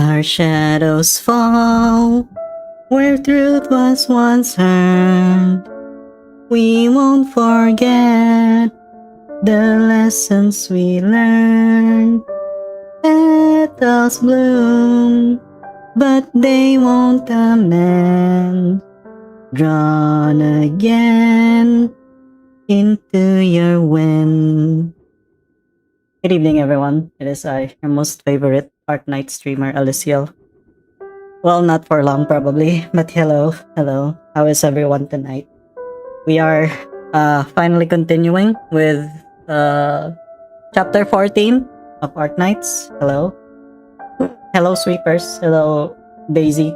Our shadows fall where truth was once heard. We won't forget the lessons we learned. Petals bloom, but they won't amend. Drawn again into your wind. Good evening, everyone. It is I, your most favorite Arknights streamer, Alyssciel. Well, not for long, probably, but hello. How is everyone tonight? We are finally continuing with chapter 14 of Arknights. Hello. Hello, sweepers. Hello, Daisy.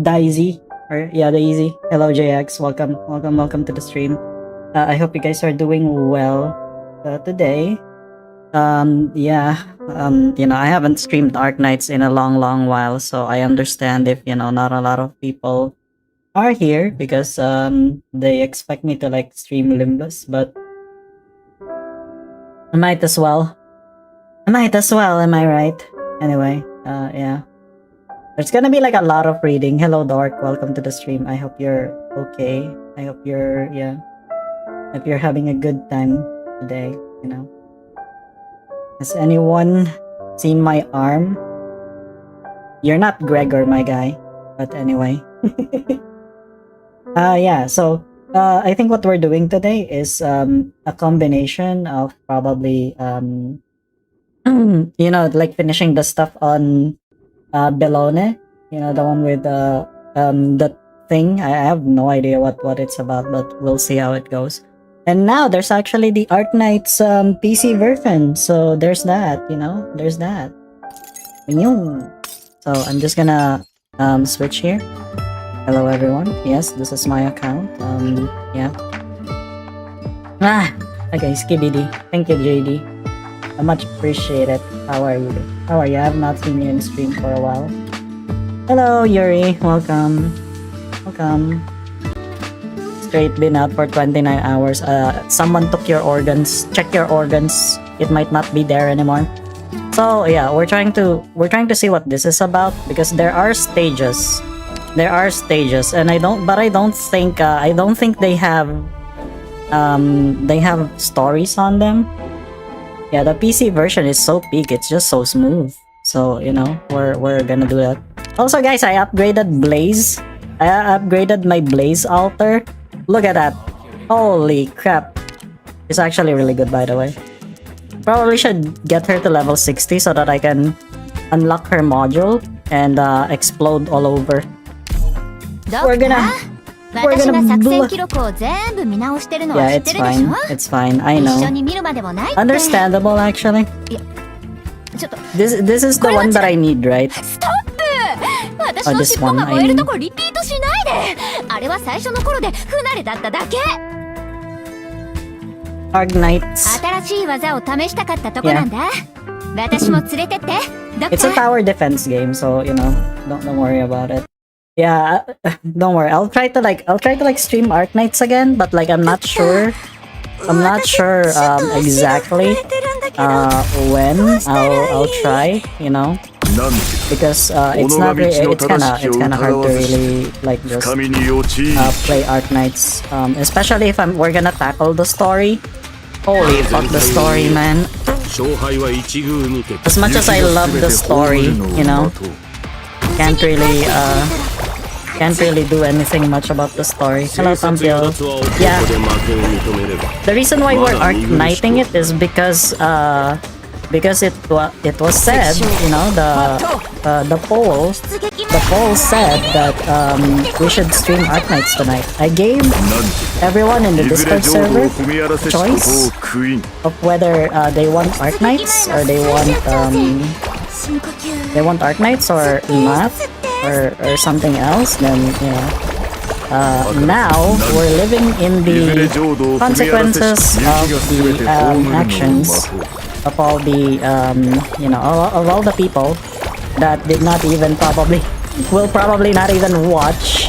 Daisy. Hello, JX. Welcome to the stream. I hope you guys are doing well today. I haven't streamed Arknights in a long while, so I understand if, not a lot of people are here because, they expect me to, stream Limbus, but I might as well, am I right? Anyway, yeah. There's gonna be, a lot of reading. Hello, Dark. Welcome to the stream. I hope you're okay. I hope you're having a good time today, Has anyone seen my arm? You're not Gregor, my guy. But anyway. So I think what we're doing today is a combination of probably finishing the stuff on Bellone, the one with the thing. I have no idea what it's about, but we'll see how it goes. And now there's actually the Arknights PC version, so there's that, there's that. So I'm just gonna switch here. Hello everyone. Yes, this is my account. Yeah. Okay, Skibidi. Thank you, JD. I much appreciate it. How are you? I have not seen you in stream for a while. Hello, Yuri. Welcome. Straight been out for 29 hours. Someone took your organs. Check your organs. It might not be there anymore. So yeah, we're trying to see what this is about because there are stages, and I don't think they have stories on them. Yeah, the PC version is so peak. It's just so smooth. So we're gonna do that. Also, guys, I upgraded Blaze. I upgraded my Blaze altar. Look at that. Holy crap. It's actually really good, by the way. Probably should get her to level 60 so that I can unlock her module and explode all over. We're gonna yeah, it's fine. I know. Understandable, actually. This is the one that I need, right? Oh, this one. Arknights. Yeah. It's a tower defense game, so don't worry about it. Yeah, don't worry. I'll try to stream Arknights again, but I'm not sure. Exactly when I'll try, because it's not really, it's kinda hard to really just play Arknights, especially if we're gonna tackle the story. Holy fuck, the story, man. As much as I love the story, can't really do anything much about the story. Hello, Tampio. Yeah. The reason why we're Arknighting it is because it was said, the poll said that we should stream Arknights tonight. I gave everyone in the Discord server choice of whether they want Arknights or they want Arknights or not, or something else. Then now we're living in the consequences of the actions of all the of all the people that did not even will probably not even watch.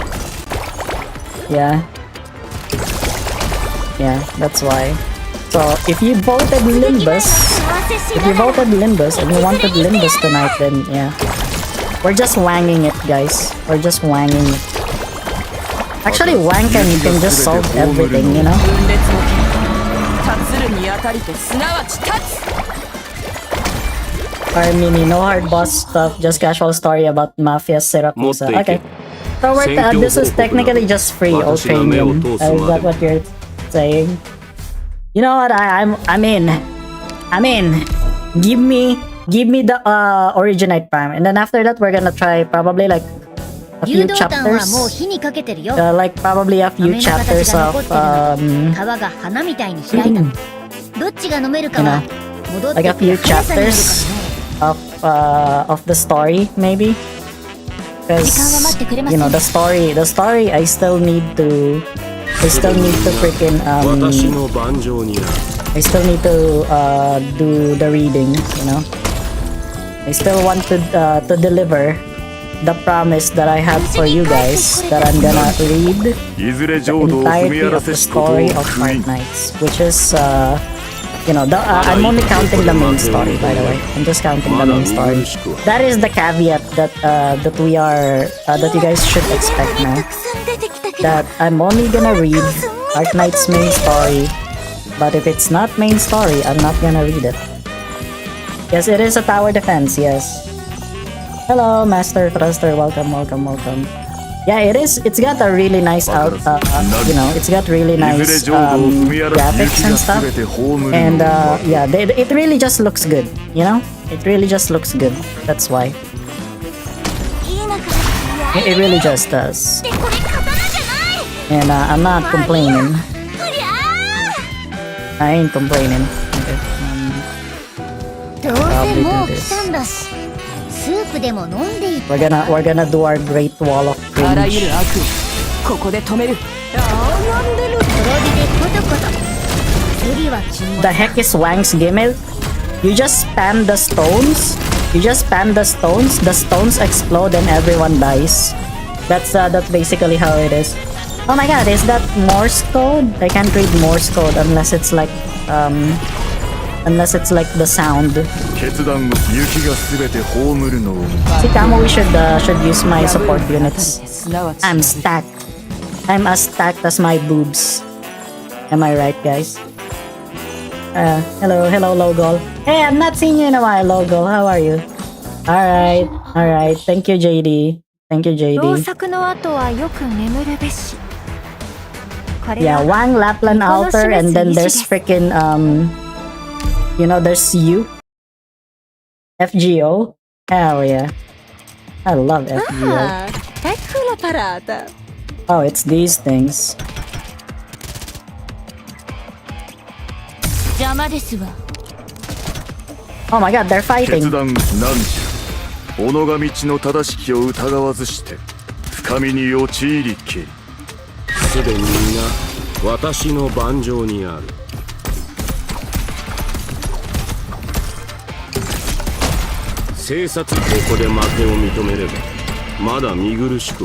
Yeah, that's why. So if you voted Limbus and you wanted Limbus tonight, then yeah, We're just wanging it, guys. We're just wanging it. Actually, wang can just solve everything, you know? Mini, no hard boss stuff, just casual story about Mafia Siracusa. Okay. So this is technically just free Ultranium. Is that what you're saying? You know what? I'm in. Give me the Originite Prime, and then after that we're gonna try probably like a few chapters. Like probably a few chapters of you know, like a few chapters of the story maybe, because you know the story I still need to freaking I still need to do the reading, you know. I still want to deliver the promise that I have for you guys, that I'm gonna read the entirety of the story of Arknights, which is you know, I'm only counting the main story, by the way. I'm just counting the main story. That is the caveat that we are that you guys should expect now. That I'm only gonna read Arknights' main story, but if it's not main story, I'm not gonna read it. Yes, it is a tower defense. Yes. Hello, Master Thruster. Welcome. Yeah, it is. It's got a really nice you know, it's got really nice graphics and stuff. And yeah, it really just looks good. You know, it really just looks good. That's why. It really just does. And I'm not complaining. I ain't complaining. Okay. Probably do this. We're gonna do our Great Wall of Cringe. The heck is Wang's gimmick? You just spam the stones. The stones explode and everyone dies. That's basically how it is. Oh my god, is that Morse code? I can't read Morse code unless it's like the sound. See, Kamo, we should use my support units. I'm stacked. I'm as stacked as my boobs. Am I right, guys? Hello, Logol. Hey, I'm not seeing you in a while, Logol. How are you? Alright. Thank you, JD. Yeah, Wang, Lapland Altar, and then there's freaking you know, there's you. FGO. Hell yeah. I love FGO. Oh, it's these things. Oh my god, they're fighting.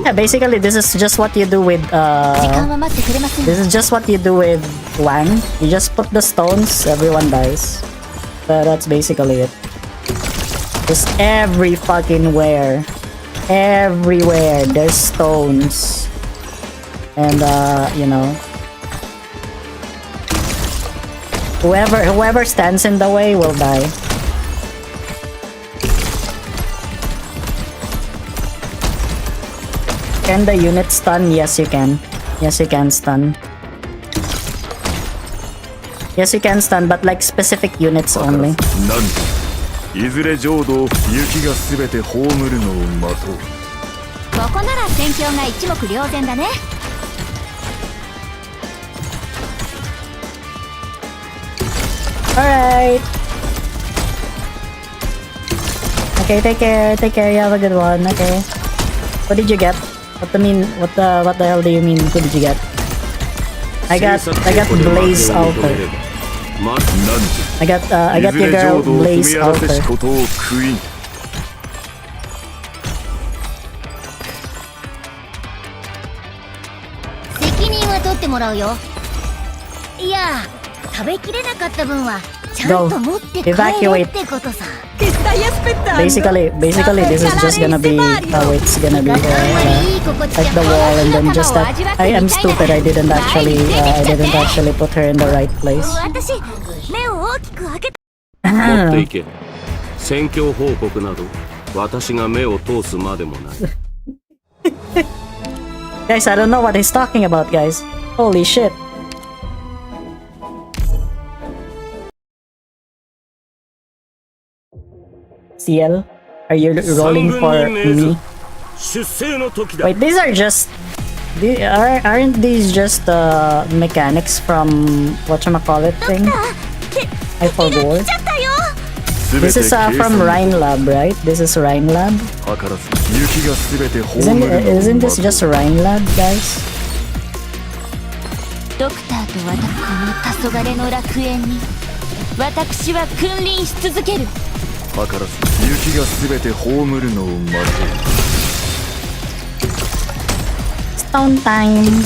Yeah, basically this is just what you do with Wang. You just put the stones, everyone dies. That's basically it. Just everywhere there's stones. And you know, whoever stands in the way will die. Can the unit stun? Yes, you can. Yes, you can stun. Yes, you can stun, but like specific units only. Alright. Okay, take care. You have a good one. Okay. What did you get? What the hell do you mean? What did you get? I got Blaze Altar. I got your girl Blaze Altar. Go. Evacuate. Basically, this is just gonna be how it's gonna be like the wall, and then just that I am stupid. I didn't actually put her in the right place. 持っていけ。戦況報告など私が目を通すまでもない。Guys, I don't know what he's talking about, guys. Holy shit. CL, are you rolling for me? Wait, these are just... aren't these just mechanics from whatchamacallit thing? I forgot. This is from Rhine Lab, right? This is Rhine Lab? Isn't this just Rhine Lab, guys? ドクターと私の黄昏の楽園に私は君臨し続ける。図らず雪がすべて葬るのを待て。Stone time.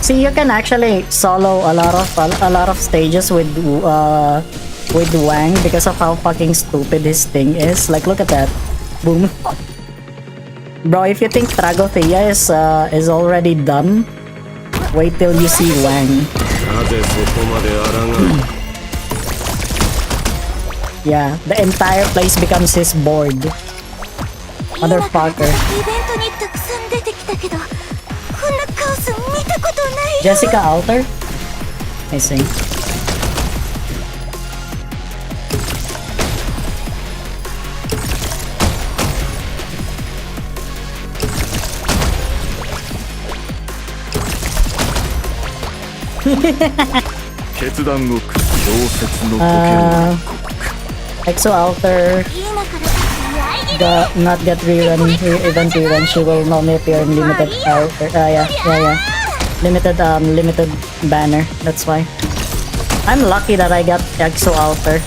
See, you can actually solo a lot of stages with Wang because of how fucking stupid his thing is. Like, look at that. Boom. Bro, if you think Tragothea is already done, wait till you see Wang. Yeah, the entire place becomes his board. Motherfucker. Jessica Alter? I see. Exo Alter not get event rerun. She will only appear in limited limited banner. That's why. I'm lucky that I got Exo Alter.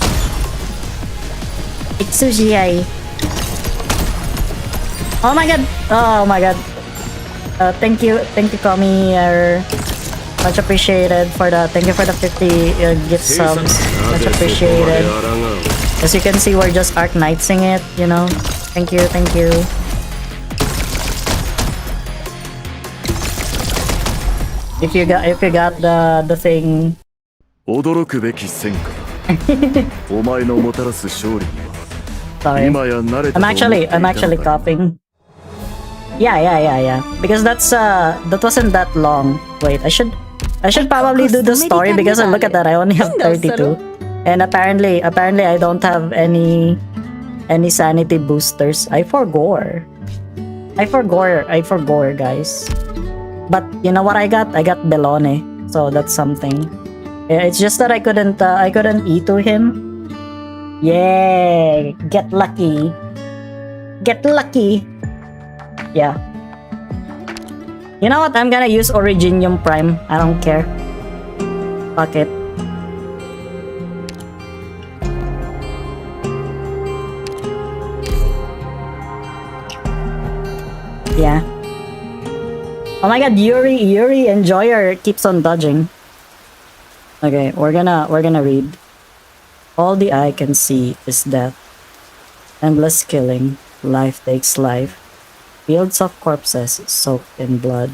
Itsujiai. Oh my god! Oh my god! Thank you, Kami. Much appreciated for the. Thank you for the 50 gift subs. Much appreciated. As you can see, we're just Arknightsing it, you know. Thank you, thank you. If you got the thing. Sorry. I'm actually copying. Yeah. Because that wasn't that long. Wait, I should probably do the story because look at that, I only have 32. And apparently I don't have any sanity boosters. I forgot, guys. But you know what I got? I got Belone. So that's something. Yeah, it's just that I couldn't E2 him. Yay! Get lucky. Get lucky. Yeah. You know what? I'm gonna use Originium Prime. I don't care. Fuck it. Yeah. Oh my god, Yuri Enjoyer keeps on dodging. Okay, we're gonna read. All the eye can see is death. Endless killing. Life takes life. Fields of corpses soaked in blood.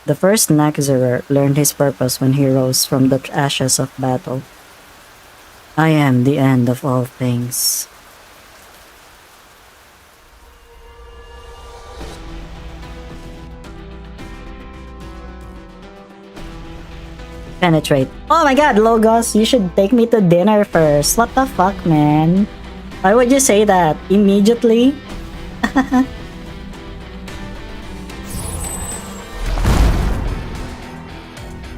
The first Naxxerer learned his purpose when he rose from the ashes of battle. I am the end of all things. Penetrate. Oh my god, Logos, you should take me to dinner first. What the fuck, man? Why would you say that? Immediately?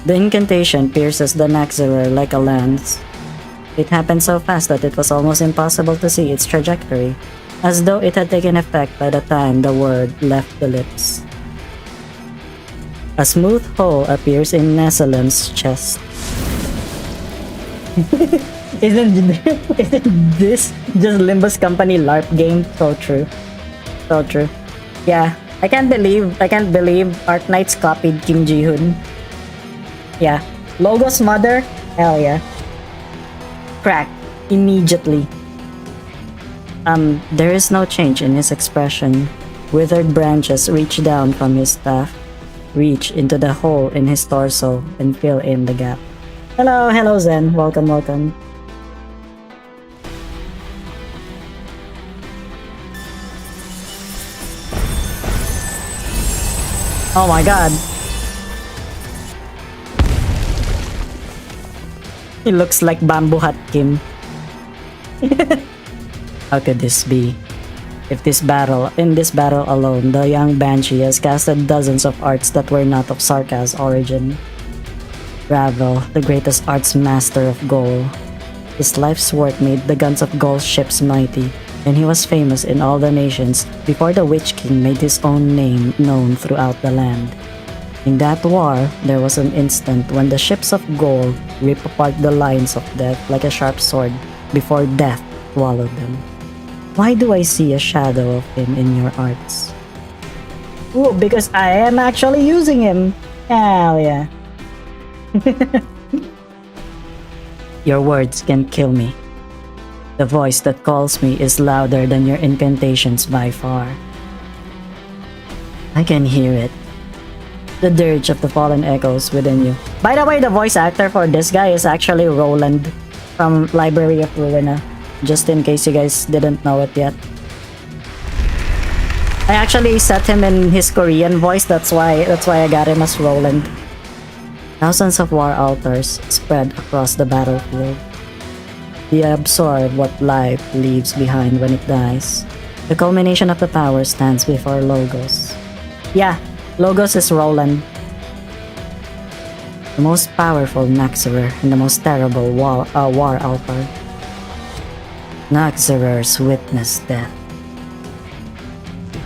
The incantation pierces the Naxxerer like a lance. It happened so fast that it was almost impossible to see its trajectory, as though it had taken effect by the time the word left the lips. A smooth hole appears in Nessalem's chest. Isn't this just Limbus Company LARP game? So true. So true. Yeah, I can't believe Arknights copied Kim Ji-hoon. Yeah. Logos mother? Hell yeah. crack immediately. There is no change in his expression. Withered branches reach down from his staff, reach into the hole in his torso, and fill in the gap. Hello, hello Zen. Welcome, welcome. Oh my god. He looks like Bamboo Hut Kim. How could this be? In this battle alone, the young Banshee has casted dozens of arts that were not of Sarkaz's origin. Ravel, the greatest arts master of Gol. His life's work made the guns of Gol's ships mighty, and he was famous in all the nations before the Witch King made his own name known throughout the land. In that war, there was an instant when the ships of Gol ripped apart the lines of death like a sharp sword before death swallowed them. Why do I see a shadow of him in your arts? Ooh, because I am actually using him. Hell yeah. Your words can kill me. The voice that calls me is louder than your incantations by far. I can hear it. The dirge of the fallen echoes within you. By the way, the voice actor for this guy is actually Roland from Library of Ruina. Just in case you guys didn't know it yet. I actually set him in his Korean voice, that's why I got him as Roland. Thousands of war altars spread across the battlefield. They absorb what life leaves behind when it dies. The culmination of the power stands before Logos. Yeah, Logos is Roland. The most powerful Naxxerer and the most terrible war altar. Naxxerers witness death.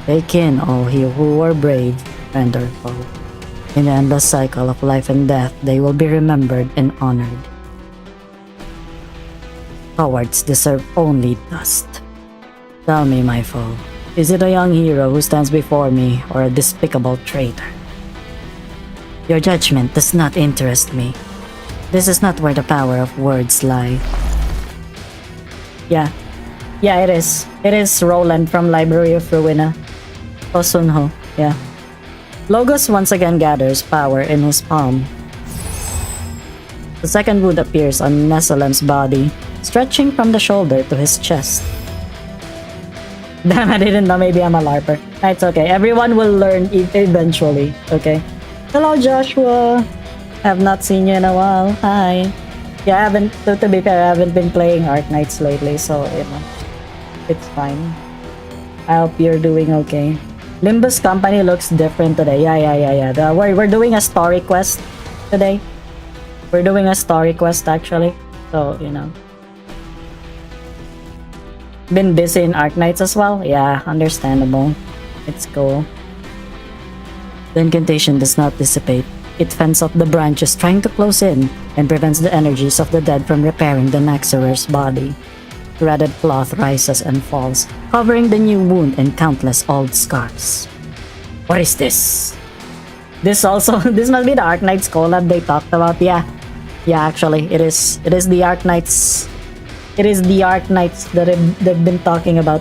Take in all who were brave and their foe. In the endless cycle of life and death, they will be remembered and honored. Cowards deserve only dust. Tell me, my foe, is it a young hero who stands before me or a despicable traitor? Your judgment does not interest me. This is not where the power of words lie. Yeah, it is. It is Roland from Library of Ruina. Osunho, yeah. Logos once again gathers power in his palm. The second wound appears on Nessalem's body, stretching from the shoulder to his chest. Damn, I didn't know. Maybe I'm a LARPer. It's okay. Everyone will learn eventually. Okay. Hello, Joshua. Have not seen you in a while. Hi. Yeah, I haven't. To be fair, I haven't been playing Arknights lately, so you know, it's fine. I hope you're doing okay. Limbus Company looks different today. Yeah. We're doing a story quest today. We're doing a story quest actually. So you know. Been busy in Arknights as well? Yeah, understandable. It's cool. The incantation does not dissipate. It fends off the branches trying to close in and prevents the energies of the dead from repairing the Naxxerer's body. Threaded cloth rises and falls, covering the new wound and countless old scars. What is this? This must be the Arknights collab they talked about. Yeah, actually, it is the Arknights. It is the Arknights that they've been talking about.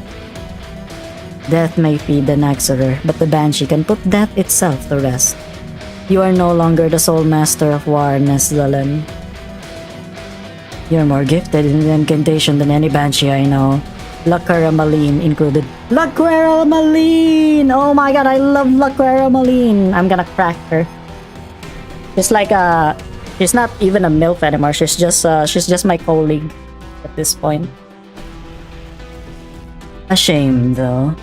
Death may feed the Naxxerer, but the Banshee can put death itself to rest. You are no longer the sole master of war, Nesdalen. You're more gifted in the incantation than any Banshee I know. Laquera Maline included. Laquera Maline! Oh my god, I love Laquera Maline! I'm gonna crack her. She's like she's not even a MILF anymore. She's just my colleague at this point. A shame, though.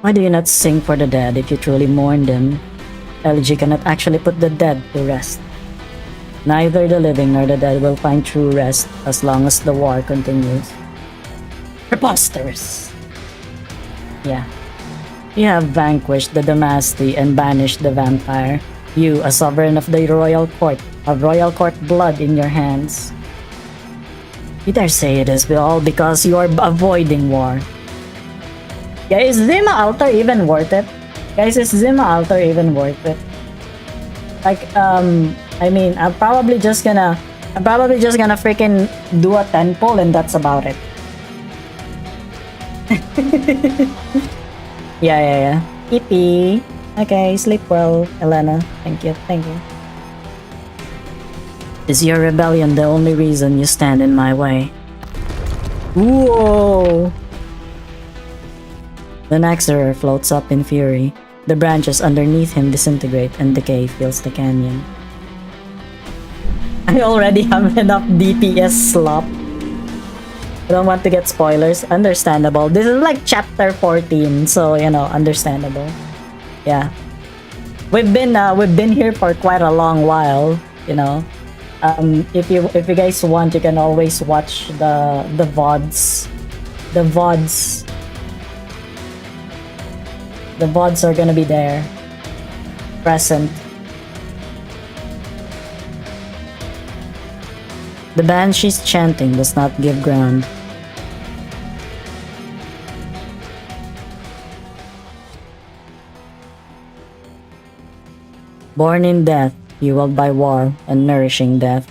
Why do you not sing for the dead if you truly mourn them? LG cannot actually put the dead to rest. Neither the living nor the dead will find true rest as long as the war continues. Preposterous! Yeah. You have vanquished the Damasti and banished the vampire. You, a sovereign of the royal court, have royal court blood in your hands. You dare say it is all because you are avoiding war. Yeah, is Zima Altar even worth it? Guys, is Zima Altar even worth it? Like, I mean, I'm probably just gonna I'm probably just gonna freaking do a 10 pull and that's about it. Yeah. Eepy. Okay, sleep well, Elena. Thank you. Is your rebellion the only reason you stand in my way? Whoa! The Naxxerer floats up in fury. The branches underneath him disintegrate and decay fills the canyon. I already have enough DPS slop. I don't want to get spoilers. Understandable. This is like chapter 14, so you know, understandable. Yeah. We've been here for quite a long while, you know. If you guys want, you can always watch the VODs. The VODs are gonna be there. Present. The Banshee's chanting does not give ground. Born in death, fueled by war, and nourishing death,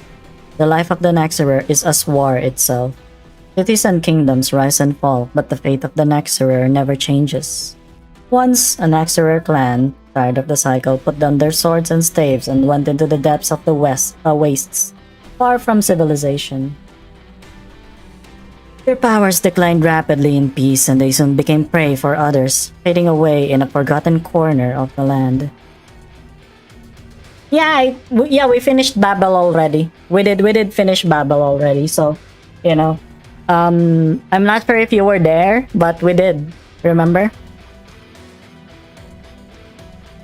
the life of the Naxxerer is as war itself. Cities and kingdoms rise and fall, but the fate of the Naxxerer never changes. Once, a Naxxerer clan, tired of the cycle, put down their swords and staves and went into the depths of the wastes, far from civilization. Their powers declined rapidly in peace and they soon became prey for others, fading away in a forgotten corner of the land. Yeah, we finished Babel already. We did finish Babel already, so, you know. I'm not sure if you were there, but we did. Remember?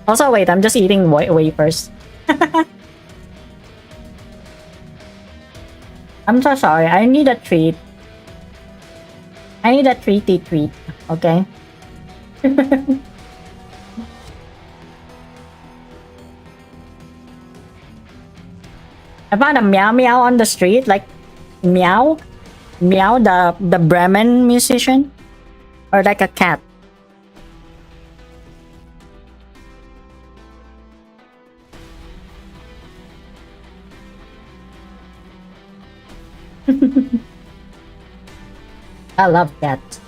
Also, wait, I'm just eating wafers. I'm so sorry. I need a treat. I need a treaty treat, okay? I found a Meow Meow on the street, like Meow, the Bremen musician, or like a cat. I love cats.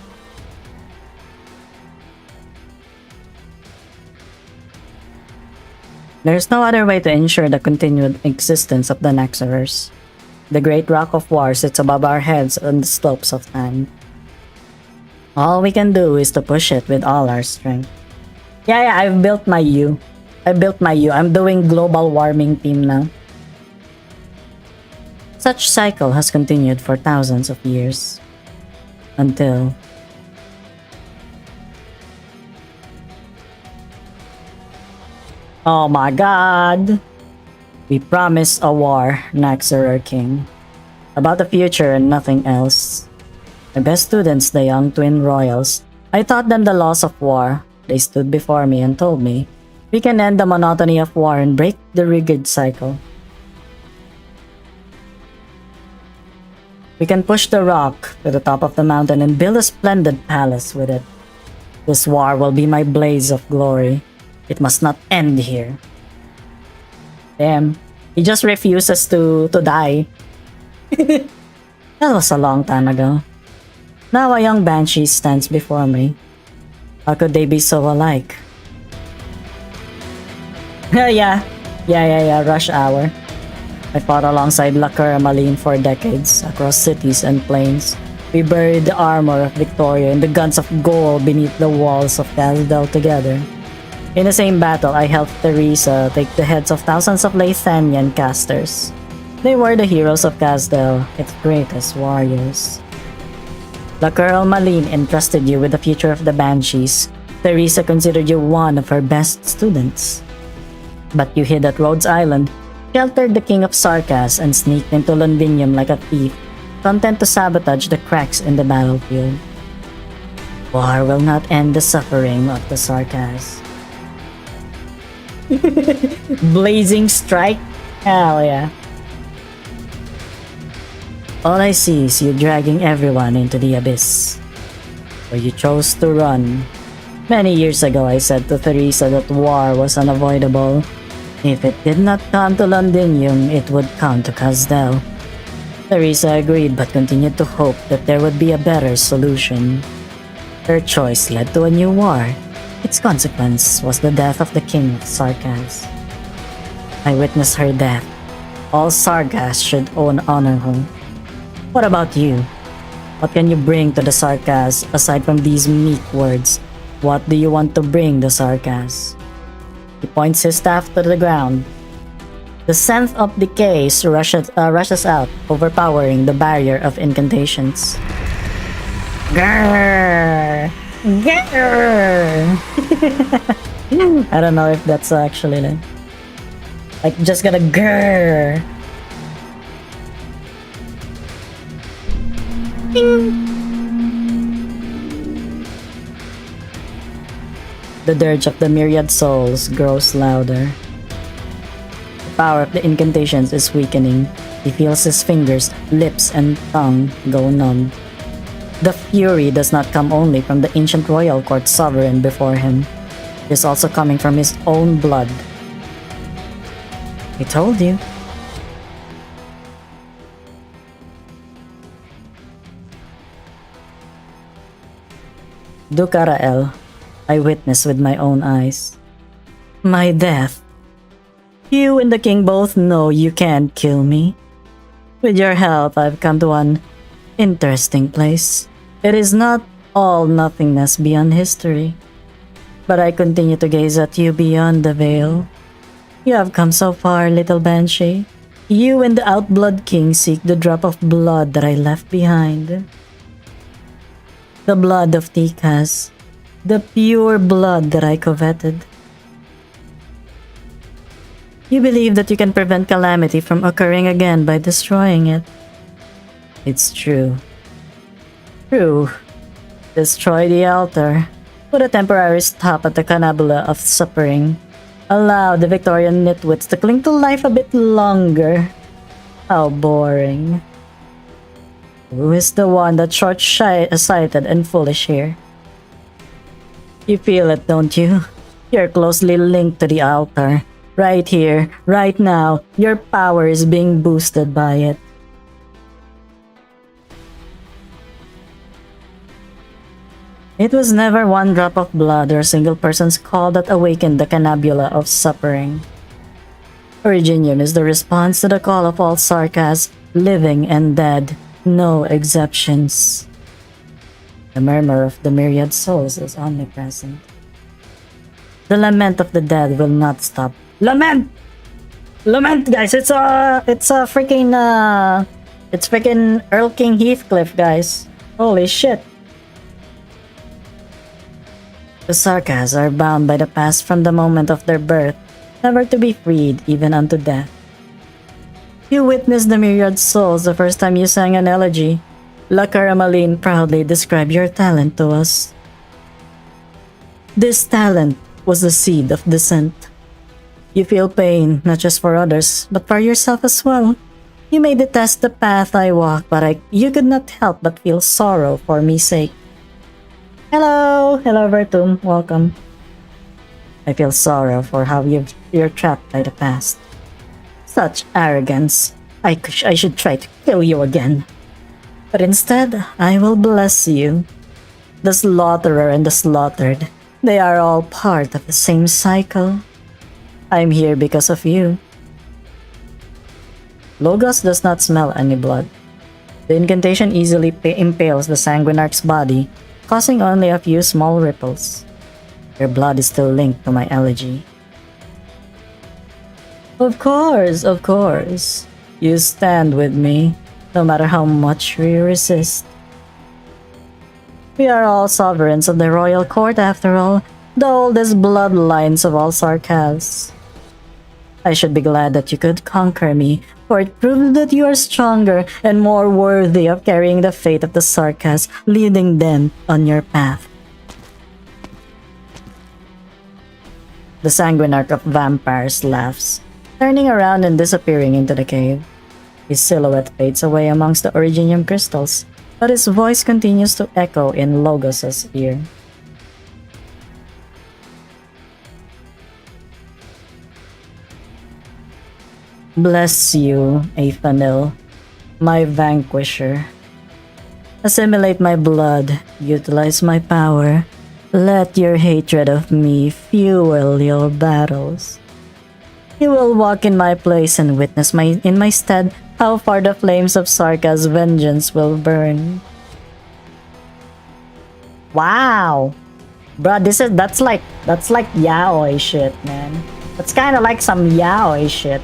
There is no other way to ensure the continued existence of the Naxxerers. The great rock of war sits above our heads on the slopes of time. All we can do is to push it with all our strength. Yeah, I've built my U. I'm doing global warming team now. Such cycle has continued for thousands of years. Until... Oh my god! We promise a war, Naxxerer King. About the future and nothing else. My best students, the young twin royals. I taught them the laws of war. They stood before me and told me, we can end the monotony of war and break the rigid cycle. We can push the rock to the top of the mountain and build a splendid palace with it. This war will be my blaze of glory. It must not end here. Damn. He just refuses to die. That was a long time ago. Now a young banshee stands before me. How could they be so alike? Yeah, rush hour. I fought alongside Lacur and Malene for decades, across cities and plains. We buried the armor of Victoria and the guns of gold beneath the walls of Casdell together. In the same battle, I helped Theresa take the heads of thousands of Lathanian casters. They were the heroes of Casdell, its greatest warriors. Lacur and Malene entrusted you with the future of the Banshees. Theresa considered you one of her best students. But you hid at Rhodes Island, sheltered the King of Sarkas, and sneaked into Londinium like a thief, content to sabotage the cracks in the battlefield. War will not end the suffering of the Sarkas. Blazing strike? Hell yeah. All I see is you dragging everyone into the abyss. Where you chose to run. Many years ago I said to Theresa that war was unavoidable. If it did not come to Londinium, it would come to Casdell. Teresa agreed but continued to hope that there would be a better solution. Her choice led to a new war. Its consequence was the death of the king of Sarkas. I witnessed her death. All Sargas should honor her. What about you? What can you bring to the Sarkas aside from these meek words? What do you want to bring the Sarkas? He points his staff to the ground. The scent of decay rushes out, overpowering the barrier of incantations. Grrr! Grrr! I don't know if that's actually like just gonna grrr. Ding. The dirge of the myriad souls grows louder. The power of the incantations is weakening. He feels his fingers, lips, and tongue go numb. The fury does not come only from the ancient royal court sovereign before him. It is also coming from his own blood. I told you. Dukarael, I witnessed with my own eyes. My death. You and the king both know you can't kill me. With your help, I've come to one interesting place. It is not all nothingness beyond history. But I continue to gaze at you beyond the veil. You have come so far, little Banshee. You and the Outblood King seek the drop of blood that I left behind. The blood of Tikas. The pure blood that I coveted. You believe that you can prevent calamity from occurring again by destroying it. It's true. True. Destroy the altar. Put a temporary stop at the canabula of suffering. Allow the Victorian nitwits to cling to life a bit longer. How boring. Who is the one that's short-sighted and foolish here? You feel it, don't you? You're closely linked to the altar. Right here, right now, your power is being boosted by it. It was never one drop of blood or a single person's call that awakened the canabula of suffering. Originium is the response to the call of all Sarkas, living and dead, no exceptions. The murmur of the myriad souls is omnipresent. The lament of the dead will not stop. Lament! Lament, guys! It's freaking Earl King Heathcliff, guys. Holy shit. The Sarkas are bound by the past from the moment of their birth, never to be freed even unto death. You witnessed the myriad souls the first time you sang an elegy. La Caramaline proudly described your talent to us. This talent was the seed of descent. You feel pain, not just for others, but for yourself as well. You may detest the path I walk, but you could not help but feel sorrow for me sake. Hello! Hello, Vertum. Welcome. I feel sorrow for how you're trapped by the past. Such arrogance. I should try to kill you again. But instead, I will bless you. The slaughterer and the slaughtered, they are all part of the same cycle. I'm here because of you. Logos does not smell any blood. The incantation easily impales the Sanguinarch's body, causing only a few small ripples. Your blood is still linked to my elegy. Of course, of course. You stand with me, no matter how much we resist. We are all sovereigns of the royal court after all, the oldest bloodlines of all Sarkas. I should be glad that you could conquer me, for it proves that you are stronger and more worthy of carrying the fate of the Sarkas, leading them on your path. The Sanguinarch of Vampires laughs, turning around and disappearing into the cave. His silhouette fades away amongst the Originium crystals, but his voice continues to echo in Logos's ear. Bless you, Aphanil. my vanquisher. Assimilate my blood, utilize my power. Let your hatred of me fuel your battles. You will walk in my place and witness in my stead how far the flames of Sarka's vengeance will burn. Wow. Bro, that's like yaoi shit, man. That's kind of like some yaoi shit.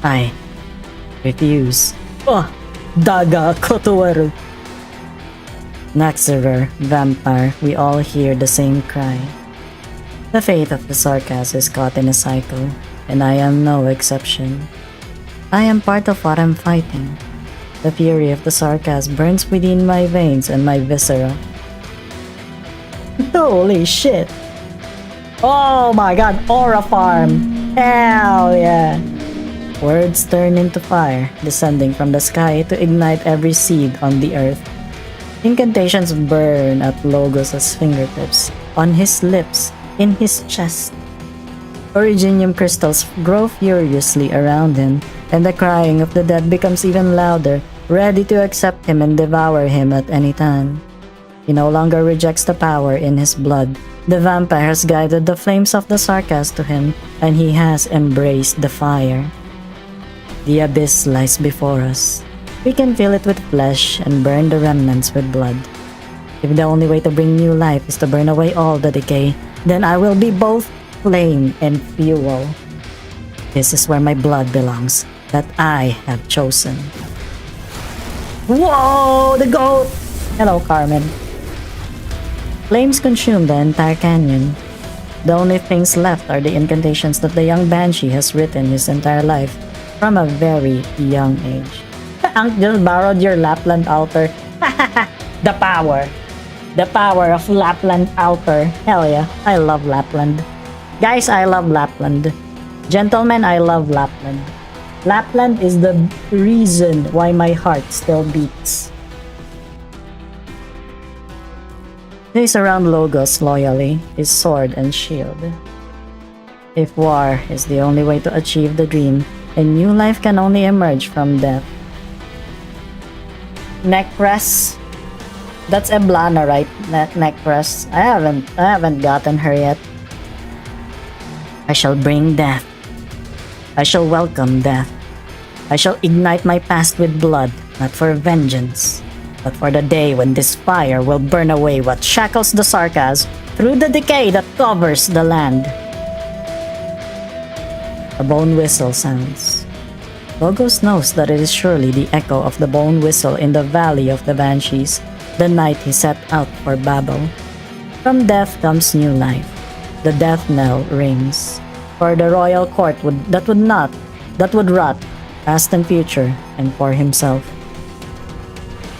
I refuse. Oh, Daga Kotowaru. Naxerer, vampire, we all hear the same cry. The fate of the Sarkas is caught in a cycle, and I am no exception. I am part of what I'm fighting. The fury of the Sarkas burns within my veins and my viscera. Holy shit! Oh my god, Aura Farm! Hell yeah! Words turn into fire, descending from the sky to ignite every seed on the earth. Incantations burn at Logos' fingertips, on his lips, in his chest. Originium crystals grow furiously around him, and the crying of the dead becomes even louder, ready to accept him and devour him at any time. He no longer rejects the power in his blood. The vampire has guided the flames of the Sarkas to him, and he has embraced the fire. The abyss lies before us. We can fill it with flesh and burn the remnants with blood. If the only way to bring new life is to burn away all the decay, then I will be both flame and fuel. This is where my blood belongs, that I have chosen. Whoa, the goat! Hello, Carmen. Flames consume the entire canyon. The only things left are the incantations that the young Banshee has written his entire life from a very young age. Ang just borrowed your Lapland altar. The power. The power of Lapland altar. Hell yeah, I love Lapland. Guys, I love Lapland. Gentlemen, I love Lapland. Lapland is the reason why my heart still beats. They surround Logos loyally, his sword and shield. If war is the only way to achieve the dream, a new life can only emerge from death. Necress. That's Eblana, right? Necress. I haven't gotten her yet. I shall bring death. I shall welcome death. I shall ignite my past with blood, not for vengeance, but for the day when this fire will burn away what shackles the Sarkas through the decay that covers the land. A bone whistle sounds. Logos knows that it is surely the echo of the bone whistle in the Valley of the Banshees, the night he set out for Babel. From death comes new life. The death knell rings. For the royal court that would rot, past and future, and for himself.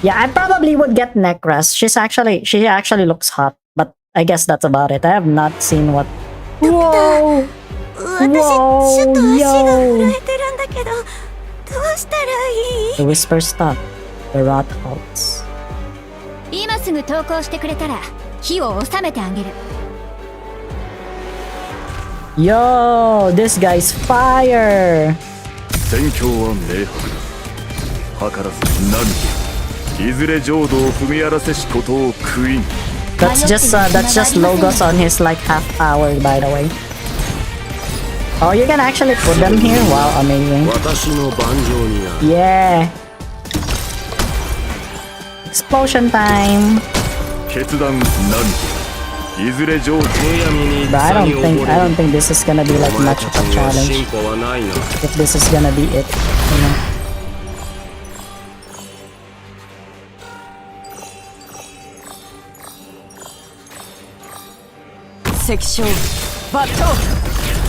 Yeah, I probably would get Necress. She actually looks hot, but I guess that's about it. I have not seen what. Whoa! Whoa! Yo! The whisper stopped. The rot halts. 今すぐ投降してくれたら火を収めてあげる。 Yo, this guy's fire! 戦況は明白だ。図らず何いずれ浄土を踏み荒らせしことを悔いん。 That's just Logos on his like half power, by the way. Oh, you can actually put them here? Wow, amazing. 私の盤上にある。 Yeah. Explosion time. 決断何いずれ浄土。 But I don't think this is gonna be like much of a challenge. 進歩はないな。 If this is gonna be it, you know.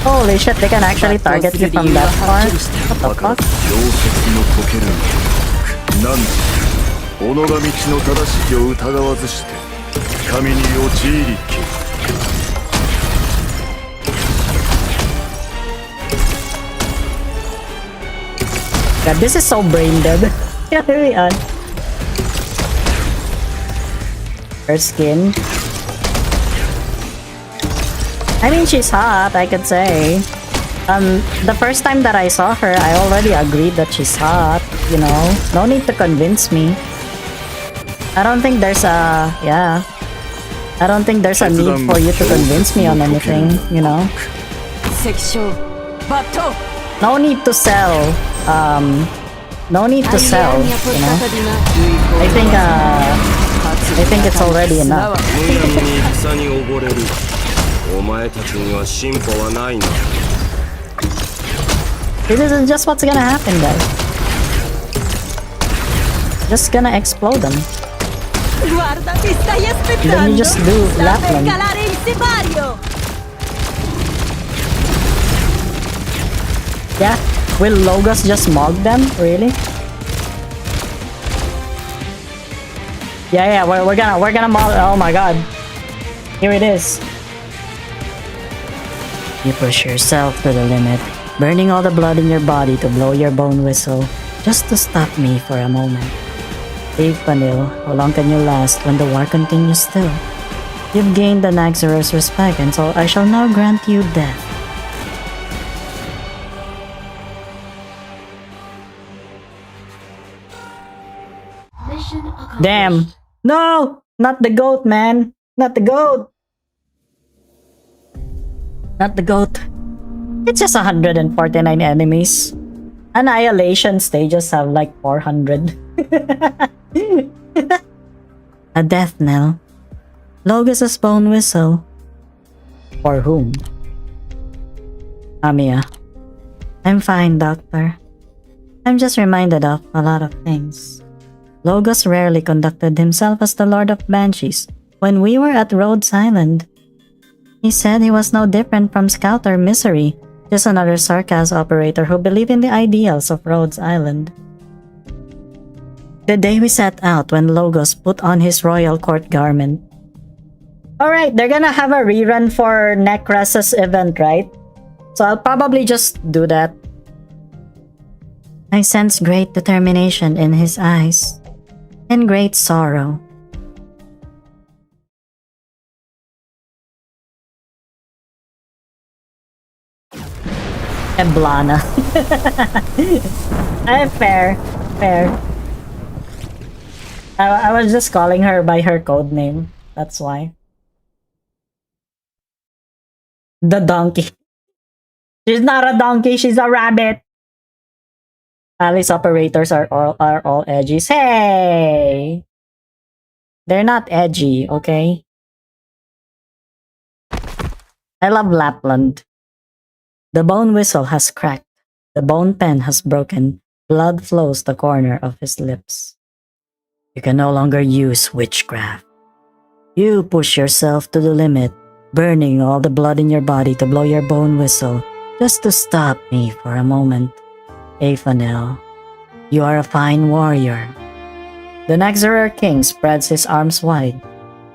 Holy shit, they can actually target you from that far? What the fuck? 溶接の溶ける何己が道の正しきを疑わずして神に陥りき God, this is so brain dead. Carry on. Her skin. I mean, she's hot, I could say. The first time that I saw her, I already agreed that she's hot, you know? No need to convince me. I don't think there's a... yeah. I don't think there's a need for you to convince me on anything, you know? No need to sell, no need to sell, you know? I think it's already enough. むやみに戦に溺れる。お前たちには進歩はないな。 This is just what's gonna happen, guys. Just gonna explode them. Then you just do Lapland. Yeah, will Logos just mog them? Really? Yeah, we're gonna mog. Oh my god. Here it is. You push yourself to the limit, burning all the blood in your body to blow your bone whistle, just to stop me for a moment. Panil, how long can you last when the war continues still? You've gained the Naxxra's respect, and so I shall now grant you death. Damn! No! Not the goat, man! Not the goat! Not the goat. It's just 149 enemies. Annihilation stages have like 400. A death knell. Logos' bone whistle. For whom? Amiya. I'm fine, Doctor. I'm just reminded of a lot of things. Logos rarely conducted himself as the Lord of Banshees when we were at Rhodes Island. He said he was no different from Scouter Misery, just another Sarkaz operator who believed in the ideals of Rhodes Island. The day we set out when Logos put on his royal court garment. Alright, they're gonna have a rerun for Necras's event, right? So I'll probably just do that. I sense great determination in his eyes, and great sorrow. Eblana. Fair. I was just calling her by her code name. That's why. The donkey. She's not a donkey, she's a rabbit. Alyss operators are all edgies. Hey! They're not edgy, okay? I love Lapland. The bone whistle has cracked. The bone pen has broken. Blood flows the corner of his lips. You can no longer use witchcraft. You push yourself to the limit, burning all the blood in your body to blow your bone whistle, just to stop me for a moment. Afanel, you are a fine warrior. The Naxxra king spreads his arms wide.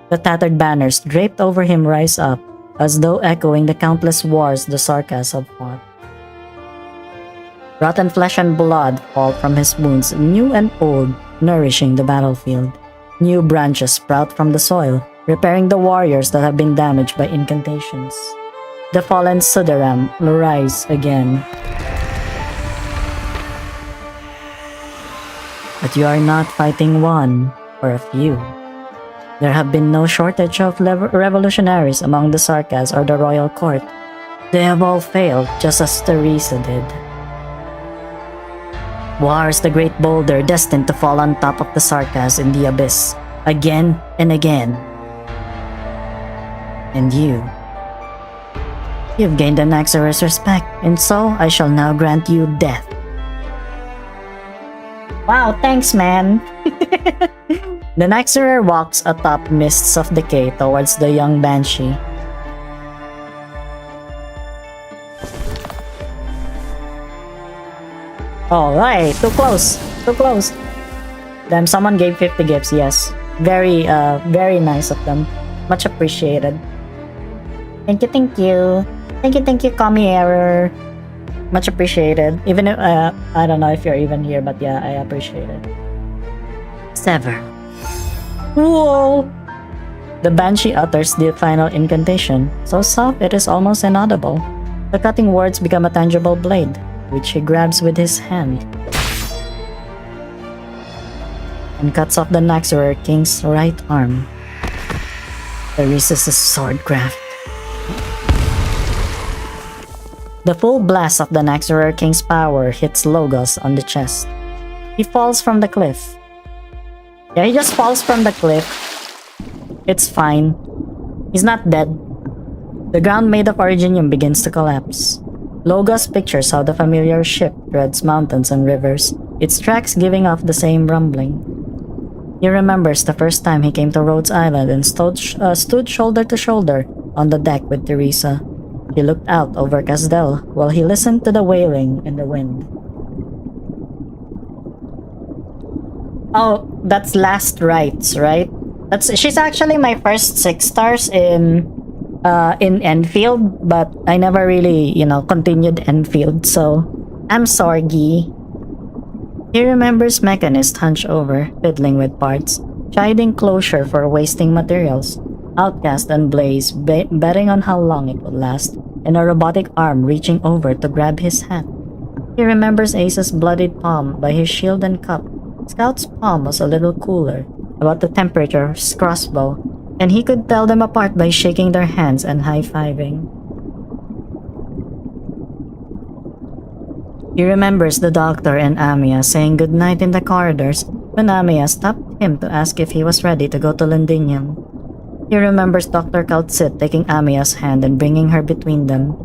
The tattered banners draped over him rise up, as though echoing the countless wars the Sarkaz have fought. Rotten flesh and blood fall from his wounds, new and old, nourishing the battlefield. New branches sprout from the soil, repairing the warriors that have been damaged by incantations. The fallen Sudaram rise again. But you are not fighting one, or a few. There have been no shortage of revolutionaries among the Sarkaz or the royal court. They have all failed, just as Teresa did. War is the great boulder destined to fall on top of the Sarkaz in the abyss, again and again. And you've gained the Naxxra's respect, and so I shall now grant you death. Wow, thanks, man. The Naxxra walks atop mists of decay towards the young Banshee. Alright, too close. Damn, someone gave 50 gifts, yes. Very nice of them. Much appreciated. Thank you. Thank you, Kami Error. Much appreciated. Even if, I don't know if you're even here, but yeah, I appreciate it. Sever. Whoa! The banshee utters the final incantation, so soft it is almost inaudible. The cutting words become a tangible blade, which he grabs with his hand and cuts off the Naxxramer King's right arm. Theresa's swordcraft. The full blast of the Naxxramer King's power hits Logos on the chest. He falls from the cliff. Yeah, he just falls from the cliff. It's fine. He's not dead. The ground made of Originium begins to collapse. Logos pictures how the familiar ship treads mountains and rivers, its tracks giving off the same rumbling. He remembers the first time he came to Rhodes Island and stood shoulder to shoulder on the deck with Theresa. He looked out over Casdell while he listened to the wailing in the wind. Oh, that's Last Rites, right? She's actually my first 6 stars in Enfield, but I never really, continued Enfield, so I'm sorry. He remembers Mechanist hunched over, fiddling with parts, chiding Closure for wasting materials, Outcast and Blaze betting on how long it would last, and a robotic arm reaching over to grab his hat. He remembers Ace's bloodied palm by his shield and cup. Scout's palm was a little cooler, about the temperature of his crossbow, and he could tell them apart by shaking their hands and high-fiving. He remembers the doctor and Amiya saying goodnight in the corridors when Amiya stopped him to ask if he was ready to go to Londinium. He remembers Dr. Kaltsit taking Amiya's hand and bringing her between them.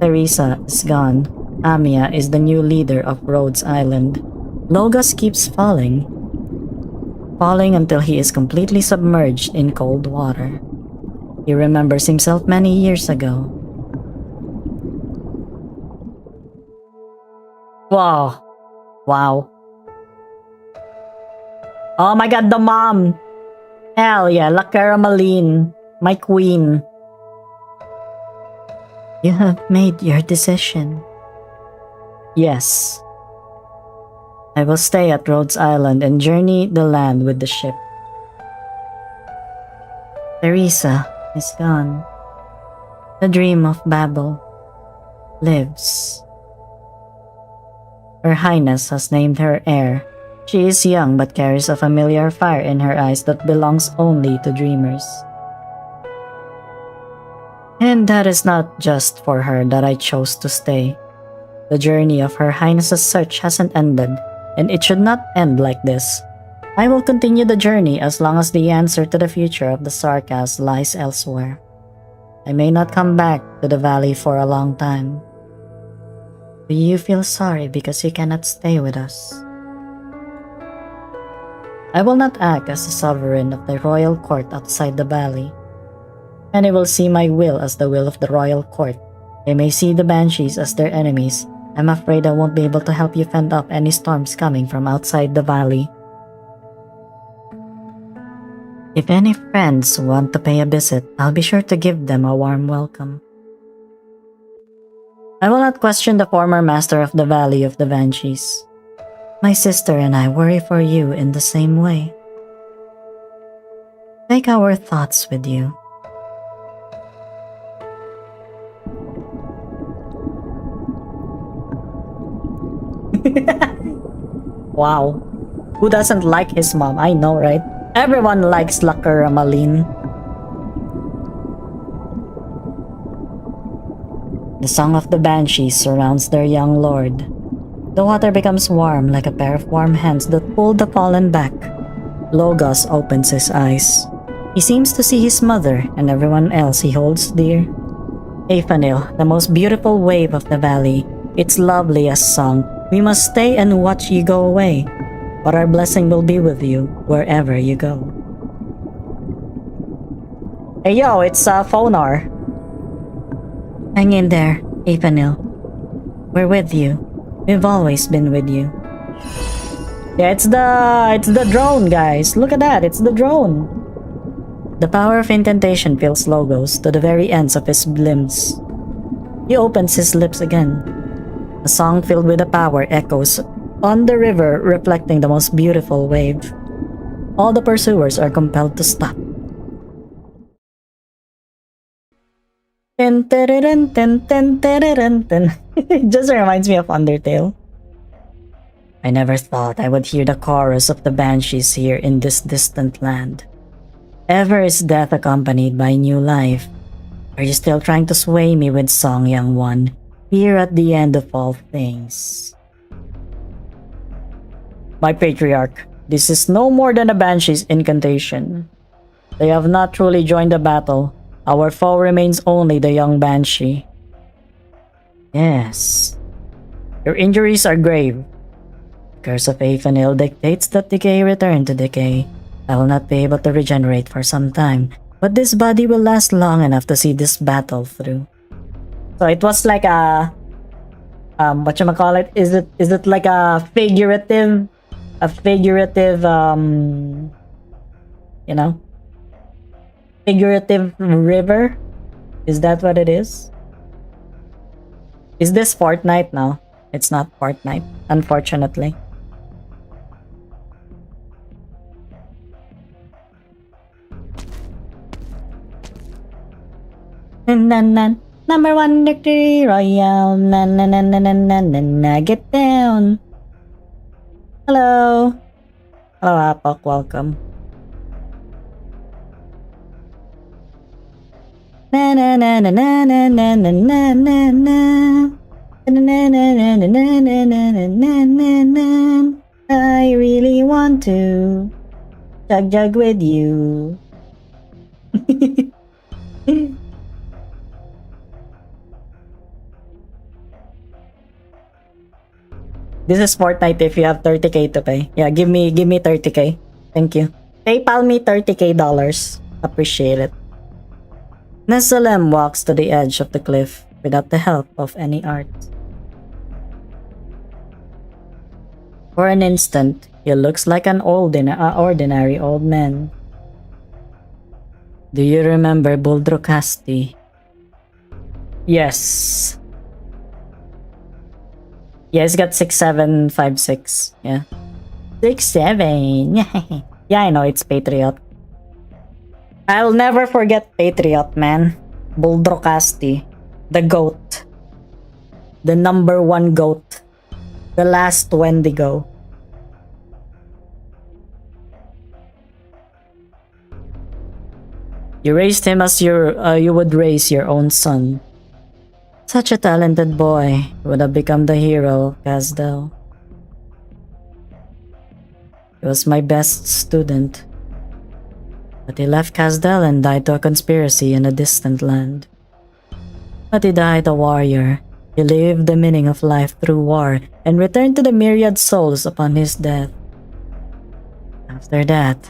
Theresa is gone. Amiya is the new leader of Rhodes Island. Logos keeps falling until he is completely submerged in cold water. He remembers himself many years ago. Wow. Oh my god, the mom! Hell yeah, Lakara Malene, my queen. You have made your decision. Yes. I will stay at Rhodes Island and journey the land with the ship. Theresa is gone. The dream of Babel lives. Her Highness has named her heir. She is young but carries a familiar fire in her eyes that belongs only to dreamers. And that is not just for her that I chose to stay. The journey of Her Highness's search hasn't ended, and it should not end like this. I will continue the journey as long as the answer to the future of the Sarkas lies elsewhere. I may not come back to the valley for a long time. Do you feel sorry because you cannot stay with us? I will not act as the sovereign of the royal court outside the valley. Many will see my will as the will of the royal court. They may see the banshees as their enemies. I'm afraid I won't be able to help you fend off any storms coming from outside the valley. If any friends want to pay a visit, I'll be sure to give them a warm welcome. I will not question the former master of the Valley of the Banshees. My sister and I worry for you in the same way. Take our thoughts with you. Wow. Who doesn't like his mom? I know, right? Everyone likes Lakara Malene. The song of the banshees surrounds their young lord. The water becomes warm like a pair of warm hands that pull the fallen back. Logos opens his eyes. He seems to see his mother and everyone else he holds dear. Aphanil, the most beautiful wave of the valley, its loveliest song. We must stay and watch you go away, but our blessing will be with you wherever you go. Hey yo, it's Phonar. Hang in there, Aphanil. We're with you. We've always been with you. Yeah, it's the drone, guys. Look at that, it's the drone. The power of incantation fills Logos to the very ends of his limbs. He opens his lips again. A song filled with the power echoes on the river, reflecting the most beautiful wave. All the pursuers are compelled to stop. It just reminds me of Undertale. I never thought I would hear the chorus of the banshees here in this distant land. Ever is death accompanied by new life. Are you still trying to sway me with song, young one? Here at the end of all things. My patriarch, this is no more than a banshee's incantation. They have not truly joined the battle. Our foe remains only the young banshee. Yes. Your injuries are grave. Curse of Afanil dictates that decay return to decay. I will not be able to regenerate for some time, but this body will last long enough to see this battle through. So it was like a whatchamacallit? Is it like a figurative you know, figurative river? Is that what it is? Is this Fortnite now? It's not Fortnite, unfortunately. Number one victory royale. Get down. Hello. Hello, Apok. Welcome. Na na na na na na na na na na na. I really want to jug with you. This is Fortnite if you have 30k to pay. Yeah, give me 30k. Thank you. PayPal me $30k. Appreciate it. Nezalem walks to the edge of the cliff without the help of any art. For an instant, he looks like an ordinary old man. Do you remember Buldrocasti? Yes. Yeah, he's got 6756. Yeah. 67. Yeah, I know it's Patriot. I'll never forget Patriot, man. Buldrocasti. The GOAT. The number one GOAT. The last Wendigo. You raised him as you would raise your own son. Such a talented boy would have become the hero, Casdell. He was my best student. But he left Casdell and died to a conspiracy in a distant land. But he died a warrior. He lived the meaning of life through war and returned to the myriad souls upon his death. After death,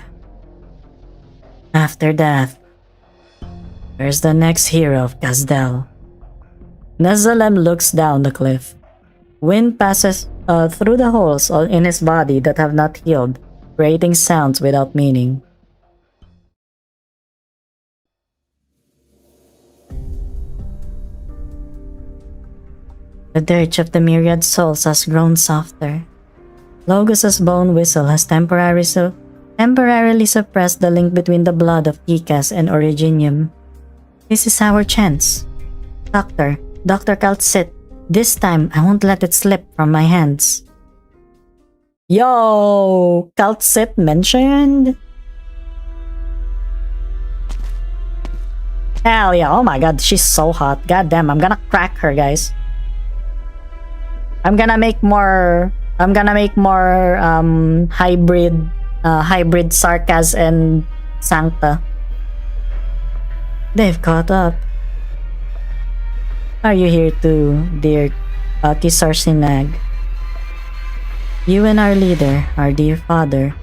where's the next hero of Casdell? Nezalem looks down the cliff. Wind passes through the holes in his body that have not healed, creating sounds without meaning. The dirge of the myriad souls has grown softer. Logos's bone whistle has temporarily suppressed the link between the blood of Kikas and Originium. This is our chance. Dr. Kaltsit, this time I won't let it slip from my hands. Yo, Kaltsit mentioned? Hell yeah, oh my god, she's so hot. God damn, I'm gonna crack her, guys. I'm gonna make more hybrid Sarkaz and Sancta. They've caught up. Are you here too, dear Kisarsinag? You and our leader, our dear father,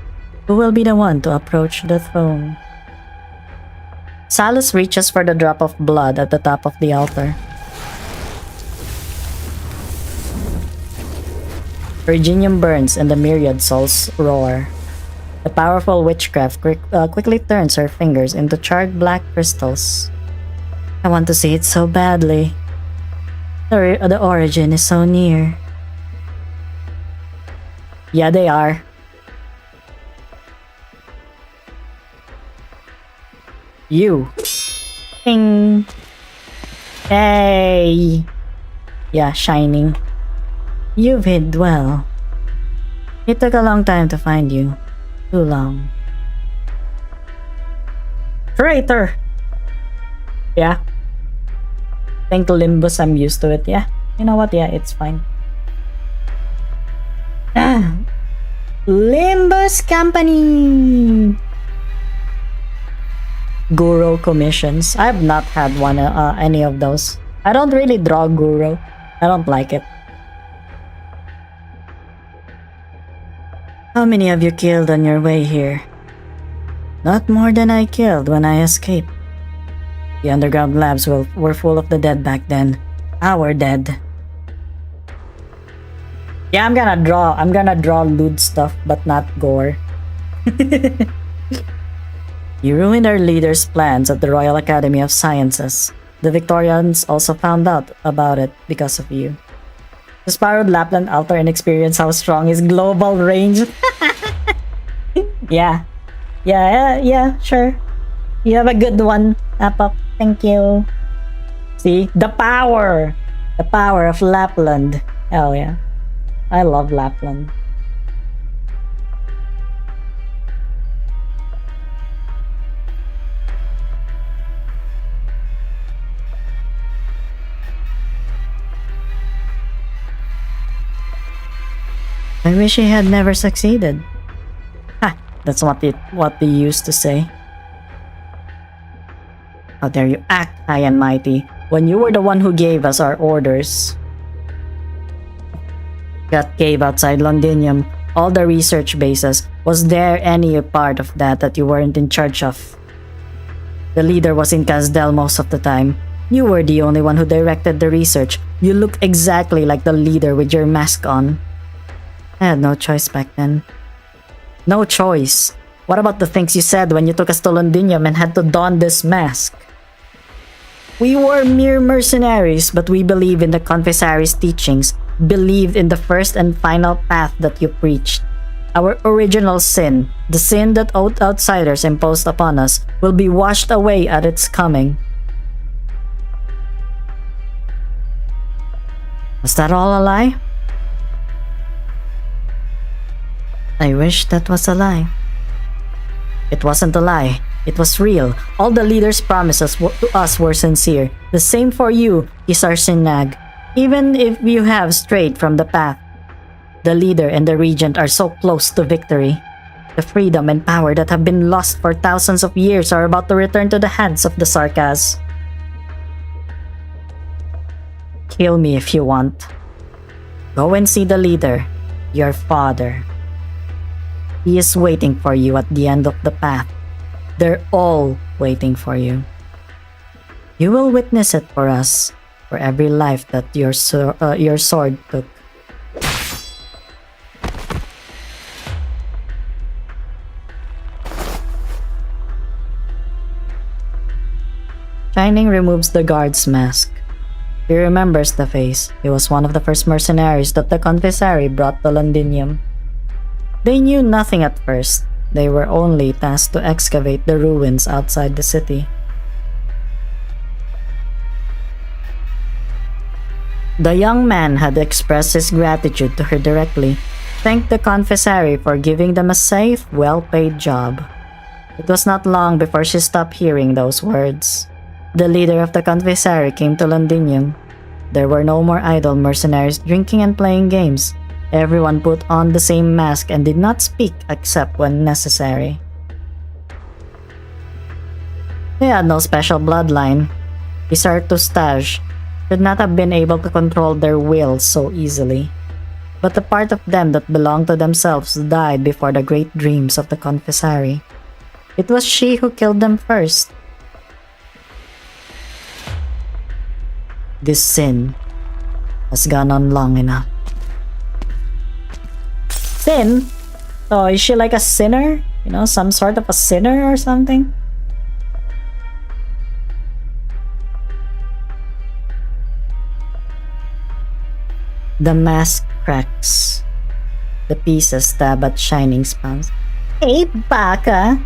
who will be the one to approach the throne? Salus reaches for the drop of blood at the top of the altar. Virginium burns and the myriad souls roar. The powerful witchcraft quickly turns her fingers into charred black crystals. I want to see it so badly. The origin is so near. Yeah, they are. You. Ping. Hey! Yeah, Shining. You've hid well. It took a long time to find you. Too long. Traitor! Yeah. Thank Limbus, I'm used to it. Yeah. You know what? Yeah, it's fine. Limbus Company! Guru commissions. I have not had any of those. I don't really draw Guru. I don't like it. How many have you killed on your way here? Not more than I killed when I escaped. The underground labs were full of the dead back then. Our dead. Yeah, I'm gonna draw lewd stuff, but not gore. You ruined our leader's plans at the Royal Academy of Sciences. The Victorians also found out about it because of you. The Sparrowed Lapland alter and experience how strong his global range. Yeah, sure. You have a good one, Apop. Thank you. See? The power of Lapland. Hell yeah. I love Lapland. I wish he had never succeeded. Ha! That's what they used to say. How dare you act high and mighty when you were the one who gave us our orders? That cave outside Londinium, all the research bases, was there any part of that you weren't in charge of? The leader was in Casdel most of the time. You were the only one who directed the research. You looked exactly like the leader with your mask on. I had no choice back then. No choice? What about the things you said when you took us to Londinium and had to don this mask? We were mere mercenaries, but we believed in the Confessary's teachings, believed in the first and final path that you preached. Our original sin, the sin that outsiders imposed upon us, will be washed away at its coming. Was that all a lie? I wish that was a lie. It wasn't a lie. It was real. All the leader's promises to us were sincere. The same for you, Isarsinag. Even if you have strayed from the path, the leader and the regent are so close to victory. The freedom and power that have been lost for thousands of years are about to return to the hands of the Sarkas. Kill me if you want. Go and see the leader, your father. He is waiting for you at the end of the path. They're all waiting for you. You will witness it for us, for every life that your sword took. Shining removes the guard's mask. He remembers the face. He was one of the first mercenaries that the Confessary brought to Londinium. They knew nothing at first. They were only tasked to excavate the ruins outside the city. The young man had expressed his gratitude to her directly, thanked the Confessary for giving them a safe, well-paid job. It was not long before she stopped hearing those words. The leader of the Confessary came to Londinium. There were no more idle mercenaries drinking and playing games. Everyone put on the same mask and did not speak except when necessary. They had no special bloodline. Isartustaj should not have been able to control their wills so easily. But the part of them that belonged to themselves died before the great dreams of the Confessary. It was she who killed them first. This sin has gone on long enough. Sin? So is she like a sinner? You know, some sort of a sinner or something? The mask cracks. The pieces stab at Shining's palms. Hey, Baka!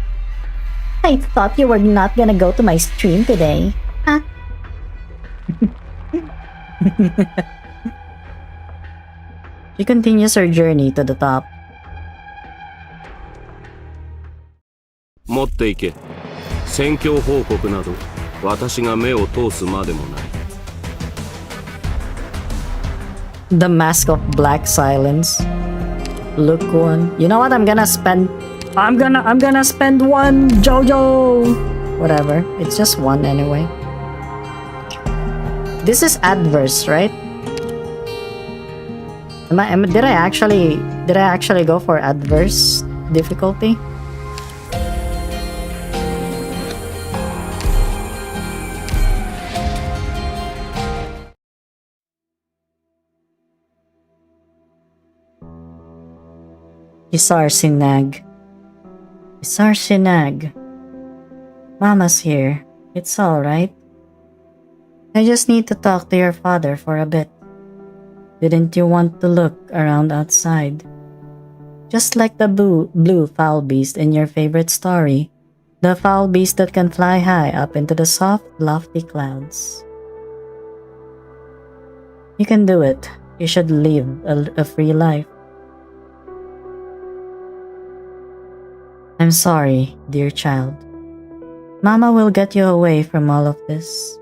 I thought you were not gonna go to my stream today. Huh? She continues her journey to the top. 持っていけ。戦況報告など私が目を通すまでもない。 The Mask of Black Silence. Look one. You know what? I'm gonna spend one Jojo. Whatever. It's just one anyway. This is adverse, right? Did I actually go for adverse difficulty? Isarsinag. Mama's here. It's alright. I just need to talk to your father for a bit. Didn't you want to look around outside? Just like the blue foul beast in your favorite story. The foul beast that can fly high up into the soft, lofty clouds. You can do it. You should live a free life. I'm sorry, dear child. Mama will get you away from all of this.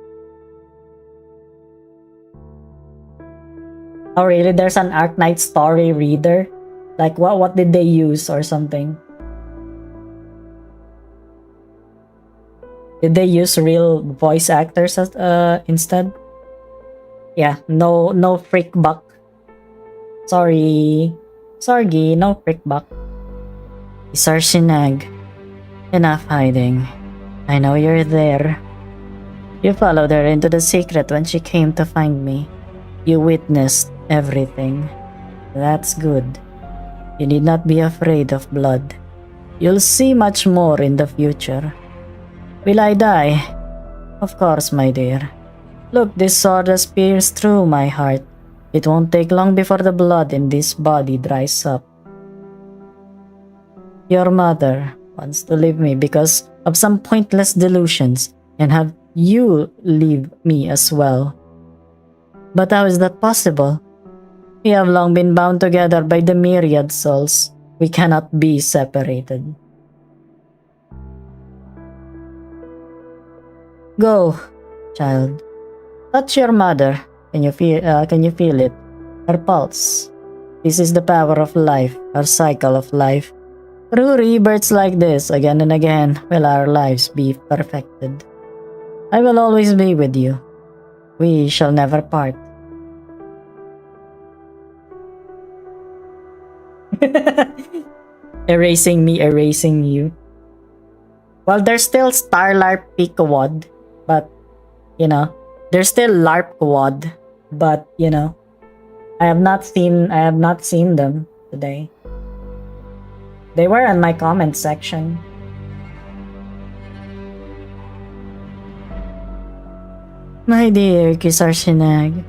Oh really? There's an Arknight story reader? Like what did they use or something? Did they use real voice actors instead? Yeah, no freak buck. Sorry, no freak buck. Isarsinag. Enough hiding. I know you're there. You followed her into the secret when she came to find me. You witnessed everything. That's good. You need not be afraid of blood. You'll see much more in the future. Will I die? Of course, my dear. Look, this sword has pierced through my heart. It won't take long before the blood in this body dries up. Your mother wants to leave me because of some pointless delusions and have you leave me as well. But how is that possible? We have long been bound together by the myriad souls. We cannot be separated. Go, child. Touch your mother. Can you feel it? Her pulse. This is the power of life, our cycle of life. Through rebirths like this, again and again, will our lives be perfected. I will always be with you. We shall never part. Erasing me, erasing you. Well, there's still Starlarp Pequod, but, you know, there's still LARP Quad, but, you know, I have not seen them today. They were in my comment section. My dear Kisarsinag,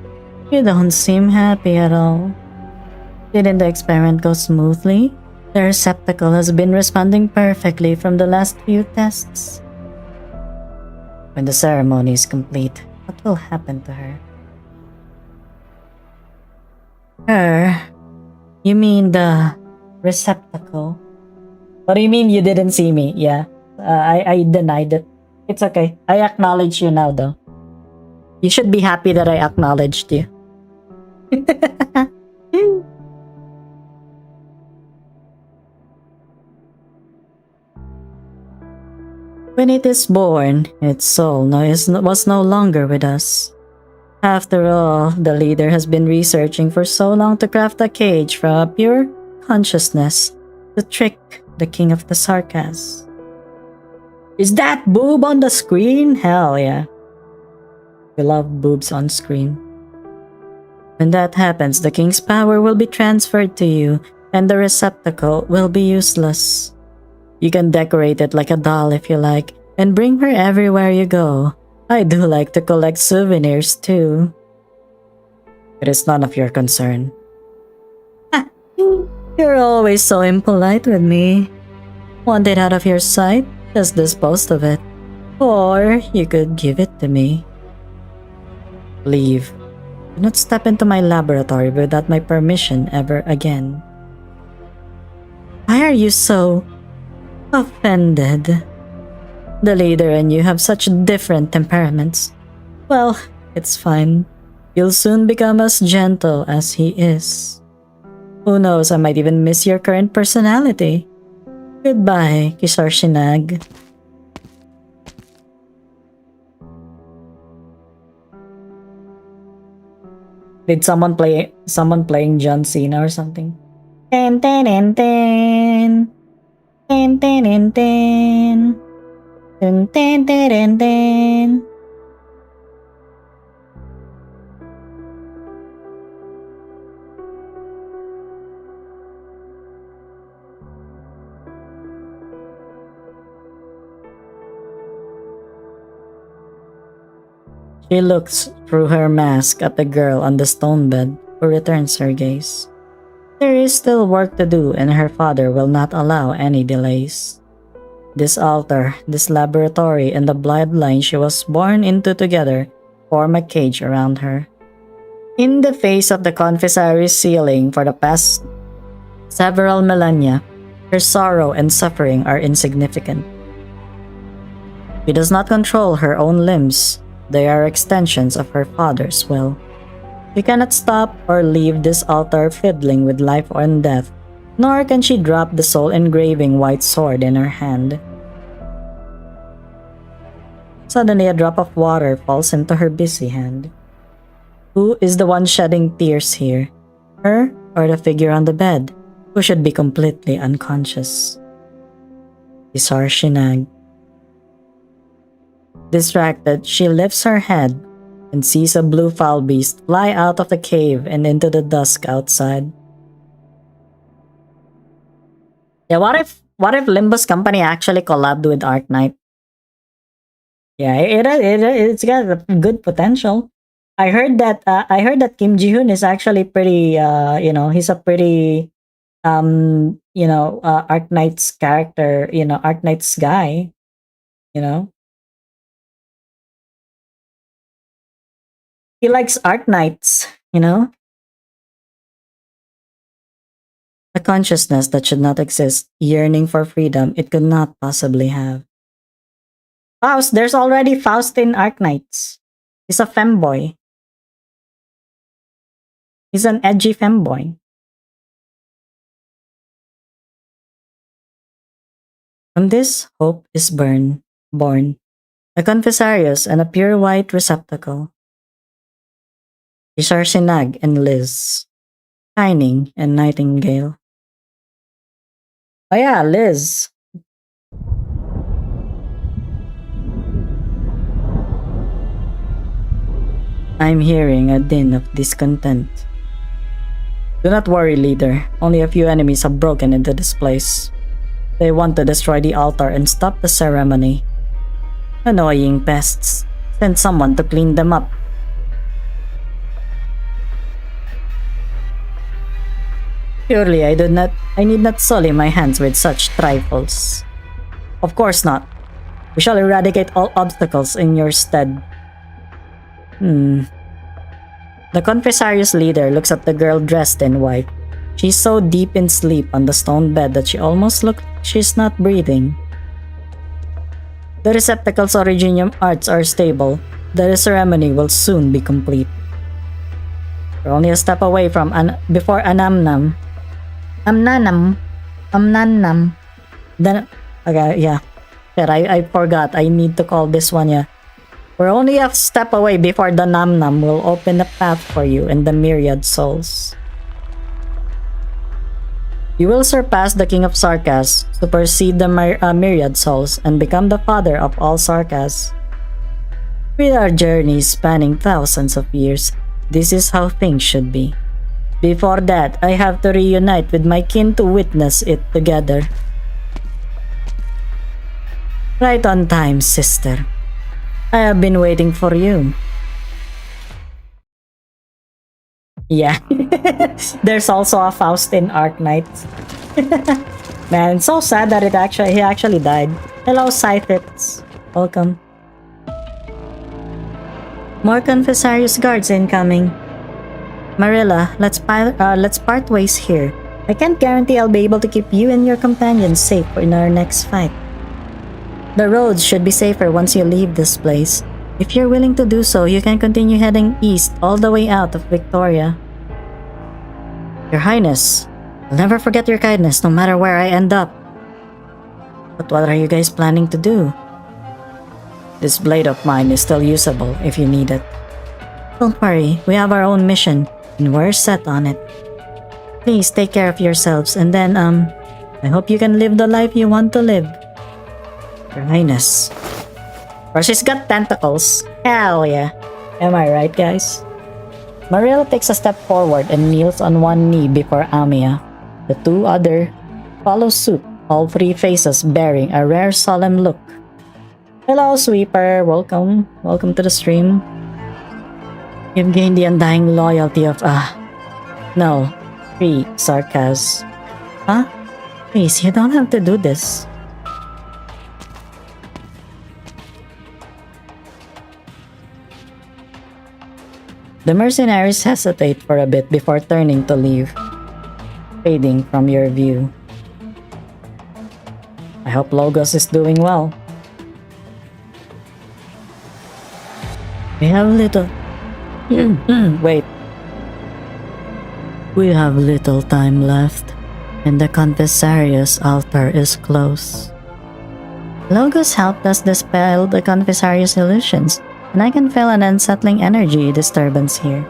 you don't seem happy at all. Didn't the experiment go smoothly? The receptacle has been responding perfectly from the last few tests. When the ceremony is complete, what will happen to her? Her? You mean the receptacle? What do you mean you didn't see me? Yeah, I denied it. It's okay. I acknowledge you now though. You should be happy that I acknowledged you. When it is born, its soul was no longer with us. After all, the leader has been researching for so long to craft a cage from a pure consciousness to trick the king of the Sarkas. Is that boob on the screen? Hell yeah. We love boobs on screen. When that happens, the king's power will be transferred to you, and the receptacle will be useless. You can decorate it like a doll if you like, and bring her everywhere you go. I do like to collect souvenirs too. It is none of your concern. You're always so impolite with me. Want it out of your sight? Just dispose of it. Or you could give it to me. Leave. Do not step into my laboratory without my permission ever again. Why are you so offended? The leader and you have such different temperaments. Well, it's fine. You'll soon become as gentle as he is. Who knows, I might even miss your current personality. Goodbye, Kisharshinag. Did someone playing John Cena or something? Ten ten ten ten. Ten ten ten ten. Ten ten ten ten. She looks through her mask at the girl on the stone bed, who returns her gaze. There is still work to do, and her father will not allow any delays. This altar, this laboratory, and the bloodline she was born into together form a cage around her. In the face of the confessary's ceiling for the past several millennia, her sorrow and suffering are insignificant. She does not control her own limbs. They are extensions of her father's will. She cannot stop or leave this altar fiddling with life and death, nor can she drop the soul-engraving white sword in her hand. Suddenly, a drop of water falls into her busy hand. Who is the one shedding tears here? Her or the figure on the bed, who should be completely unconscious? Kisharshinag. Distracted, she lifts her head and sees a blue foul beast fly out of the cave and into the dusk outside. Yeah, what if Limbus Company actually collabed with Arknight? Yeah, it's got a good potential. I heard that Kim Ji-hoon is actually pretty he's a pretty Arknight's character, Arknight's guy, you know. He likes Arknights, A consciousness that should not exist, yearning for freedom it could not possibly have. Faust, there's already Faust in Arknights. He's a femboy. He's an edgy femboy. From this, hope is born. A confessarius and a pure white receptacle. Kisharshinag and Liz. Shining and Nightingale. Oh yeah, Liz. I'm hearing a din of discontent. Do not worry, leader. Only a few enemies have broken into this place. They want to destroy the altar and stop the ceremony. Annoying pests. Send someone to clean them up. Surely I need not sully my hands with such trifles. Of course not. We shall eradicate all obstacles in your stead. The confessarius leader looks at the girl dressed in white. She's so deep in sleep on the stone bed that she almost looks like she's not breathing. The receptacle's originium arts are stable. The ceremony will soon be complete. We're only a step away from before Amnanam. Then, okay, yeah. I forgot. I need to call this one, yeah. We're only a step away before the Namnam will open a path for you and the myriad souls. You will surpass the King of Sarkas, supersede the myriad souls, and become the father of all Sarkas. With our journey spanning thousands of years, this is how things should be. Before that, I have to reunite with my kin to witness it together. Right on time, sister. I have been waiting for you. Yeah. There's also a Faust in Arknights. Man, it's so sad that he actually died. Hello, Scythets. Welcome. More Confessarius guards incoming. Marilla, let's part ways here. I can't guarantee I'll be able to keep you and your companions safe in our next fight. The roads should be safer once you leave this place. If you're willing to do so, you can continue heading east all the way out of Victoria. Your Highness, I'll never forget your kindness no matter where I end up. But what are you guys planning to do? This blade of mine is still usable if you need it. Don't worry, we have our own mission, and we're set on it. Please take care of yourselves, and then, I hope you can live the life you want to live. Your Highness. Or she's got tentacles. Hell yeah. Am I right, guys? Marilla takes a step forward and kneels on one knee before Amiya. The two other follow suit, all three faces bearing a rare solemn look. Hello, Sweeper. Welcome. Welcome to the stream. You've gained the undying loyalty of, no, 3 Sarkaz. Huh? Please, you don't have to do this. The mercenaries hesitate for a bit before turning to leave, fading from your view. I hope Logos is doing well. We have little... Wait. We have little time left, and the Confessarius altar is close. Logos helped us dispel the Confessarius illusions, and I can feel an unsettling energy disturbance here.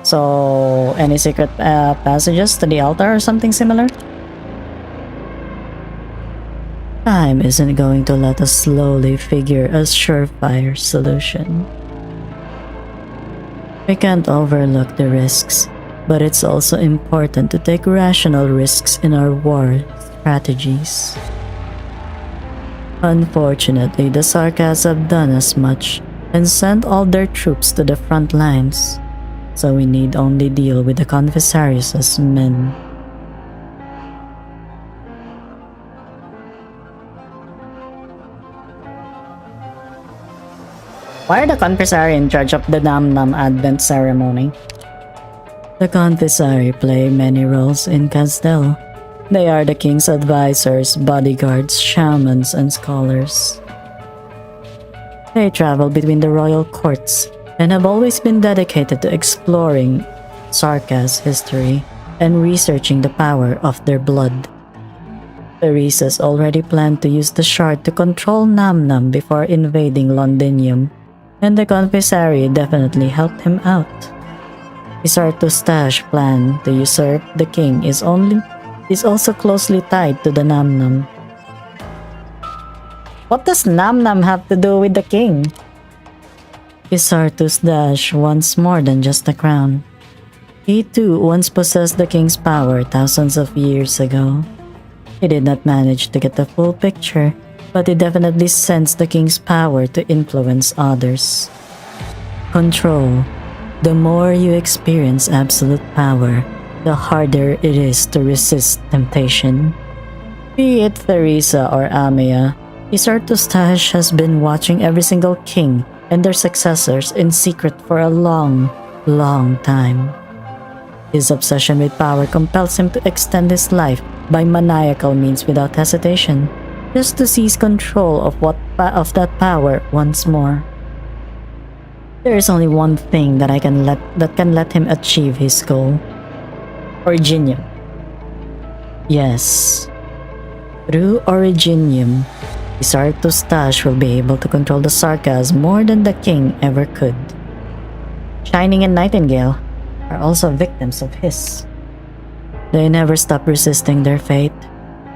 So, any secret passages to the altar or something similar? Time isn't going to let us slowly figure a surefire solution. We can't overlook the risks, but it's also important to take rational risks in our war strategies. Unfortunately, the Sarkaz have done as much and sent all their troops to the front lines, so we need only deal with the Confessarius as men. Why are the Confessari in charge of the Nam Advent ceremony? The Confessari play many roles in Castel. They are the king's advisors, bodyguards, shamans, and scholars. They travel between the royal courts and have always been dedicated to exploring Sarkaz history and researching the power of their blood. Theresa's already planned to use the shard to control Nam before invading Londinium, and the Confessari definitely helped him out. Isartusta's plan to usurp the king is also closely tied to the Nam. What does Nam have to do with the king? Isartustash wants more than just the crown. He too once possessed the king's power thousands of years ago. He did not manage to get the full picture, but he definitely sensed the king's power to influence others. Control. The more you experience absolute power, the harder it is to resist temptation. Be it Theresa or Amiya, Isartustash has been watching every single king and their successors in secret for a long, long time. His obsession with power compels him to extend his life by maniacal means without hesitation, just to seize control of that power once more. There is only one thing that can let him achieve his goal. Originium. Yes. Through Originium, Isartustash will be able to control the Sarkaz more than the king ever could. Shining and Nightingale are also victims of his. They never stop resisting their fate,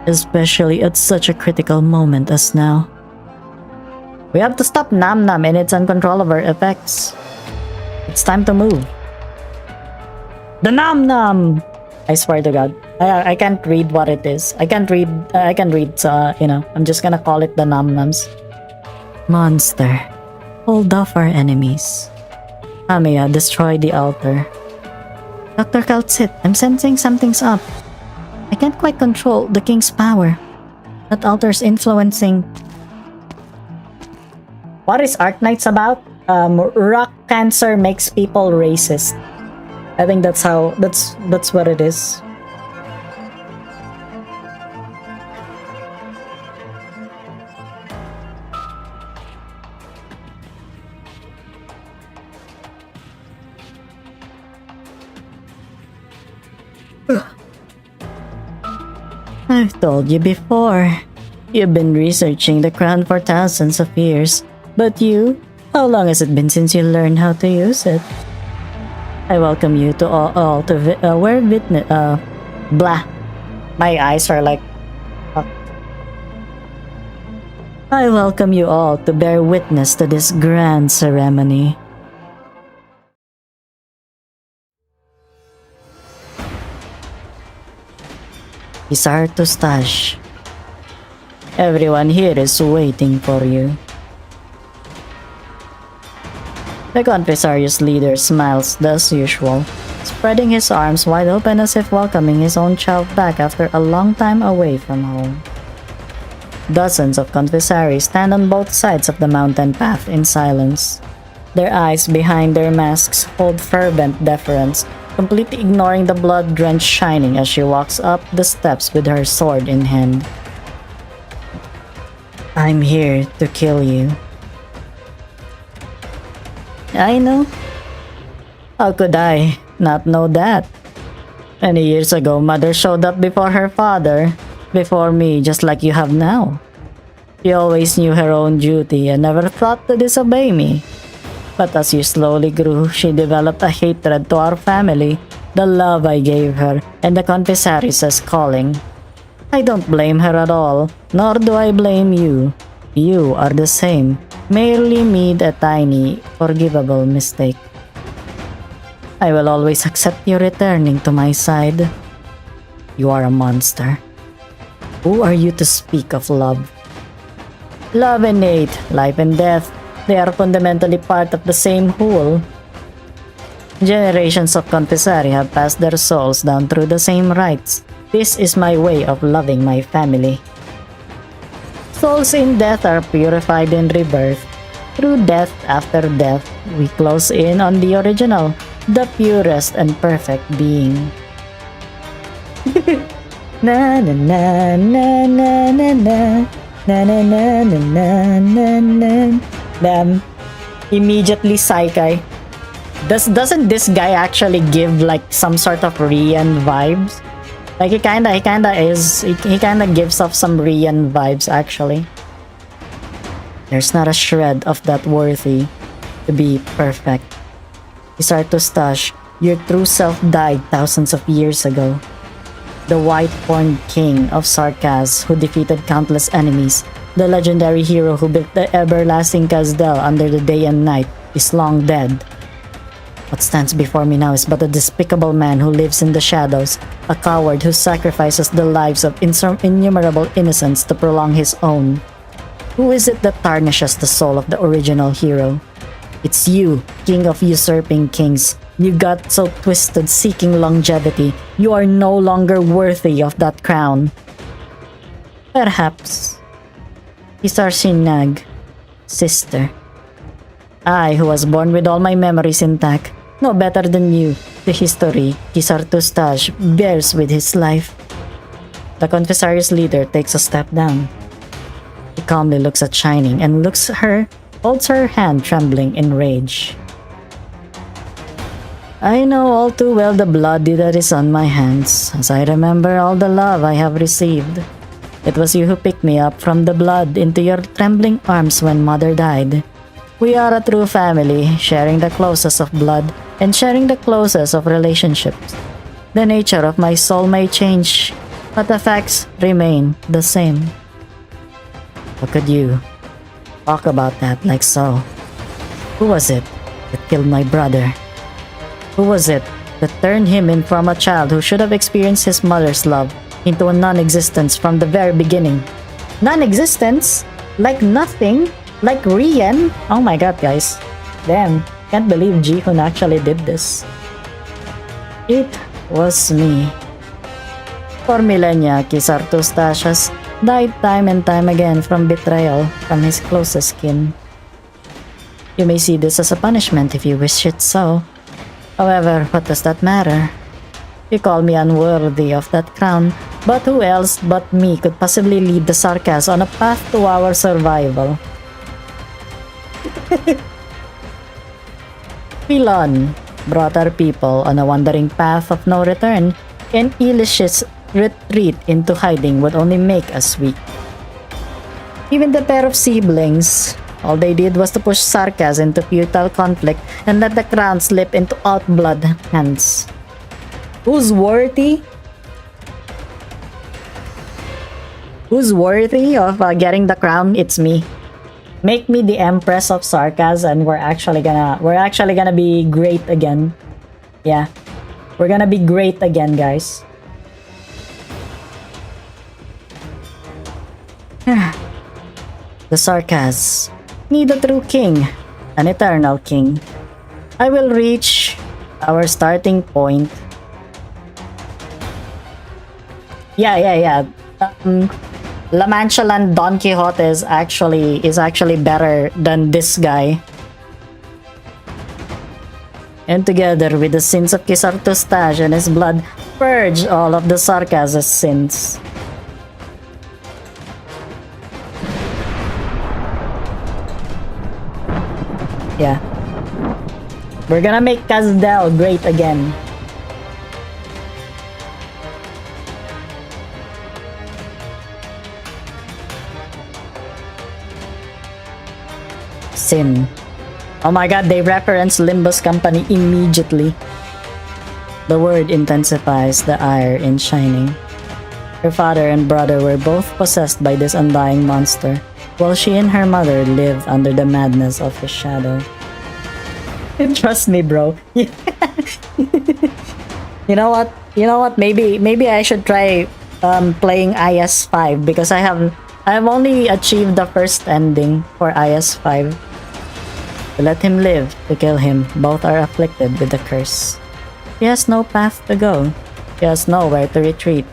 especially at such a critical moment as now. We have to stop Nam and its uncontrollable effects. It's time to move. The Nam! I swear to God. I can't read what it is. I can read, so, I'm just gonna call it the Nam-Nams. Monster. Hold off our enemies. Amiya, destroy the altar. Dr. Kaltsit, I'm sensing something's up. I can't quite control the king's power. That altar's influencing... What is Arknights about? rock cancer makes people racist. I think that's what it is. I've told you before. You've been researching the crown for thousands of years. But you? How long has it been since you learned how to use it? I welcome you to all to wear witness. Blah. My eyes are like. I welcome you all to bear witness to this grand ceremony. Isartustash. Everyone here is waiting for you. The Confessarius leader smiles as usual, spreading his arms wide open as if welcoming his own child back after a long time away from home. Dozens of Confessaries stand on both sides of the mountain path in silence. Their eyes behind their masks hold fervent deference, completely ignoring the blood-drenched Shining as she walks up the steps with her sword in hand. I'm here to kill you. I know. How could I not know that? Many years ago, Mother showed up before her father, before me, just like you have now. She always knew her own duty and never thought to disobey me. But as you slowly grew, she developed a hatred to our family, the love I gave her, and the Confessaries' calling. I don't blame her at all, nor do I blame you. You are the same, merely made a tiny, forgivable mistake. I will always accept you returning to my side. You are a monster. Who are you to speak of love? Love and hate, life and death, they are fundamentally part of the same whole. Generations of Confessari have passed their souls down through the same rites. This is my way of loving my family. Souls in death are purified in rebirth. Through death after death, we close in on the original, the purest and perfect being. Na na na na na na na na na na na na na. Damn. Immediately Psyche. Doesn't this guy actually give like some sort of Rian vibes? Like he kinda gives off some Rian vibes actually. There's not a shred of that worthy to be perfect. Isartustash, your true self died thousands of years ago. The white-horned king of Sarkaz who defeated countless enemies, the legendary hero who built the everlasting Kazdel under the day and night, is long dead. What stands before me now is but a despicable man who lives in the shadows, a coward who sacrifices the lives of innumerable innocents to prolong his own. Who is it that tarnishes the soul of the original hero? It's you, king of usurping kings. You got so twisted seeking longevity, you are no longer worthy of that crown. Perhaps. Isarsinag, sister. I, who was born with all my memories intact, know better than you the history Isartustash bears with his life. The Confessarius leader takes a step down. He calmly looks at Shining and holds her hand trembling in rage. I know all too well the blood that is on my hands, as I remember all the love I have received. It was you who picked me up from the blood into your trembling arms when Mother died. We are a true family, sharing the closest of blood and sharing the closest of relationships. The nature of my soul may change, but the facts remain the same. How could you talk about that like so? Who was it that killed my brother? Who was it that turned him in from a child who should have experienced his mother's love into a non-existence from the very beginning? Non-existence? Like nothing? Like Rian? Oh my god, guys. Damn, can't believe Jihun actually did this. It was me. For millennia, Isartustash died time and time again from betrayal from his closest kin. You may see this as a punishment if you wish it so. However, what does that matter? You call me unworthy of that crown, but who else but me could possibly lead the Sarkas on a path to our survival? Pilon brought our people on a wandering path of no return, and Alyss's retreat into hiding would only make us weak. Even the pair of siblings, all they did was to push Sarkas into futile conflict and let the crown slip into outblood hands. Who's worthy? Who's worthy of getting the crown? It's me. Make me the Empress of Sarkas, and we're actually gonna be great again. Yeah, we're gonna be great again, guys. The Sarkas need a true king, an eternal king. I will reach our starting point. Yeah. La Manchalan Don Quixote is actually better than this guy. And together with the sins of Kisartustash and his blood, purge all of the Sarkas' sins. Yeah. We're gonna make Kazdel great again. Sin. Oh my god, they reference Limbus Company immediately. The word intensifies the ire in Shining. Her father and brother were both possessed by this undying monster, while she and her mother lived under the madness of his shadow. Trust me, bro. You know what? Maybe I should try playing IS5 because I have only achieved the first ending for IS5. To let him live, to kill him, both are afflicted with the curse. He has no path to go. He has nowhere to retreat.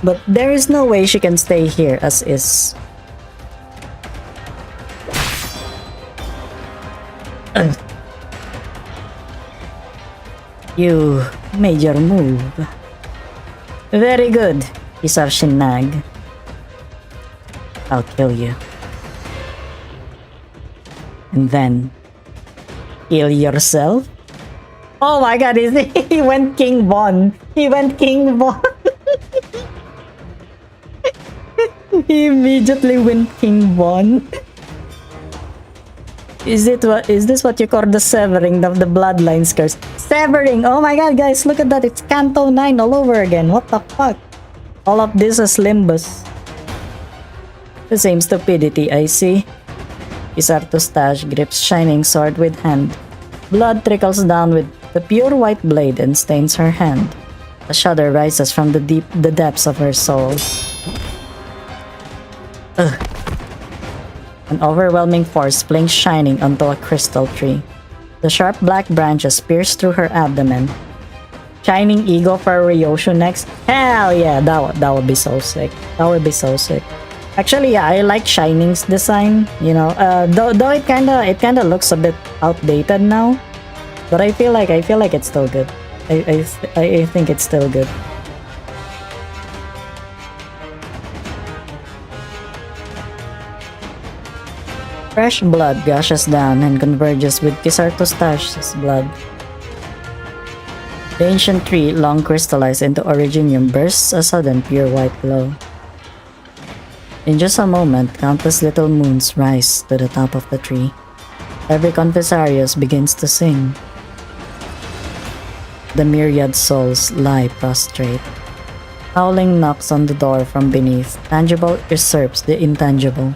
But there is no way she can stay here as is. You made your move. Very good, Isar Shinag. I'll kill you. And then kill yourself? Oh my god, he went King Von. He went King Von. He immediately went King Von. Is this what you call the severing of the bloodlines curse? Severing! Oh my god, guys, look at that. It's Canto 9 all over again. What the fuck? All of this is Limbus. The same stupidity, I see. Kisartustash grips Shining sword with hand. Blood trickles down with the pure white blade and stains her hand. A shudder rises from the depths of her soul. Ugh. An overwhelming force flings Shining onto a crystal tree. The sharp black branches pierce through her abdomen. Shining ego for Ryoshu next? Hell yeah, that would be so sick. That would be so sick. Actually, yeah, I like Shining's design. You know, though it kinda looks a bit outdated now, but I feel like it's still good. I think it's still good. Fresh blood gushes down and converges with Kisartustash's blood. The ancient tree, long crystallized into originium, bursts a sudden pure white glow. In just a moment, countless little moons rise to the top of the tree. Every confessarius begins to sing. The myriad souls lie prostrate. Howling knocks on the door from beneath. Tangible usurps the intangible.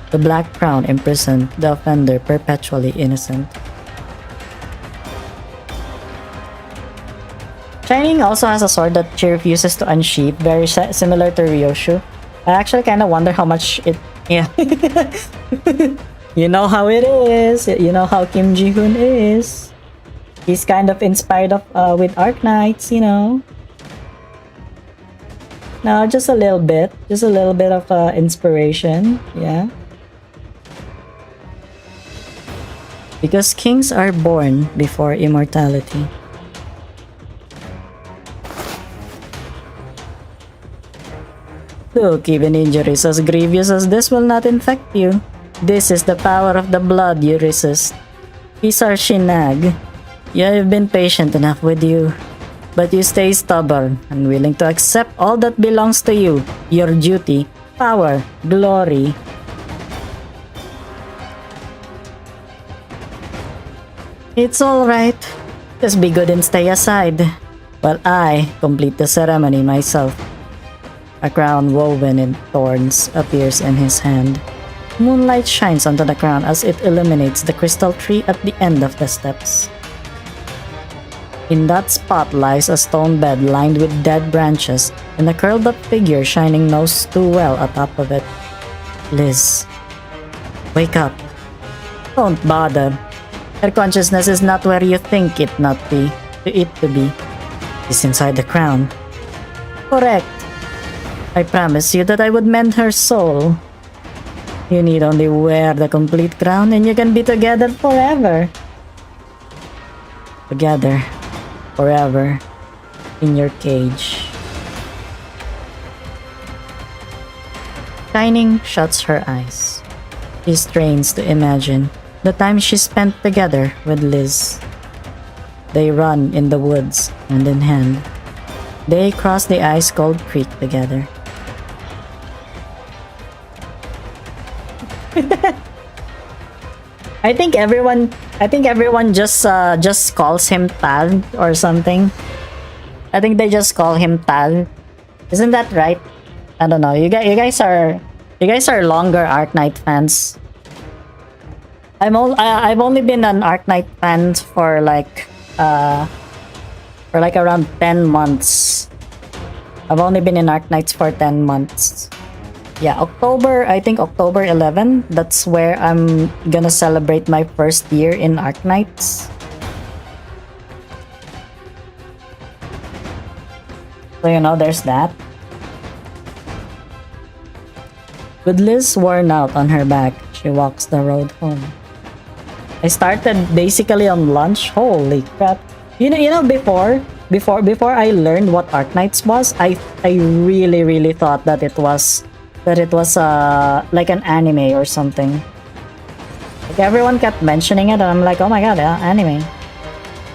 The black crown imprisoned the offender perpetually innocent. Shining also has a sword that she refuses to unsheath, very similar to Ryoshu. I actually kind of wonder how much it... Yeah. You know how it is. You know how Kim Ji-hoon is. He's kind of inspired with Arknights, you know. No, just a little bit. Just a little bit of inspiration. Yeah. Because kings are born before immortality. Look, even injuries as grievous as this will not infect you. This is the power of the blood you resist. Isar Shinag, you have been patient enough with you, but you stay stubborn, unwilling to accept all that belongs to you, your duty, power, glory. It's alright. Just be good and stay aside, while I complete the ceremony myself. A crown woven in thorns appears in his hand. Moonlight shines onto the crown as it illuminates the crystal tree at the end of the steps. In that spot lies a stone bed lined with dead branches and a curled-up figure shining nose too well atop of it. Liz, wake up. Don't bother. Her consciousness is not where you think it to be. It's inside the crown. Correct. I promised you that I would mend her soul. You need only wear the complete crown and you can be together forever. Together. Forever. In your cage. Shining shuts her eyes. She strains to imagine the time she spent together with Liz. They run in the woods, hand in hand. They cross the ice-cold creek together. I think everyone just calls him Tal or something. I think they just call him Tal. Isn't that right? I don't know. You guys are longer Arknight fans. I've only been an Arknight fan for like around 10 months. I've only been in Arknights for 10 months. Yeah, I think October 11, that's where I'm gonna celebrate my first year in Arknights. So you know, there's that. With Liz worn out on her back, she walks the road home. I started basically on lunch. Holy crap. You know before I learned what Arknights was, I really thought that it was like an anime or something. Like everyone kept mentioning it and I'm like, oh my god, anime.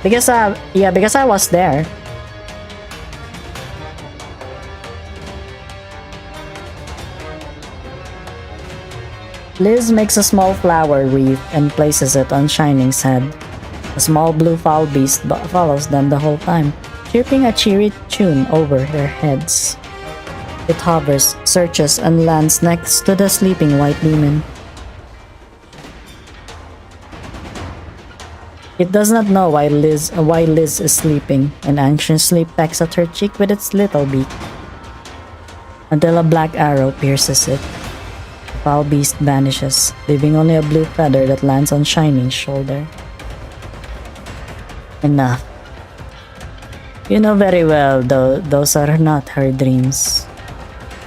Because I was there. Liz makes a small flower wreath and places it on Shining's head. A small blue fowl beast follows them the whole time, chirping a cheery tune over their heads. It hovers, searches, and lands next to the sleeping white demon. It does not know why Liz is sleeping, and anxiously pecks at her cheek with its little beak, until a black arrow pierces it. The foul beast vanishes, leaving only a blue feather that lands on Shining's shoulder. Enough. You know very well, though, those are not her dreams.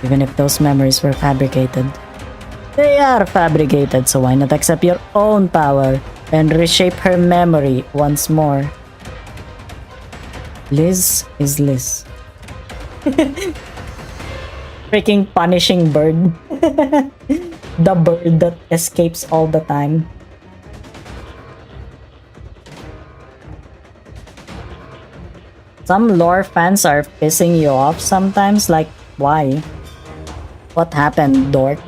Even if those memories were fabricated. They are fabricated, so why not accept your own power and reshape her memory once more? Liz is Liz. Freaking punishing bird. The bird that escapes all the time. Some lore fans are pissing you off sometimes, like, why? What happened, dork?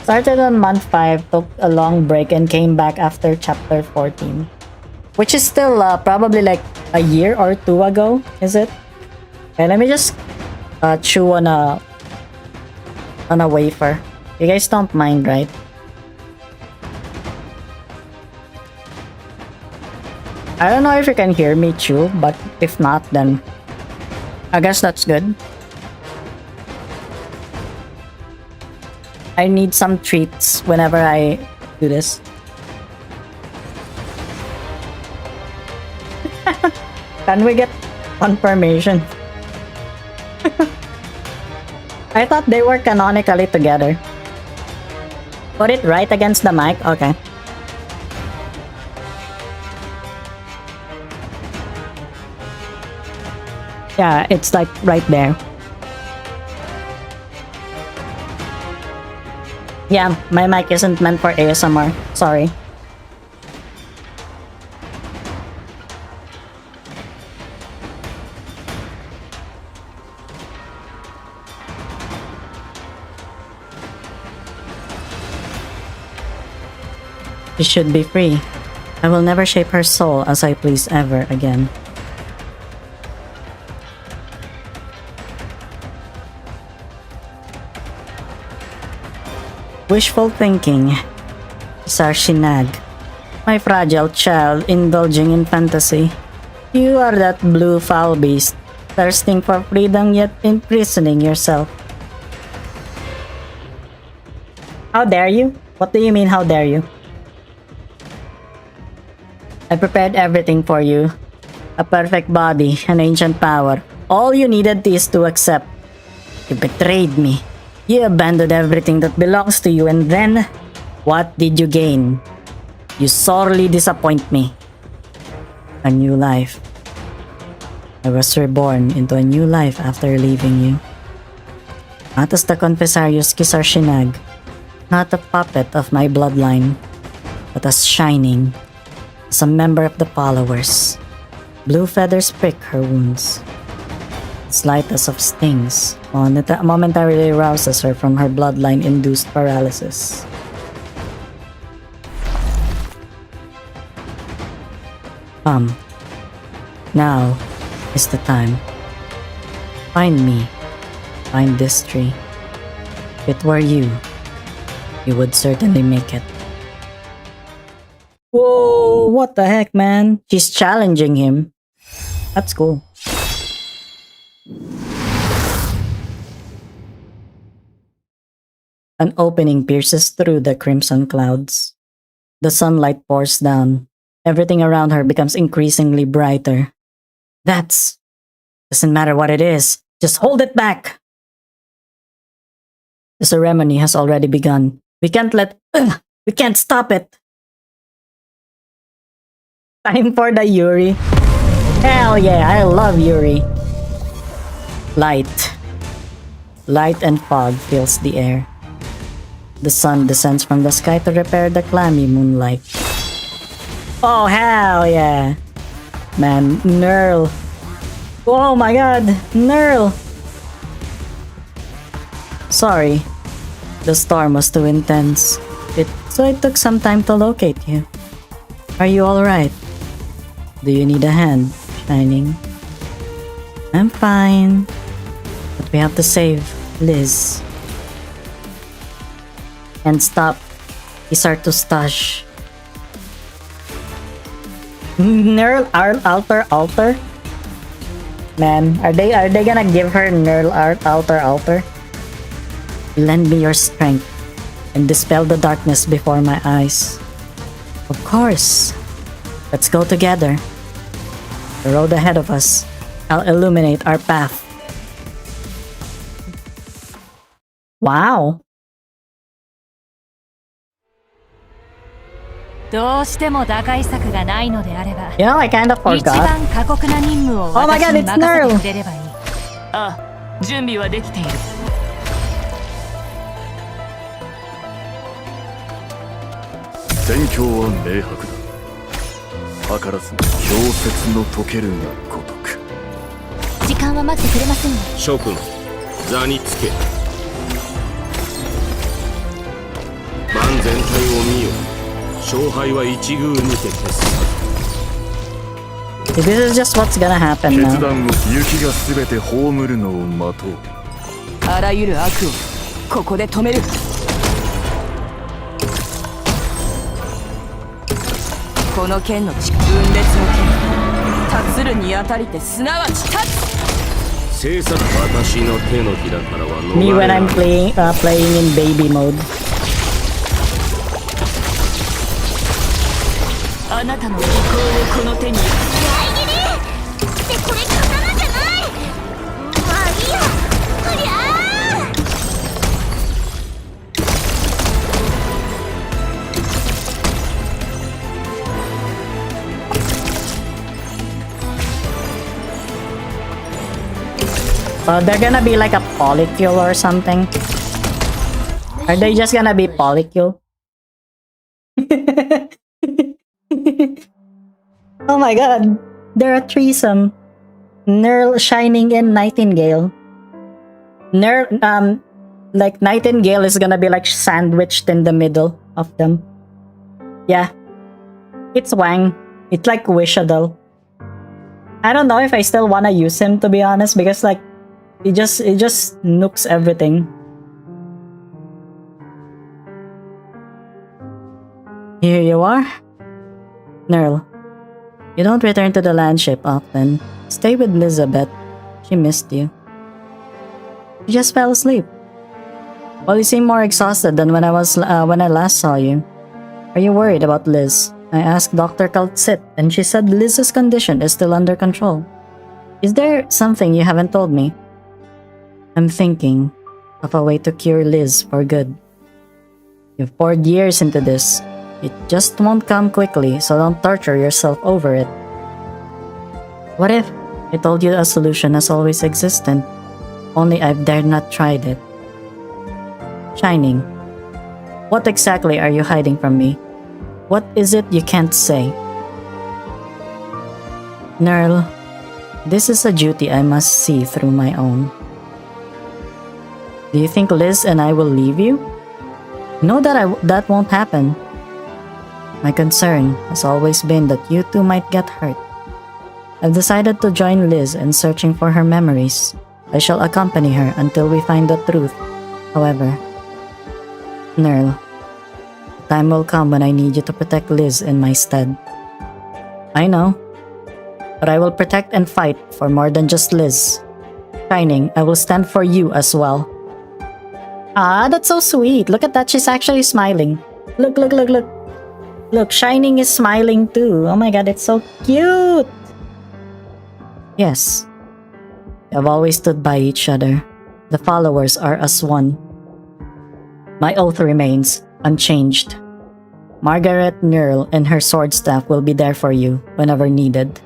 Started on month 5, took a long break, and came back after chapter 14. Which is still probably like a year or two ago, is it? Okay, let me just chew on a wafer. You guys don't mind, right? I don't know if you can hear me chew, but if not, then I guess that's good. I need some treats whenever I do this. Can we get confirmation? I thought they were canonically together. Put it right against the mic. Okay. Yeah, it's like right there. Yeah, my mic isn't meant for ASMR. Sorry. She should be free. I will never shape her soul as I please ever again. Wishful thinking. Sarshinag. My fragile child indulging in fantasy. You are that blue foul beast, thirsting for freedom yet imprisoning yourself. How dare you? What do you mean, how dare you? I prepared everything for you. A perfect body, an ancient power. All you needed is to accept. You betrayed me. You abandoned everything that belongs to you, and then, what did you gain? You sorely disappoint me. A new life. I was reborn into a new life after leaving you. Not as the Confessarius Kisarsinag, not a puppet of my bloodline, but as shining, as a member of the followers. Blue feathers prick her wounds. Slightest of stings momentarily rouses her from her bloodline-induced paralysis. Come. Now is the time. Find me. Find this tree. If it were you, you would certainly make it. Whoa, what the heck, man? She's challenging him. That's cool. An opening pierces through the crimson clouds. The sunlight pours down. Everything around her becomes increasingly brighter. Doesn't matter what it is. Just hold it back. The ceremony has already begun. We can't stop it. Time for the Yuri. Hell yeah, I love Yuri. Light and fog fills the air. The sun descends from the sky to repair the clammy moonlight. Oh, hell yeah. Man, Nerl. Oh my god, Nerl. Sorry. The storm was too intense. So it took some time to locate you. Are you alright? Do you need a hand, Shining? I'm fine. But we have to save Liz. And stop Isartustash. Nerl altar? Man, are they gonna give her Nerl altar? Lend me your strength and dispel the darkness before my eyes. Of course. Let's go together. The road ahead of us. I'll illuminate our path. Wow. どうしても打開策がないのであれば、 You know, I kind of 一 forgot. 番過酷な任務を Oh my 私 god, に it's 任せ Nerl. てくれればいい。ああ、準備はできている。戦況は明白だ。図らずも氷雪の溶けるが如く。時間は待ってくれませんね。諸君、座につけ。万全体を見よ。勝敗は一遇にて決す。This is just what's gonna happen 決 now. 断を雪がすべて葬るのを待とう。あらゆる悪をここで止める。この剣の分裂の剣、立つるにあたりてすなわち立つ。制作私の手のひらからは逃 Me れ when ない I'm playing in baby mode. あなたの意向をこの手に。大切ねってこれ刀じゃない。まあいいや。うりゃ They're gonna be like a polycule or something. Are they just gonna be polycule? Oh my god. They're a threesome. Nerl, Shining, and Nightingale. Like Nightingale is gonna be like sandwiched in the middle of them. Yeah. It's Wang. It's like Wishadle. I don't know if I still wanna use him, to be honest, because like it just nukes everything. Here you are. Nerl. You don't return to the landship often. Stay with Elizabeth. She missed you. You just fell asleep. Well, you seem more exhausted than when I last saw you. Are you worried about Liz? I asked Dr. Kaltsit, and she said Liz's condition is still under control. Is there something you haven't told me? I'm thinking of a way to cure Liz for good. You've poured years into this. It just won't come quickly, so don't torture yourself over it. What if I told you a solution has always existed, only I've dared not tried it? Shining. What exactly are you hiding from me? What is it you can't say? Nerl, this is a duty I must see through my own. Do you think Liz and I will leave you? Know that that won't happen. My concern has always been that you two might get hurt. I've decided to join Liz in searching for her memories. I shall accompany her until we find the truth. However, Nerl, the time will come when I need you to protect Liz in my stead. I know, but I will protect and fight for more than just Liz. Shining, I will stand for you as well. Ah, that's so sweet. Look at that, she's actually smiling. Look. Look, Shining is smiling too. Oh my god, it's so cute. Yes. We have always stood by each other. The followers are as one. My oath remains unchanged. Margaret Nerl and her sword staff will be there for you whenever needed.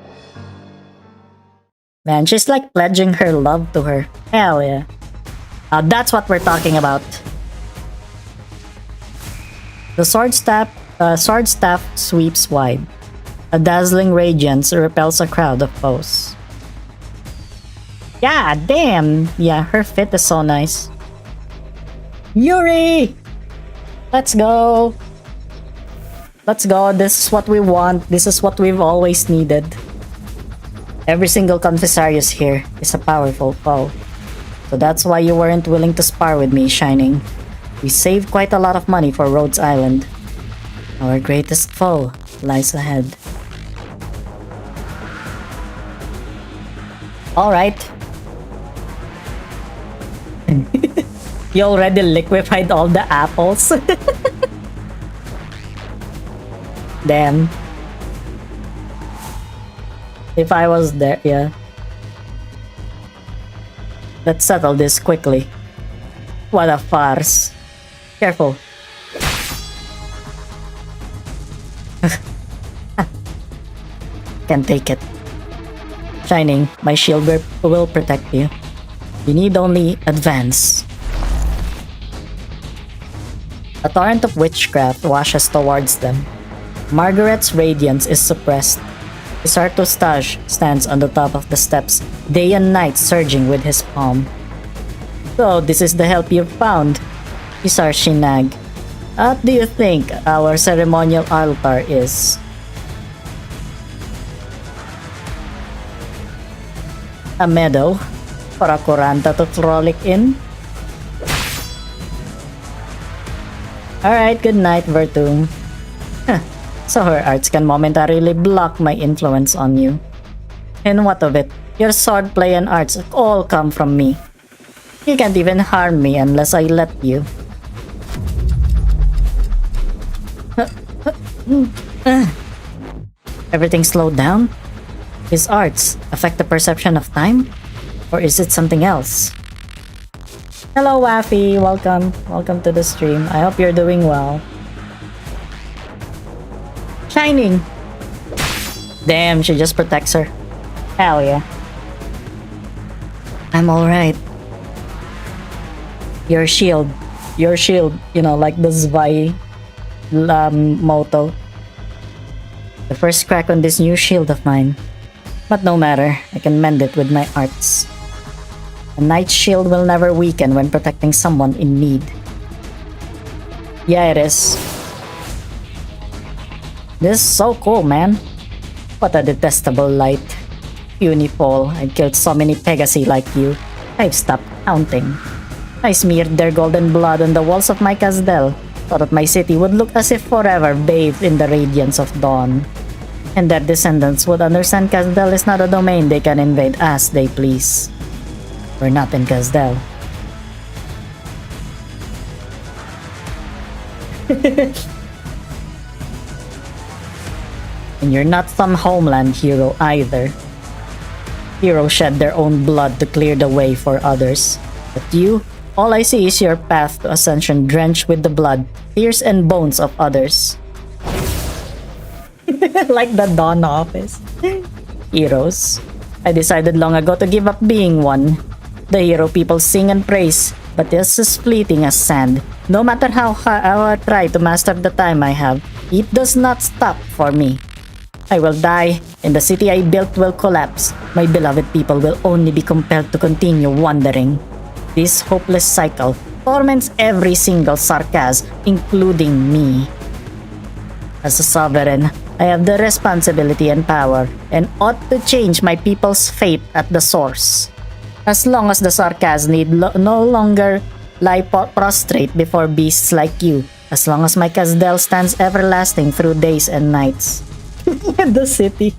Man, she's like pledging her love to her. Hell yeah. That's what we're talking about. The sword staff sweeps wide. A dazzling radiance repels a crowd of foes. Yeah, damn! Yeah, her fit is so nice. Yuri! Let's go! Let's go, this is what we want. This is what we've always needed. Every single Confessarius here is a powerful foe. So that's why you weren't willing to spar with me, Shining. We saved quite a lot of money for Rhodes Island. Our greatest foe lies ahead. Alright. You already liquefied all the apples. Damn. If I was there, yeah. Let's settle this quickly. What a farce. Careful. Can't take it. Shining, my shield will protect you. You need only advance. A torrent of witchcraft washes towards them. Margaret's radiance is suppressed. Sartostash stands on the top of the steps, day and night surging with his palm. So, this is the help you've found, Isar Shinag. What do you think our ceremonial altar is? A meadow for a Kuranta to frolic in? Alright, good night, Vertung. So her arts can momentarily block my influence on you. And what of it? Your swordplay and arts all come from me. You can't even harm me unless I let you. Everything slowed down? His arts affect the perception of time? Or is it something else? Hello Waffy, welcome. Welcome to the stream. I hope you're doing well. Shining! Damn, she just protects her. Hell yeah. I'm alright. Your shield, you know, like the Zwei motto. The first crack on this new shield of mine. But no matter, I can mend it with my arts. A knight's shield will never weaken when protecting someone in need. Yeah, it is. This is so cool, man. What a detestable light. Puny fool, I killed so many Pegasi like you. I've stopped counting. I smeared their golden blood on the walls of my castle, so that my city would look as if forever bathed in the radiance of dawn. And their descendants would understand Casdel is not a domain they can invade as they please. We're not in Casdel. And you're not some homeland hero either. Heroes shed their own blood to clear the way for others. But you, all I see is your path to ascension drenched with the blood, tears and bones of others. Like the Dawn office. Heroes. I decided long ago to give up being one. The hero people sing and praise, but it's as fleeting as sand. No matter how I try to master the time I have, it does not stop for me. I will die, and the city I built will collapse. My beloved people will only be compelled to continue wandering. This hopeless cycle torments every single Sarkaz, including me. As a sovereign, I have the responsibility and power, and ought to change my people's fate at the source. As long as the Sarkaz need no longer lie prostrate before beasts like you, as long as my Casdel stands everlasting through days and nights. The city.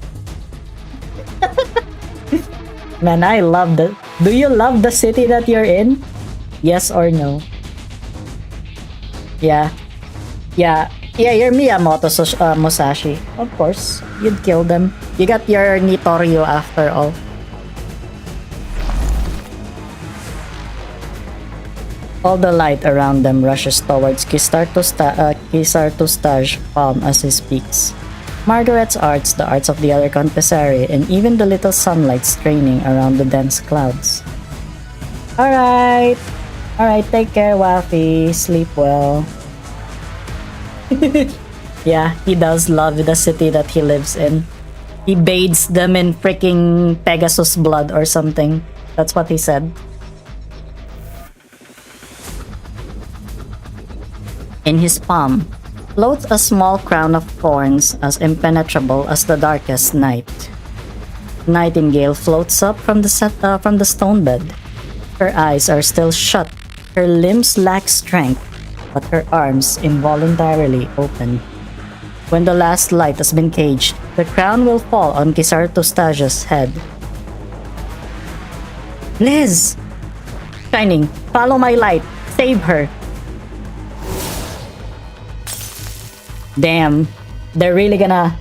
Man, I love the... Do you love the city that you're in? Yes or no? Yeah, you're Miyamoto Musashi. Of course, you'd kill them. You got your Nitoryu after all. All the light around them rushes towards Kisartustage palm as he speaks. Margaret's arts, the arts of the other Contessari, and even the little sunlight straining around the dense clouds. Alright, take care, Wafi. Sleep well. Yeah, he does love the city that he lives in. He bathes them in freaking Pegasus blood or something. That's what he said. In his palm floats a small crown of thorns as impenetrable as the darkest night. Nightingale floats up from the stone bed. Her eyes are still shut, her limbs lack strength, but her arms involuntarily open. When the last light has been caged, the crown will fall on Kisartustaja's head. Liz! Shining, follow my light, save her! Damn, they're really gonna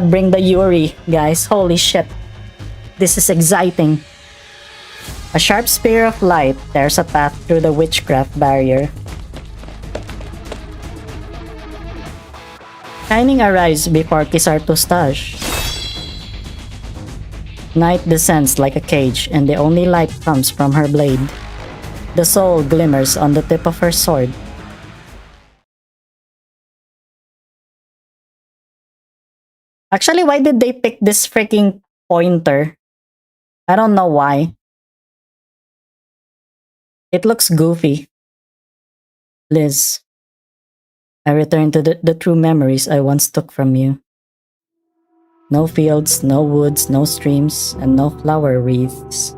bring the Yuri, guys. Holy shit. This is exciting. A sharp spear of light tears a path through the witchcraft barrier. Shining arrives before Kisartustage. Night descends like a cage, and the only light comes from her blade. The soul glimmers on the tip of her sword. Actually, why did they pick this freaking pointer? I don't know why. It looks goofy. Liz, I return to the true memories I once took from you. No fields, no woods, no streams, and no flower wreaths.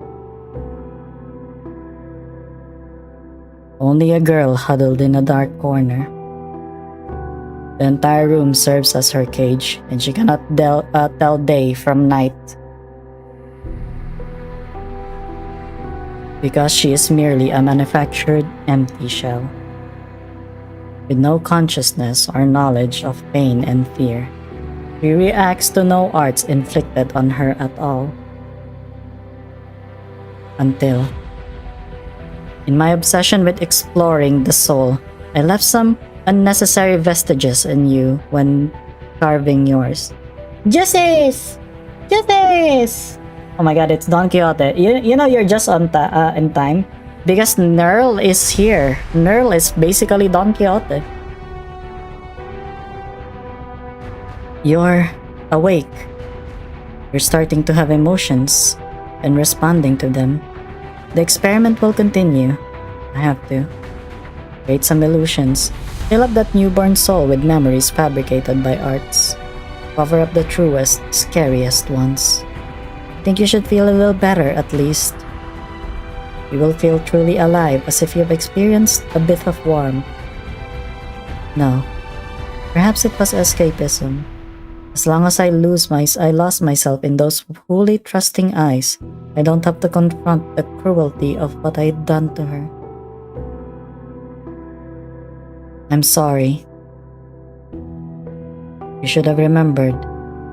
Only a girl huddled in a dark corner. The entire room serves as her cage, and she cannot tell day from night. Because she is merely a manufactured, empty shell. With no consciousness or knowledge of pain and fear, she reacts to no arts inflicted on her at all. Until, in my obsession with exploring the soul, I left some unnecessary vestiges in you when carving yours. Justice! Justice! Oh my god, it's Don Quixote. You know you're just in time. Because Nerl is here. Nerl is basically Don Quixote. You're awake. You're starting to have emotions and responding to them. The experiment will continue. I have to create some illusions. Fill up that newborn soul with memories fabricated by arts. Cover up the truest, scariest ones. I think you should feel a little better at least. You will feel truly alive, as if you've experienced a bit of warmth. No. Perhaps it was escapism. As long as I lost myself in those fully trusting eyes, I don't have to confront the cruelty of what I'd done to her. I'm sorry. You should have remembered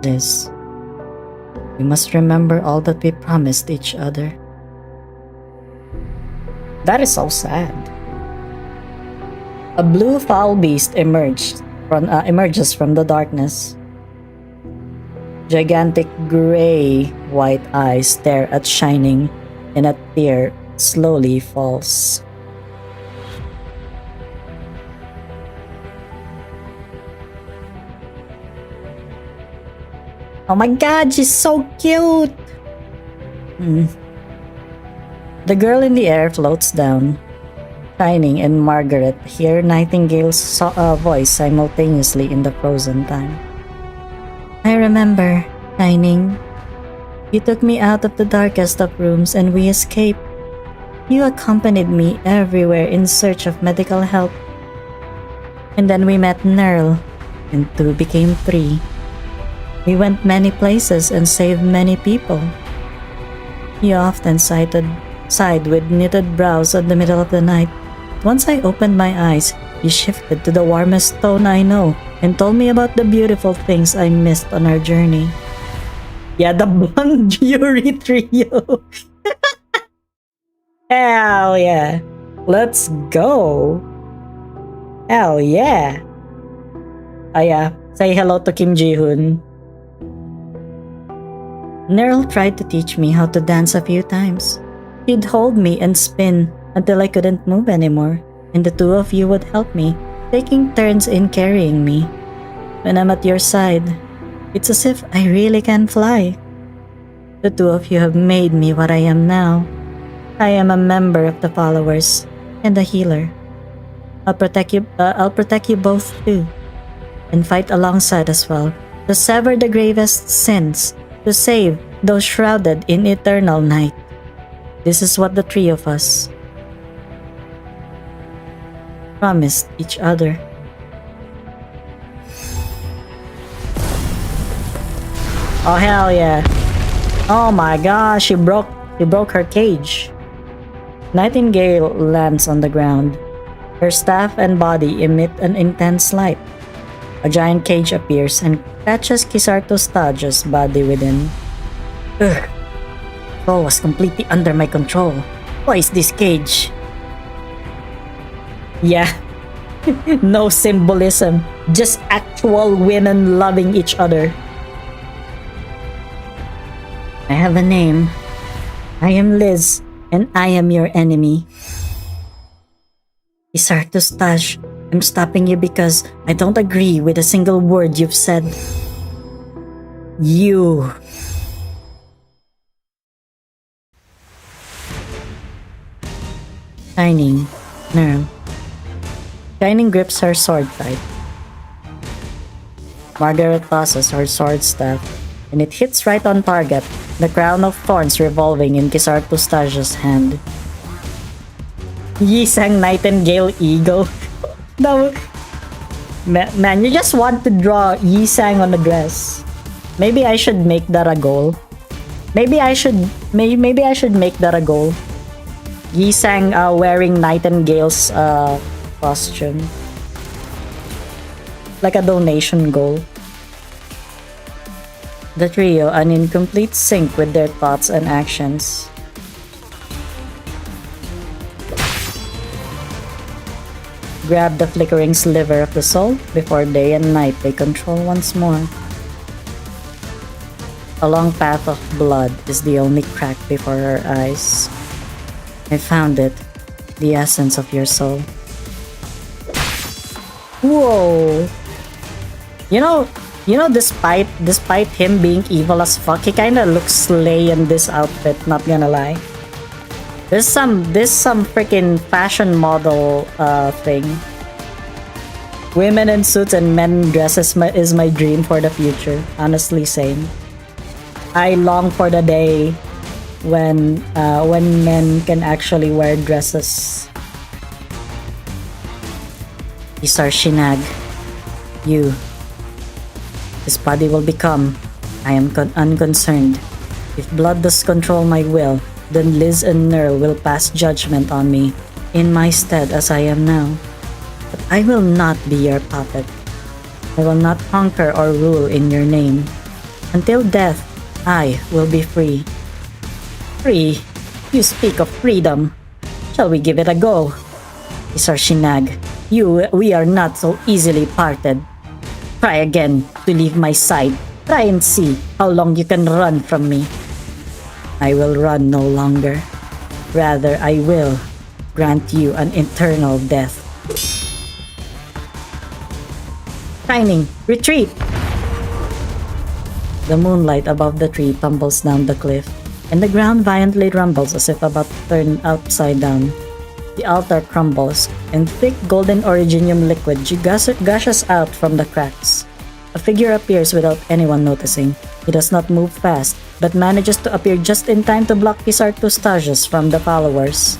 this. We must remember all that we promised each other. That is so sad. A blue foul beast emerges from the darkness. Gigantic gray white eyes stare at Shining, and a tear slowly falls. Oh my god, she's so cute! The girl in the air floats down. Shining and Margaret hear Nightingale's voice simultaneously in the frozen time. I remember, Shining. You took me out of the darkest of rooms and we escaped. You accompanied me everywhere in search of medical help. And then we met Nerl, and 2 became 3. We went many places and saved many people. You often sighed with knitted brows at the middle of the night. Once I opened my eyes, you shifted to the warmest tone I know and told me about the beautiful things I missed on our journey. Yeah, the Bon Jury Trio. Hell yeah. Let's go. Hell yeah. Oh yeah, say hello to Kim Ji-hoon. Nerl tried to teach me how to dance a few times. He'd hold me and spin until I couldn't move anymore, and the 2 of you would help me, taking turns in carrying me. When I'm at your side, it's as if I really can fly. The 2 of you have made me what I am now. I am a member of the followers and a healer. I'll protect you both too, and fight alongside as well to sever the gravest sins, to save those shrouded in eternal night. This is what the 3 of us promised each other. Oh hell yeah. Oh my gosh, she broke her cage. Nightingale lands on the ground. Her staff and body emit an intense light. A giant cage appears and catches Kisartostage's body within. Ugh. It was completely under my control. Why is this cage? Yeah. No symbolism. Just actual women loving each other. I have a name. I am Liz, and I am your enemy. Kisartostage, I'm stopping you because I don't agree with a single word you've said. You. Shining, Nerl. Shining grips her sword tight. Margaret tosses her sword staff, and it hits right on target, the crown of thorns revolving in Kisartostage's hand. Yisang Nightingale Eagle. No. Man, you just want to draw Yisang on the dress. Maybe I should make that a goal. Maybe I should make that a goal. Yisang wearing Nightingale's costume. Like a donation goal. The trio are in complete sync with their thoughts and actions. Grab the flickering sliver of the soul before day and night take control once more. A long path of blood is the only crack before our eyes. I found it. The essence of your soul. Whoa! You know, despite him being evil as fuck, he kinda looks slay in this outfit, not gonna lie. There's some freaking fashion model thing. Women in suits and men in dresses is my dream for the future. Honestly, same. I long for the day when men can actually wear dresses. Isar Shinag, you. His body will become. I am unconcerned. If blood does control my will, then Liz and Nerl will pass judgment on me in my stead as I am now. But I will not be your puppet. I will not conquer or rule in your name. Until death, I will be free. Free? You speak of freedom. Shall we give it a go? Isar Shinag, we are not so easily parted. Try again to leave my side. Try and see how long you can run from me. I will run no longer. Rather, I will grant you an eternal death. Shining, retreat! The moonlight above the tree tumbles down the cliff, and the ground violently rumbles as if about to turn upside down. The altar crumbles, and thick golden originium liquid gushes out from the cracks. A figure appears without anyone noticing. He does not move fast, but manages to appear just in time to block Kisartu's stages from the followers.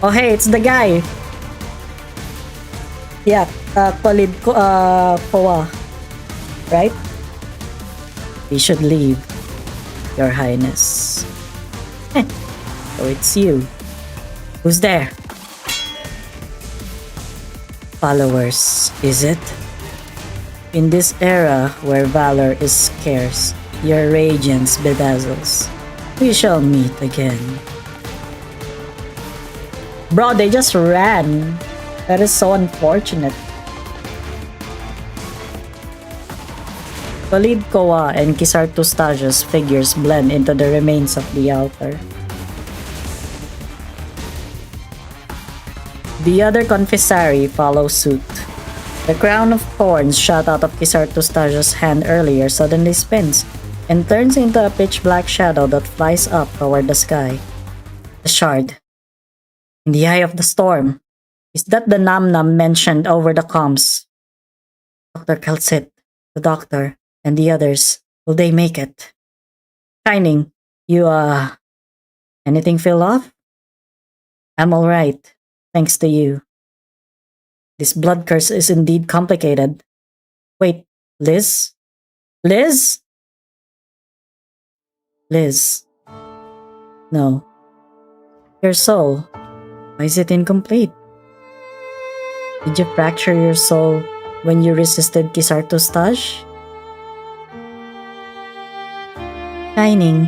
Oh hey, it's the guy! Yeah, Khalid Koa. Right? We should leave, Your Highness. So it's you. Who's there? Followers, is it? In this era where valor is scarce, your radiance bedazzles. We shall meet again. Bro, they just ran. That is so unfortunate. Khalid Koa and Kisartu Staja's figures blend into the remains of the altar. The other confessari follow suit. The crown of thorns shot out of Kisartu Staja's hand earlier suddenly spins and turns into a pitch black shadow that flies up toward the sky. The shard. In the eye of the storm. Is that the Nam mentioned over the comms? Dr. Kalsit, the doctor, and the others, will they make it? Shining, you, anything feel off? I'm alright, thanks to you. This blood curse is indeed complicated. Wait, Liz? Liz? Liz. No. Your soul. Why is it incomplete? Did you fracture your soul when you resisted Kisartu's Taj? Shining.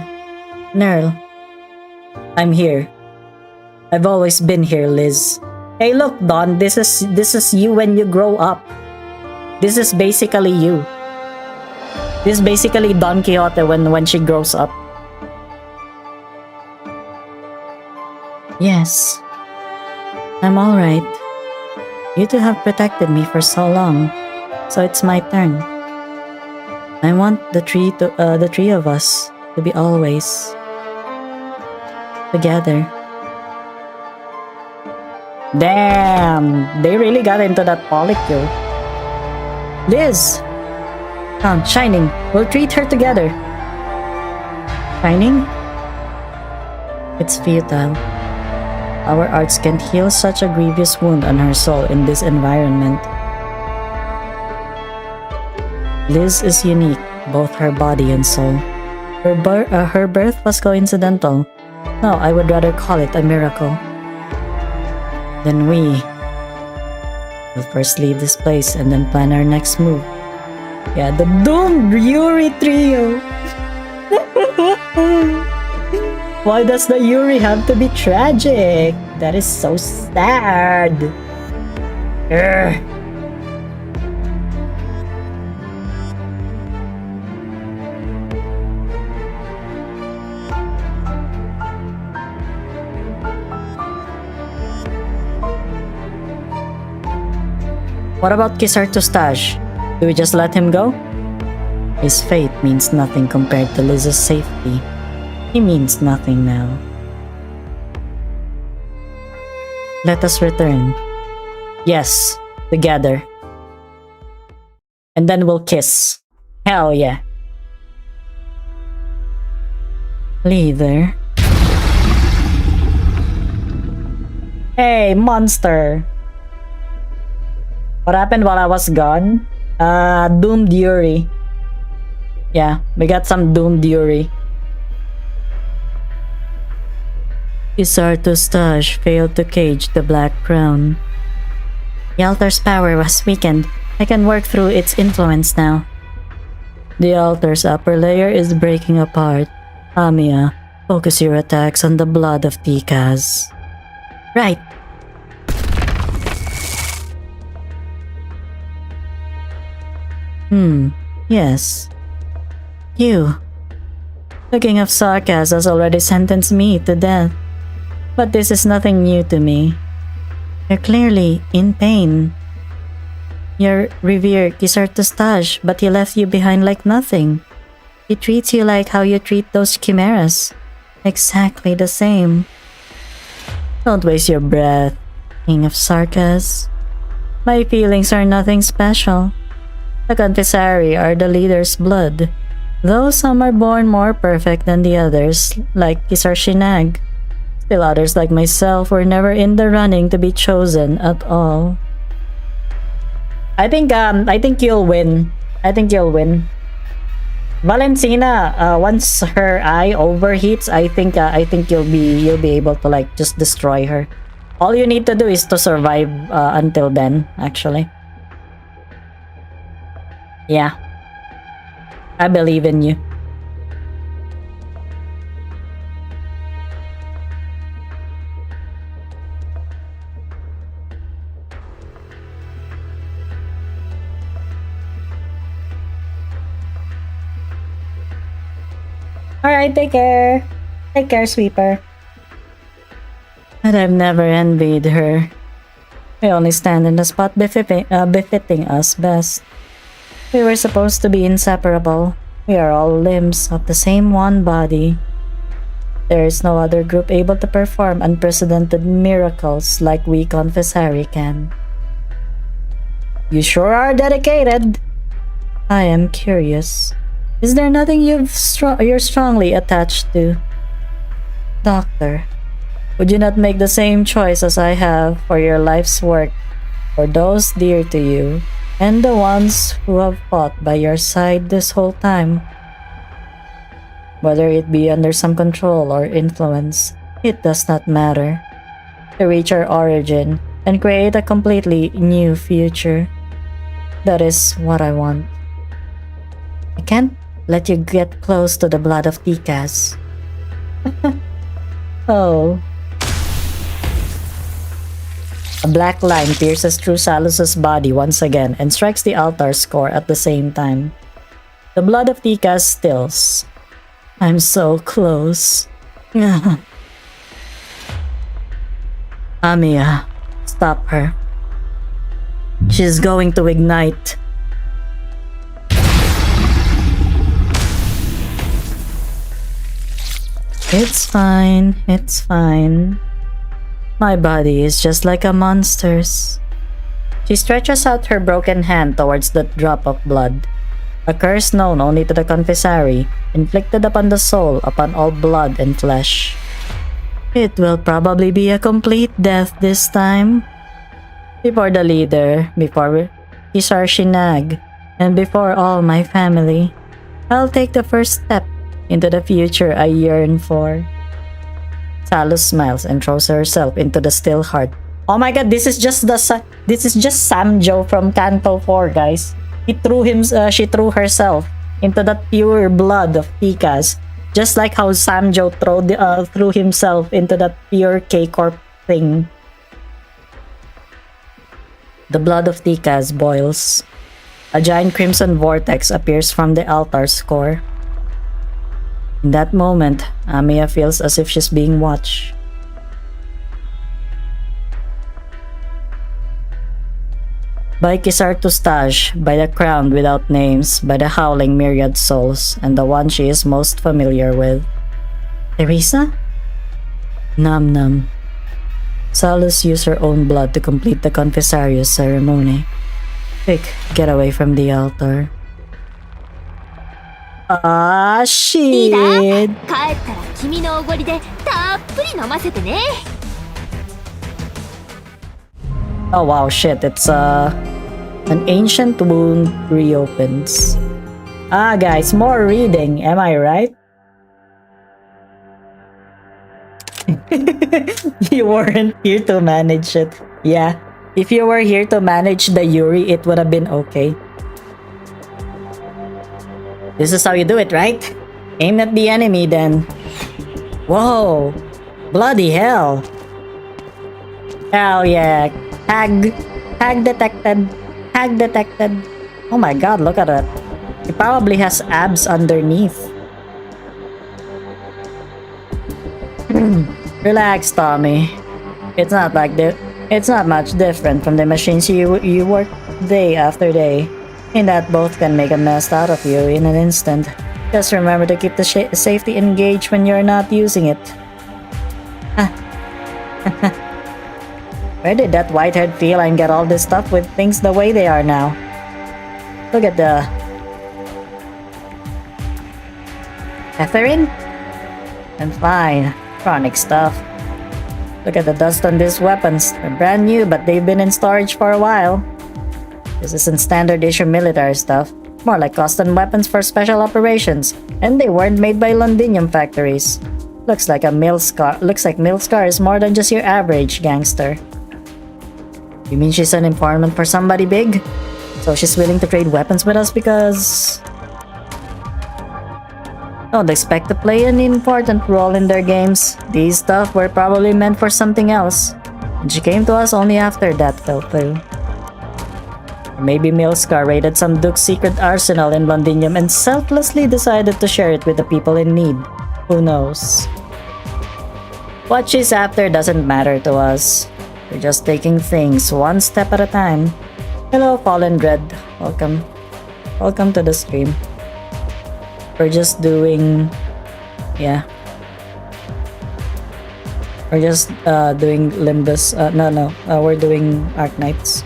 Nerl. I'm here. I've always been here, Liz. Hey look, Don, this is you when you grow up. This is basically you. This is basically Don Quixote when she grows up. Yes. I'm alright. You two have protected me for so long, so it's my turn. I want the three of us to be always together. Damn, they really got into that molecule. Liz! Come, Shining, we'll treat her together. Shining? It's futile. Our arts can't heal such a grievous wound on her soul in this environment. Liz is unique, both her body and soul. Her birth was coincidental. No, I would rather call it a miracle. Then we will first leave this place and then plan our next move. Yeah, the doomed Yuri trio! Why does the Yuri have to be tragic? That is so sad. Urgh. What about Kisartustash? Do we just let him go? His fate means nothing compared to Liz's safety. He means nothing now. Let us return. Yes, together. And then we'll kiss. Hell yeah. Leader. Hey, monster. What happened while I was gone? Doomed Yuri. Yeah, we got some Doomed Yuri. Kisartustash failed to cage the Black Crown. The altar's power was weakened. I can work through its influence now. The altar's upper layer is breaking apart. Amiya, focus your attacks on the blood of Tikaz. Right. Yes. You. The King of Sarkaz has already sentenced me to death. But this is nothing new to me. You're clearly in pain. You're revered Kisartustash, but he left you behind like nothing. He treats you like how you treat those chimeras. Exactly the same. Don't waste your breath, King of Sarkaz. My feelings are nothing special. The Confessari are the leader's blood, though some are born more perfect than the others, like Kisar-Shinag. Still others like myself were never in the running to be chosen at all. I think you'll win. I think you'll win. Valentina, once her eye overheats, I think you'll be able to like just destroy her. All you need to do is to survive until then, actually. Yeah. I believe in you. Alright, take care. Take care, Sweeper. But I've never envied her. We only stand in the spot befitting us best. We were supposed to be inseparable. We are all limbs of the same one body. There is no other group able to perform unprecedented miracles like we Confessari can. You sure are dedicated. I am curious. Is there nothing you're strongly attached to? Doctor, would you not make the same choice as I have for your life's work, for those dear to you, and the ones who have fought by your side this whole time? Whether it be under some control or influence, it does not matter. To reach our origin and create a completely new future. That is what I want. I can't let you get close to the blood of Tikaz. Oh. A black line pierces through Salus's body once again and strikes the altar's core at the same time. The blood of Tikaz stills. I'm so close. Amiya, stop her. She's going to ignite. It's fine, it's fine. My body is just like a monster's. She stretches out her broken hand towards the drop of blood. A curse known only to the Confessari, inflicted upon the soul, upon all blood and flesh. It will probably be a complete death this time. Before the leader, before Kisar-Shinag, and before all my family, I'll take the first step into the future I yearn for. Salus smiles and throws herself into the still heart. Oh my god, this is just Samjo from Canto 4, guys. She threw herself into that pure blood of Tikaz, just like how Samjo threw himself into that pure K-Corp thing. The blood of Tikaz boils. A giant crimson vortex appears from the altar's core. In that moment, Amiya feels as if she's being watched. By Kisartustage, by the crowned without names, by the howling myriad souls, and the one she is most familiar with. Teresa? Num num. Alyss used her own blood to complete the Confessarius ceremony. Quick, get away from the altar. Ah, いいな。 shit! 帰ったら君のおごりでたっぷり飲ませてね。 Oh wow, shit, it's an ancient wound reopens. Ah guys, more reading, am I right? You weren't here to manage it. Yeah, if you were here to manage the Yuri, it would have been okay. This is how you do it, right? Aim at the enemy then. Whoa! Bloody hell! Hell yeah! Hag detected. Hag detected. Oh my god, look at that. He probably has abs underneath. Relax, Tommy. It's not much different from the machines you work day after day. In that both can make a mess out of you in an instant. Just remember to keep the safety engaged when you're not using it. Where did that white-haired feline get all this stuff with things the way they are now? Look at the... Catherine? And fine. Chronic stuff. Look at the dust on these weapons. They're brand new, but they've been in storage for a while. This isn't standard issue military stuff. More like custom weapons for special operations. And they weren't made by Londinium factories. Looks like Milscar is more than just your average gangster. You mean she's an informant for somebody big? So she's willing to trade weapons with us because... Don't expect to play an important role in their games. These stuff were probably meant for something else. And she came to us only after that fell through. Or maybe Milscar raided some Duke's secret arsenal in Londinium and selflessly decided to share it with the people in need. Who knows? What she's after doesn't matter to us. We're just taking things one step at a time. Hello, Fallen Dread. Welcome. Welcome to the stream. We're just doing... Yeah. We're just doing Limbus. We're doing Arknights.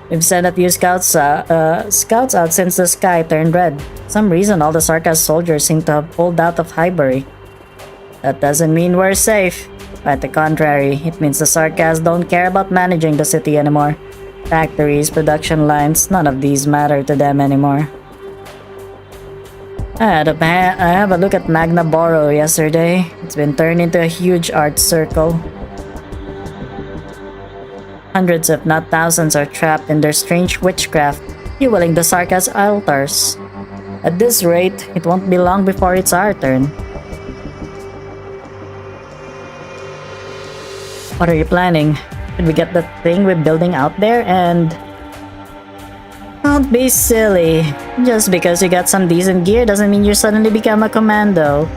We've sent a few scouts out since the sky turned red. For some reason, all the Sarkas soldiers seem to have pulled out of Highbury. That doesn't mean we're safe. Quite the contrary, it means the Sarkas don't care about managing the city anymore. Factories, production lines, none of these matter to them anymore. I have a look at Magna Boro yesterday. It's been turned into a huge art circle. Hundreds if not thousands are trapped in their strange witchcraft, fueling the Sarkas' altars. At this rate, it won't be long before it's our turn. What are you planning? Should we get the thing we're building out there and... Don't be silly. Just because you got some decent gear doesn't mean you suddenly become a commando.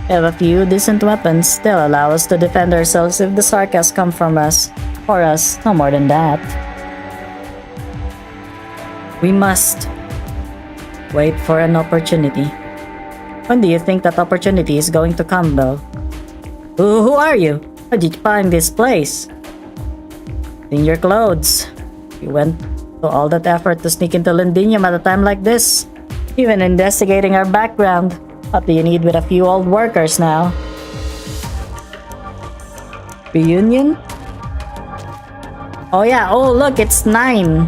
We have a few decent weapons. They'll allow us to defend ourselves if the Sarkas come from us. For us, no more than that. We must wait for an opportunity. When do you think that opportunity is going to come, though? Who are you? How did you find this place? In your clothes. You went to all that effort to sneak into Londinium at a time like this. Even investigating our background. What do you need with a few old workers now? Reunion? Oh yeah, oh look, it's 9.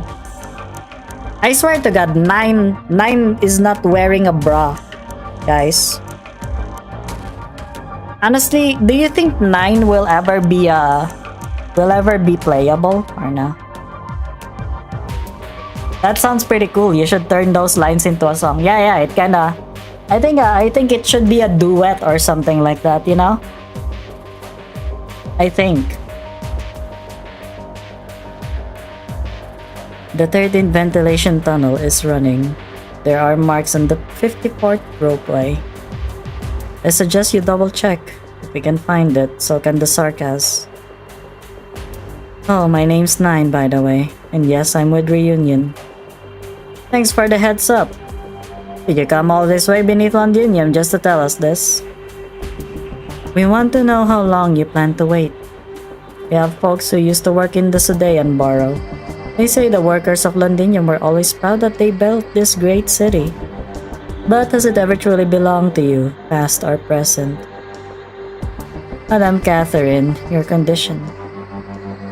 I swear to God, 9 is not wearing a bra, guys. Honestly, do you think 9 will ever be playable or no? That sounds pretty cool. You should turn those lines into a song. Yeah, it kinda... I think it should be a duet or something like that, you know? I think. The 13th ventilation tunnel is running. There are marks on the 54th ropeway. I suggest you double check. If we can find it, so can the Sarkas. Oh, my name's Nine, by the way. And yes, I'm with Reunion. Thanks for the heads up. Did you come all this way beneath Londinium just to tell us this? We want to know how long you plan to wait. We have folks who used to work in the Sudean Borough. They say the workers of Londinium were always proud that they built this great city. But has it ever truly belonged to you, past or present? Madame Catherine, your condition.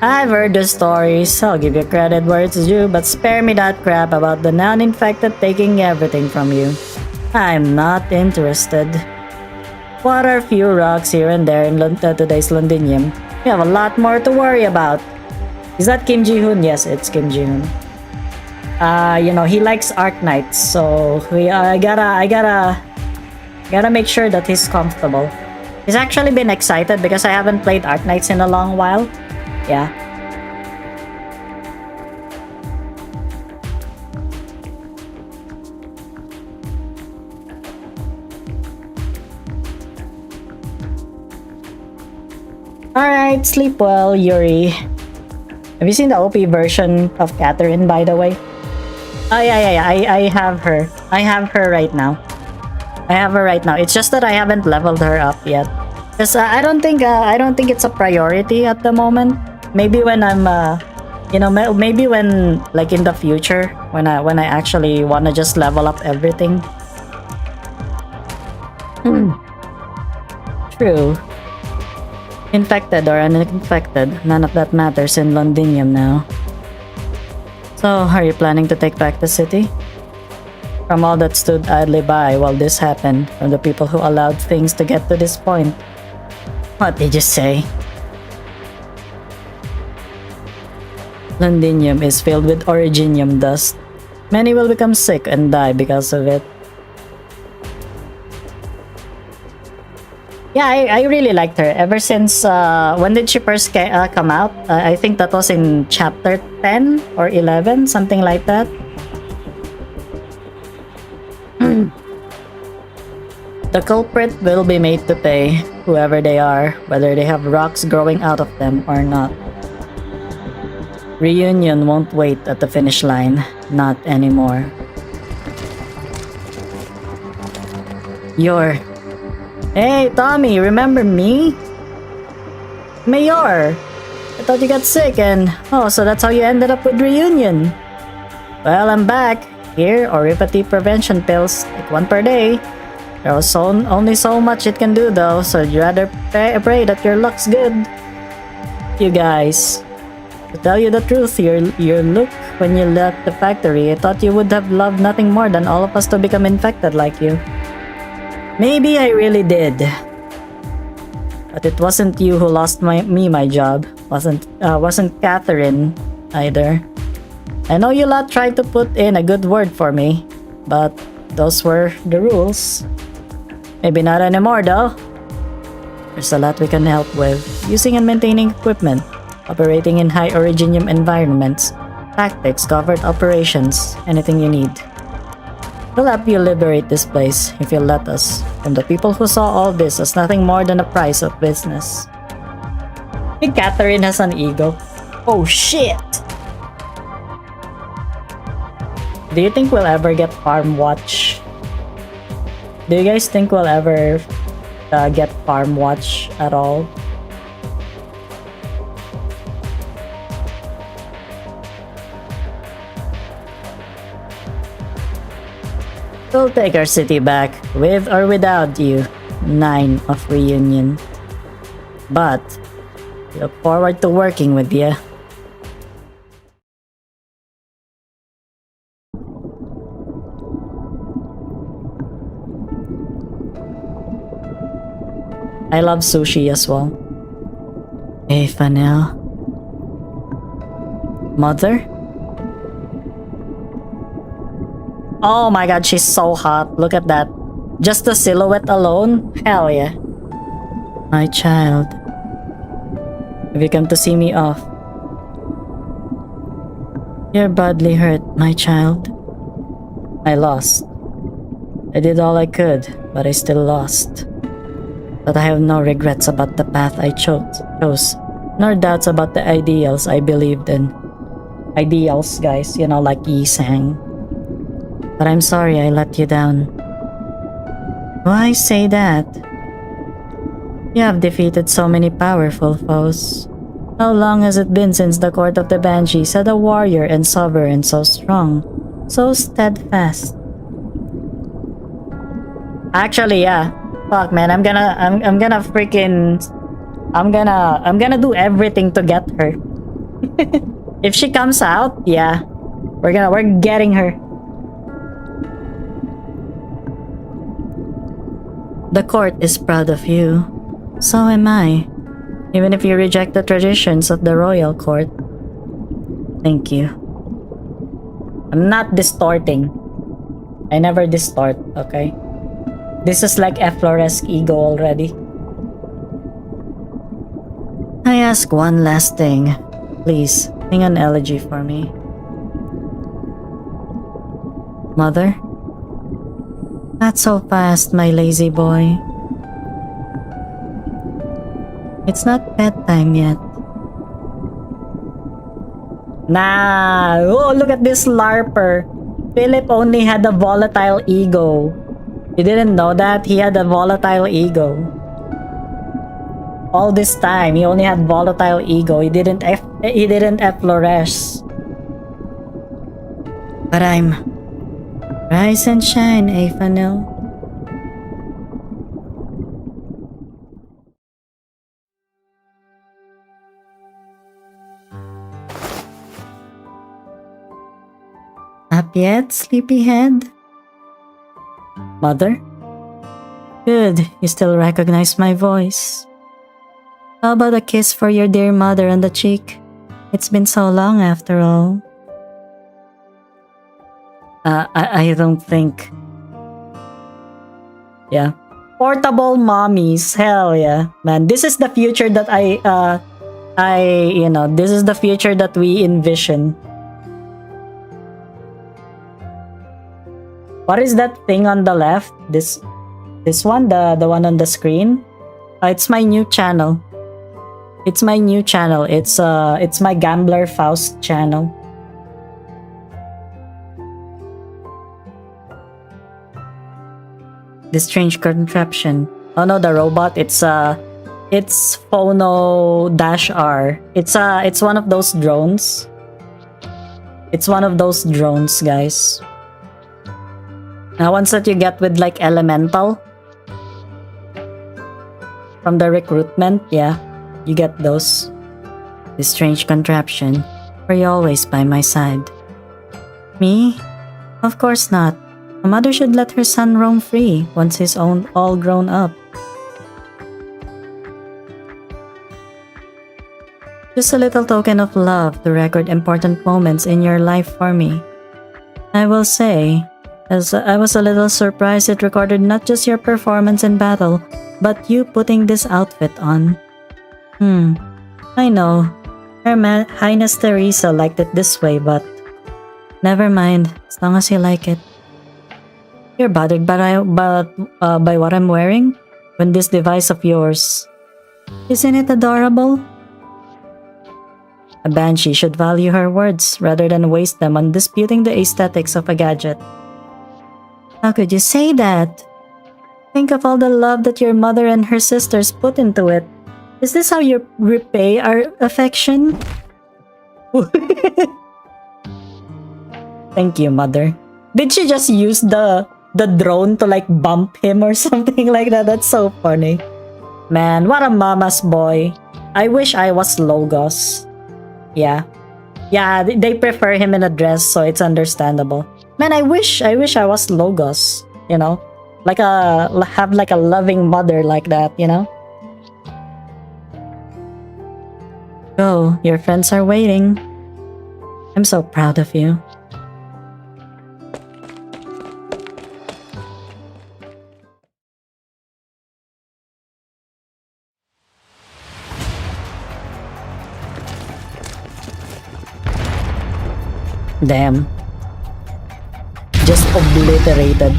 I've heard the stories, I'll give you credit where it's due, but spare me that crap about the non-infected taking everything from you. I'm not interested. What are few rocks here and there in today's Londinium? We have a lot more to worry about. Is that Kim Ji-hoon? Yes, it's Kim Ji-hoon. You know, he likes Arknights, so I gotta make sure that he's comfortable. He's actually been excited because I haven't played Arknights in a long while. Yeah. Alright, sleep well, Yuri. Have you seen the OP version of Catherine, by the way? Oh, yeah. I have her. I have her right now. I have her right now. It's just that I haven't leveled her up yet. Because I don't think it's a priority at the moment. Maybe when I'm maybe when, like, in the future, when I actually wanna just level up everything. True. Infected or uninfected, none of that matters in Londinium now. So, are you planning to take back the city? From all that stood idly by while this happened, from the people who allowed things to get to this point. What did you say? Londinium is filled with originium dust. Many will become sick and die because of it. Yeah, I really liked her. Ever since, when did she first come out? I think that was in chapter 10 or 11, something like that. The culprit will be made to pay, whoever they are, whether they have rocks growing out of them or not. Reunion won't wait at the finish line, not anymore. Hey, Tommy, remember me? Mayor! I thought you got sick and... Oh, so that's how you ended up with Reunion. Well, I'm back. Here, Oripathy prevention pills, like one per day. There was only so much it can do though, so I'd rather pray that your luck's good. You guys. To tell you the truth, your look when you left the factory, I thought you would have loved nothing more than all of us to become infected like you. Maybe I really did. But it wasn't you who lost me my job. Wasn't Catherine either. I know you lot tried to put in a good word for me, but those were the rules. Maybe not anymore though. There's a lot we can help with. Using and maintaining equipment, operating in high originium environments, tactics, covert operations, anything you need. We'll help you liberate this place if you'll let us, from the people who saw all this as nothing more than a price of business. I think Catherine has an ego. Oh shit! Do you think we'll ever get Farm Watch? Do you guys think we'll ever get Farm Watch at all? We'll take our city back, with or without you, 9 of Reunion. But, we look forward to working with you. I love sushi as well. Hey, Fanel. Mother? Oh my god, she's so hot. Look at that. Just the silhouette alone? Hell yeah. My child. Have you come to see me off? You're badly hurt, my child. I lost. I did all I could, but I still lost. But I have no regrets about the path I chose. nor doubts about the ideals I believed in. Ideals, guys, you know, like Yi sang. But I'm sorry I let you down. Why say that? You have defeated so many powerful foes. How long has it been since the court of the Banshees had a warrior and sovereign so strong, so steadfast? Actually, yeah. Fuck, man, I'm gonna do everything to get her. If she comes out, yeah, we're getting her. The court is proud of you. So am I. Even if you reject the traditions of the royal court. Thank you. I'm not distorting. I never distort, okay? This is like Effloresque ego already. I ask one last thing. Please, sing an elegy for me. Mother? Not so fast, my lazy boy. It's not bedtime yet. Nah! Oh, look at this LARPer. Philip only had a volatile ego. You didn't know that? He had a volatile ego. All this time, he only had volatile ego. He didn't effloresce. But I'm... Rise and shine, Aphanil. Up yet, sleepyhead? Mother? Good, you still recognize my voice. How about a kiss for your dear mother on the cheek? It's been so long after all. I don't think. Yeah. Portable mommies, hell yeah. Man, this is the future that this is the future that we envision. What is that thing on the left? This one, the one on the screen? It's my new channel. It's my new channel. It's my Gambler Faust channel. This strange contraption. Oh no, the robot. It's Phono-R. It's one of those drones. It's one of those drones, guys. Now, ones that you get with like Elemental from the recruitment, yeah, you get those. This strange contraption. Were you always by my side? Me? Of course not. A mother should let her son roam free once he's all grown up. Just a little token of love to record important moments in your life for me. I will say, as I was a little surprised it recorded not just your performance in battle, but you putting this outfit on. I know. Her Highness Teresa liked it this way, but never mind, as long as you like it. You're bothered by what I'm wearing? When this device of yours... Isn't it adorable? A banshee should value her words rather than waste them on disputing the aesthetics of a gadget. How could you say that? Think of all the love that your mother and her sisters put into it. Is this how you repay our affection? Thank you, mother. Did she just use the drone to like bump him or something like that? That's so funny. Man, what a mama's boy. I wish I was Logos. Yeah. Yeah, they prefer him in a dress, so it's understandable. Man, I wish I was Logos, you know? Have like a loving mother like that, you know? Go, your friends are waiting. I'm so proud of you. Damn. Just obliterated.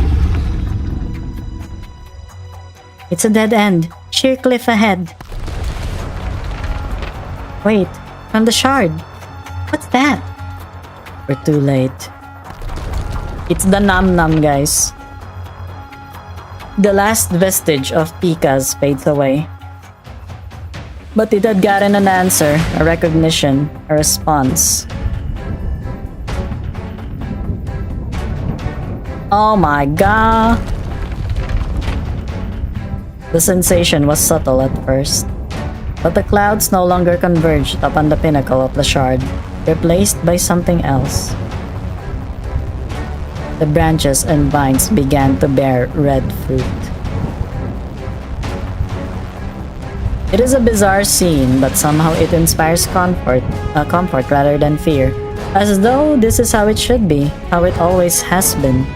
It's a dead end. Sheer cliff ahead. Wait, from the shard. What's that? We're too late. It's the Nam Nam, guys. The last vestige of Pika's fades away. But it had gotten an answer, a recognition, a response. Oh my god! The sensation was subtle at first, but the clouds no longer converged upon the pinnacle of the shard, replaced by something else. The branches and vines began to bear red fruit. It is a bizarre scene, but somehow it inspires comfort rather than fear, as though this is how it should be, how it always has been.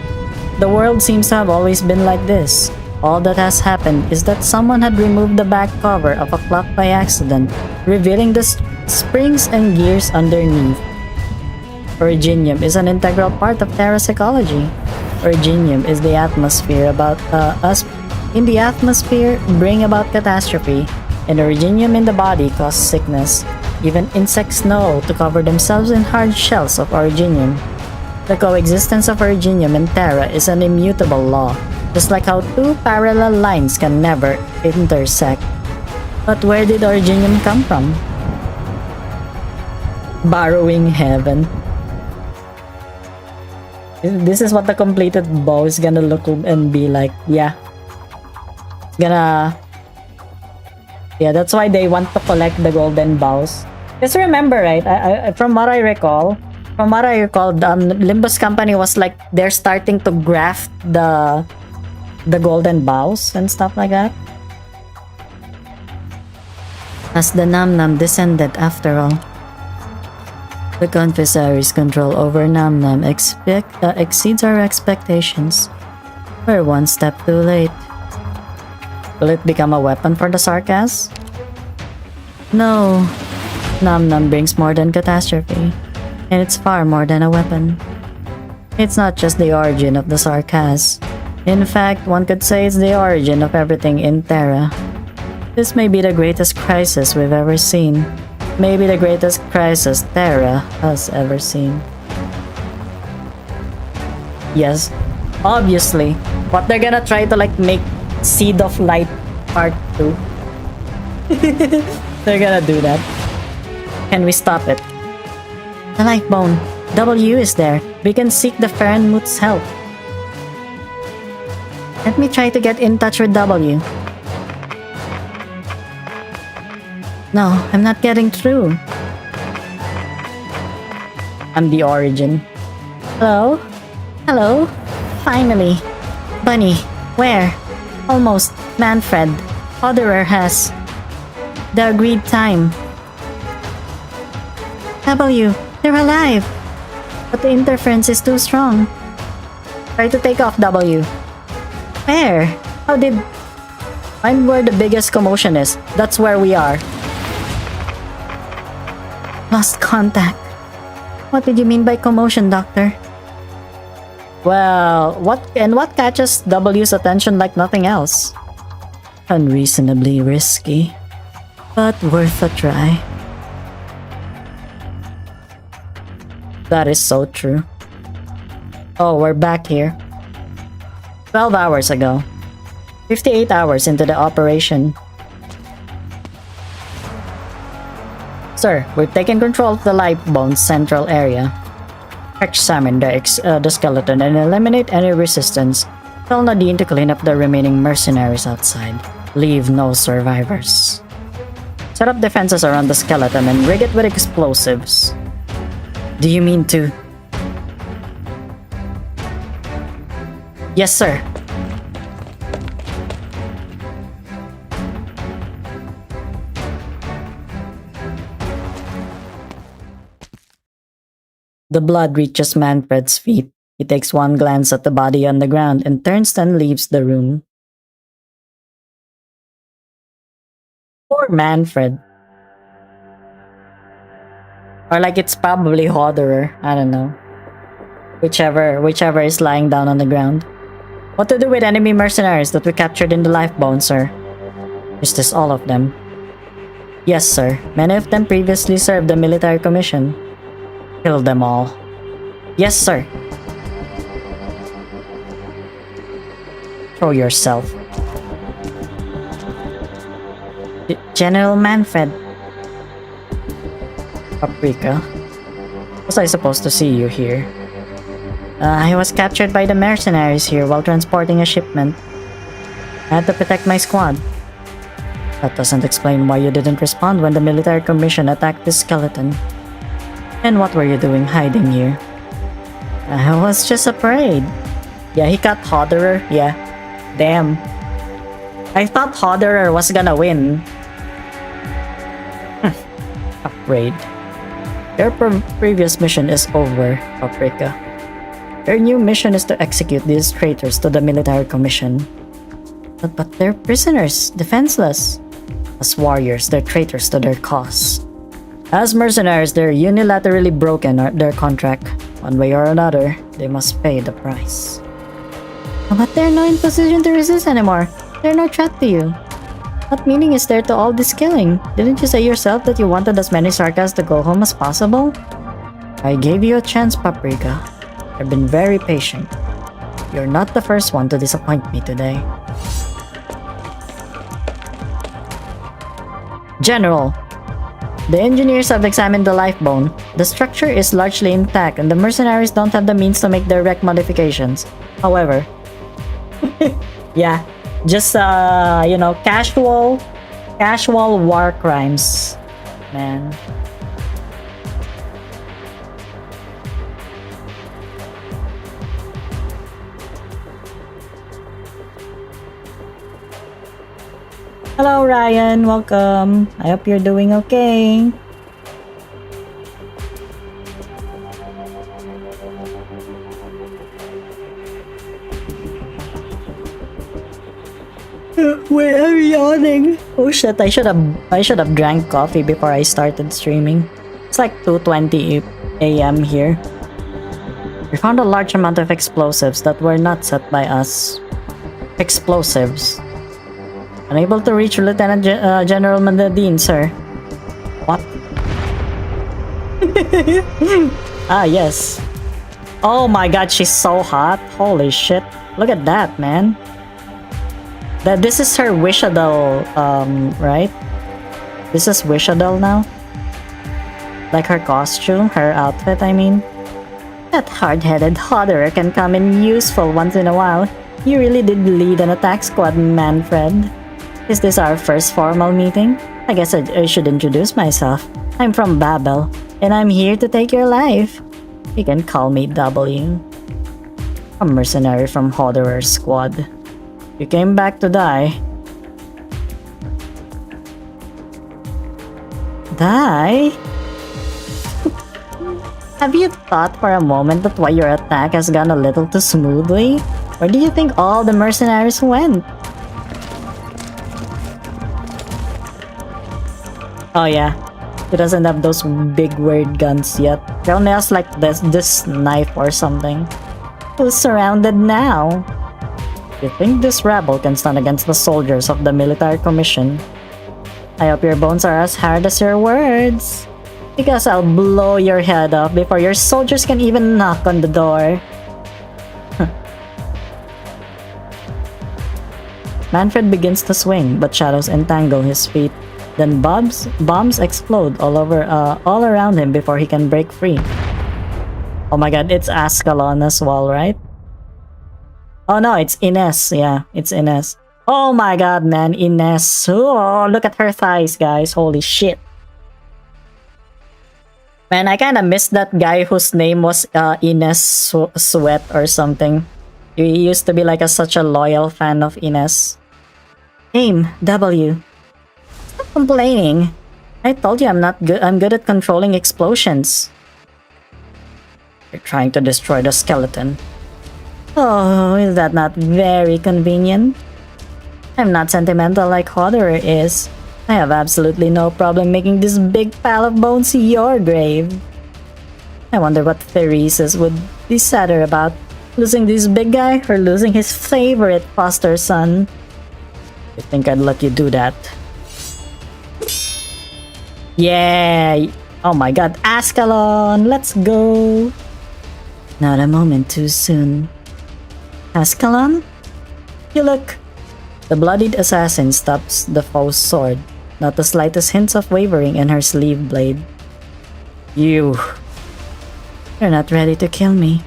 The world seems to have always been like this. All that has happened is that someone had removed the back cover of a clock by accident, revealing the springs and gears underneath. Originium is an integral part of Terra's ecology. Originium is the atmosphere about us. In the atmosphere, bring about catastrophe, and originium in the body cause sickness. Even insects know to cover themselves in hard shells of originium. The coexistence of originium and Terra is an immutable law, just like how two parallel lines can never intersect. But where did originium come from? Borrowing heaven. This is what the completed bow is gonna look and be like. Yeah, that's why they want to collect the golden bows. Just remember, right? From what I recall, Limbus Company was like they're starting to graft the golden bows and stuff like that. As the Nam Nam descended, after all, the Confessary's control over Nam Nam exceeds our expectations. We're one step too late. Will it become a weapon for the Sarkaz? No. Nam Nam brings more than catastrophe, and it's far more than a weapon. It's not just the origin of the Sarkaz. In fact, one could say it's the origin of everything in Terra. This may be the greatest crisis we've ever seen. Maybe the greatest crisis Terra has ever seen. Yes, obviously, what they're gonna try to like make Seed of Light Part 2. They're gonna do that. Can we stop it? The life bone. W is there. We can seek the Farenmut's help. Let me try to get in touch with W. No, I'm not getting through. I'm the origin. Hello? Hello? Finally. Bunny, where? Almost. Manfred. Hodderer has the agreed time. W, they're alive. But the interference is too strong. Try to take off W. Where? How did... Find where the biggest commotion is. That's where we are. Lost contact. What did you mean by commotion, Doctor? Well, what catches W's attention like nothing else? Unreasonably risky, but worth a try. That is so true. Oh, we're back here. 12 hours ago. 58 hours into the operation. Sir, we've taken control of the Lifebone's central area. Examine the skeleton and eliminate any resistance. Tell Nadine to clean up the remaining mercenaries outside. Leave no survivors. Set up defenses around the skeleton and rig it with explosives. Do you mean to... Yes, sir. The blood reaches Manfred's feet. He takes one glance at the body on the ground and turns and leaves the room. Poor Manfred. Or like it's probably Hodderer. I don't know. Whichever is lying down on the ground. What to do with enemy mercenaries that we captured in the Lifebone, sir? Is this all of them? Yes, sir. Many of them previously served the military commission. Kill them all. Yes, sir. Throw yourself. General Manfred. Paprika. Was I supposed to see you here? I was captured by the mercenaries here while transporting a shipment. I had to protect my squad. That doesn't explain why you didn't respond when the military commission attacked this skeleton. And what were you doing hiding here? I was just afraid. Yeah, he got Hodderer. Yeah. Damn. I thought Hodderer was gonna win. Afraid. Your previous mission is over, Paprika. Your new mission is to execute these traitors to the military commission. But they're prisoners, defenseless. As warriors, they're traitors to their cause. As mercenaries, they're unilaterally broken their contract. One way or another, they must pay the price. But they're not in position to resist anymore. They're no threat to you. What meaning is there to all this killing? Didn't you say yourself that you wanted as many Sarkas to go home as possible? I gave you a chance, Paprika. I've been very patient. You're not the first one to disappoint me today. General, the engineers have examined the life bone. The structure is largely intact and the mercenaries don't have the means to make direct modifications. However, yeah, just you know, casual war crimes, man. Hello Ryan, welcome. I hope you're doing okay. Wait, I'm yawning. Oh shit, I should have drank coffee before I started streaming. It's like 2:20 a.m. here. We found a large amount of explosives that were not set by us. Explosives. Unable to reach Lieutenant General Mandadin, sir. What? Ah, yes. Oh my god, she's so hot. Holy shit. Look at that, man. This is her Wishadel, right? This is Wishadel now? Like her costume, her outfit, I mean. That hard-headed Hodderer can come in useful once in a while. You really did lead an attack squad, Manfred. Is this our first formal meeting? I guess I should introduce myself. I'm from Babel, and I'm here to take your life. You can call me W. A mercenary from Hodderer's squad. You came back to die. Die? Have you thought for a moment that why your attack has gone a little too smoothly? Where do you think all the mercenaries went? Oh yeah, he doesn't have those big weird guns yet. He only has like this knife or something. Who's surrounded now? You think this rebel can stand against the soldiers of the military commission? I hope your bones are as hard as your words. Because I'll blow your head off before your soldiers can even knock on the door. Manfred begins to swing, but shadows entangle his feet. Then bombs explode all around him before he can break free. Oh my god, it's Ascalon as well, right? Oh no, it's Ines. Yeah, it's Ines. Oh my god, man, Ines. Oh, look at her thighs, guys. Holy shit. Man, I kinda missed that guy whose name was Ines Sweat or something. He used to be like such a loyal fan of Ines. Aim, W. Stop complaining. I told you I'm not good. I'm good at controlling explosions. You're trying to destroy the skeleton. Oh, is that not very convenient? I'm not sentimental like Hodderer is. I have absolutely no problem making this big pile of bones your grave. I wonder what Therese's would be sadder about. Losing this big guy or losing his favorite foster son? You think I'd let you do that? Yeah! Oh my god, Ascalon! Let's go! Not a moment too soon. Ascalon? You look... The bloodied assassin stops the foe's sword, not the slightest hint of wavering in her sleeve blade. You're not ready to kill me.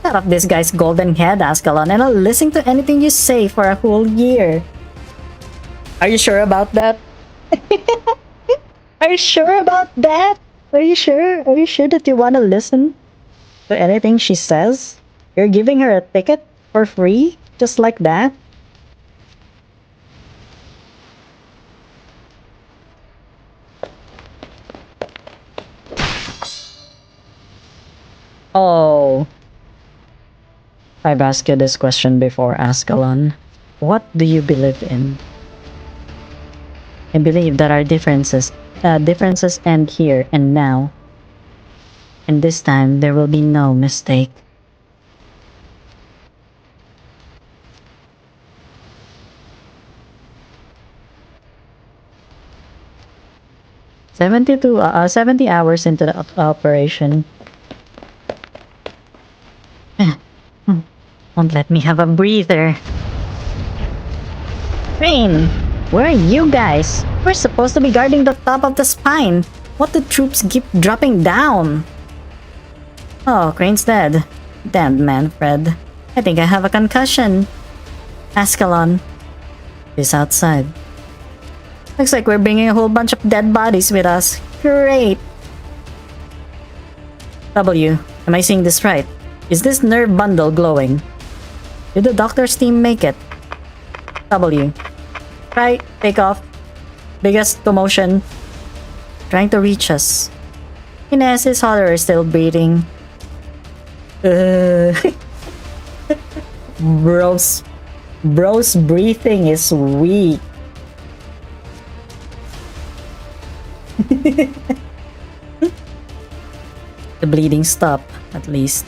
Cut off this guy's golden head, Ascalon, and I'll listen to anything you say for a whole year. Are you sure about that? Are you sure about that? Are you sure? Are you sure that you want to listen to anything she says? You're giving her a ticket for free? Just like that? Oh. I've asked you this question before, Ascalon. What do you believe in? I believe that our differences end here and now. And this time, there will be no mistake. "70 hours into the operation. Won't let me have a breather. Crane, where are you guys? We're supposed to be guarding the top of the spine. What the troops keep dropping down? Oh, Crane's dead. Damned Manfred. I think I have a concussion. Ascalon is outside. Looks like we're bringing a whole bunch of dead bodies with us. Great. W, am I seeing this right? Is this nerve bundle glowing? Did the doctor's team make it? W. Try, take off. Biggest commotion. Trying to reach us. Inez' Hodder is still breathing. Bro's breathing is weak. The bleeding stopped, at least.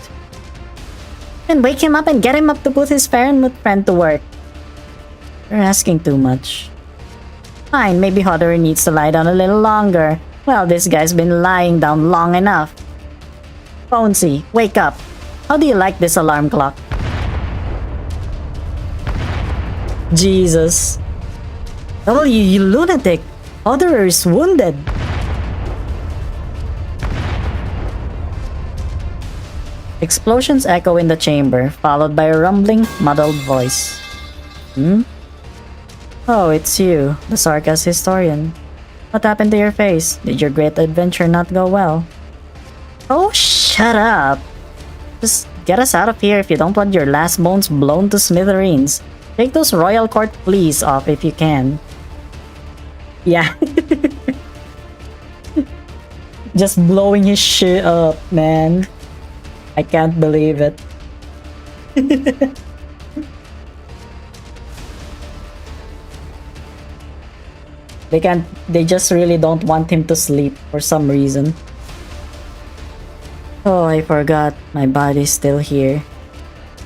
And wake him up and get him up to put his friend to work. You're asking too much. Fine, maybe Hodder needs to lie down a little longer. Well, this guy's been lying down long enough. Bonesy, wake up. How do you like this alarm clock? Jesus. W, you lunatic. Hodder is wounded. Explosions echo in the chamber, followed by a rumbling, muddled voice. Oh, it's you, the Sarkas historian. What happened to your face? Did your great adventure not go well? Oh, shut up! Just get us out of here if you don't want your last bones blown to smithereens. Take those royal court fleas off if you can. Yeah. Just blowing his shit up, man. I can't believe it. They just really don't want him to sleep for some reason. Oh, I forgot. My body's still here.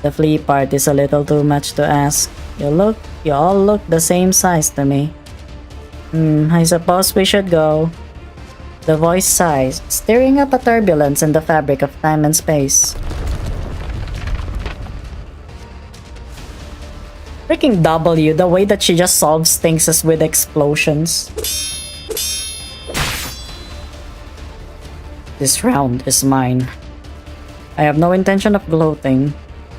The flea part is a little too much to ask. You all look the same size to me. I suppose we should go. The voice sighs, stirring up a turbulence in the fabric of time and space. Freaking W, the way that she just solves things is with explosions. This round is mine. I have no intention of gloating.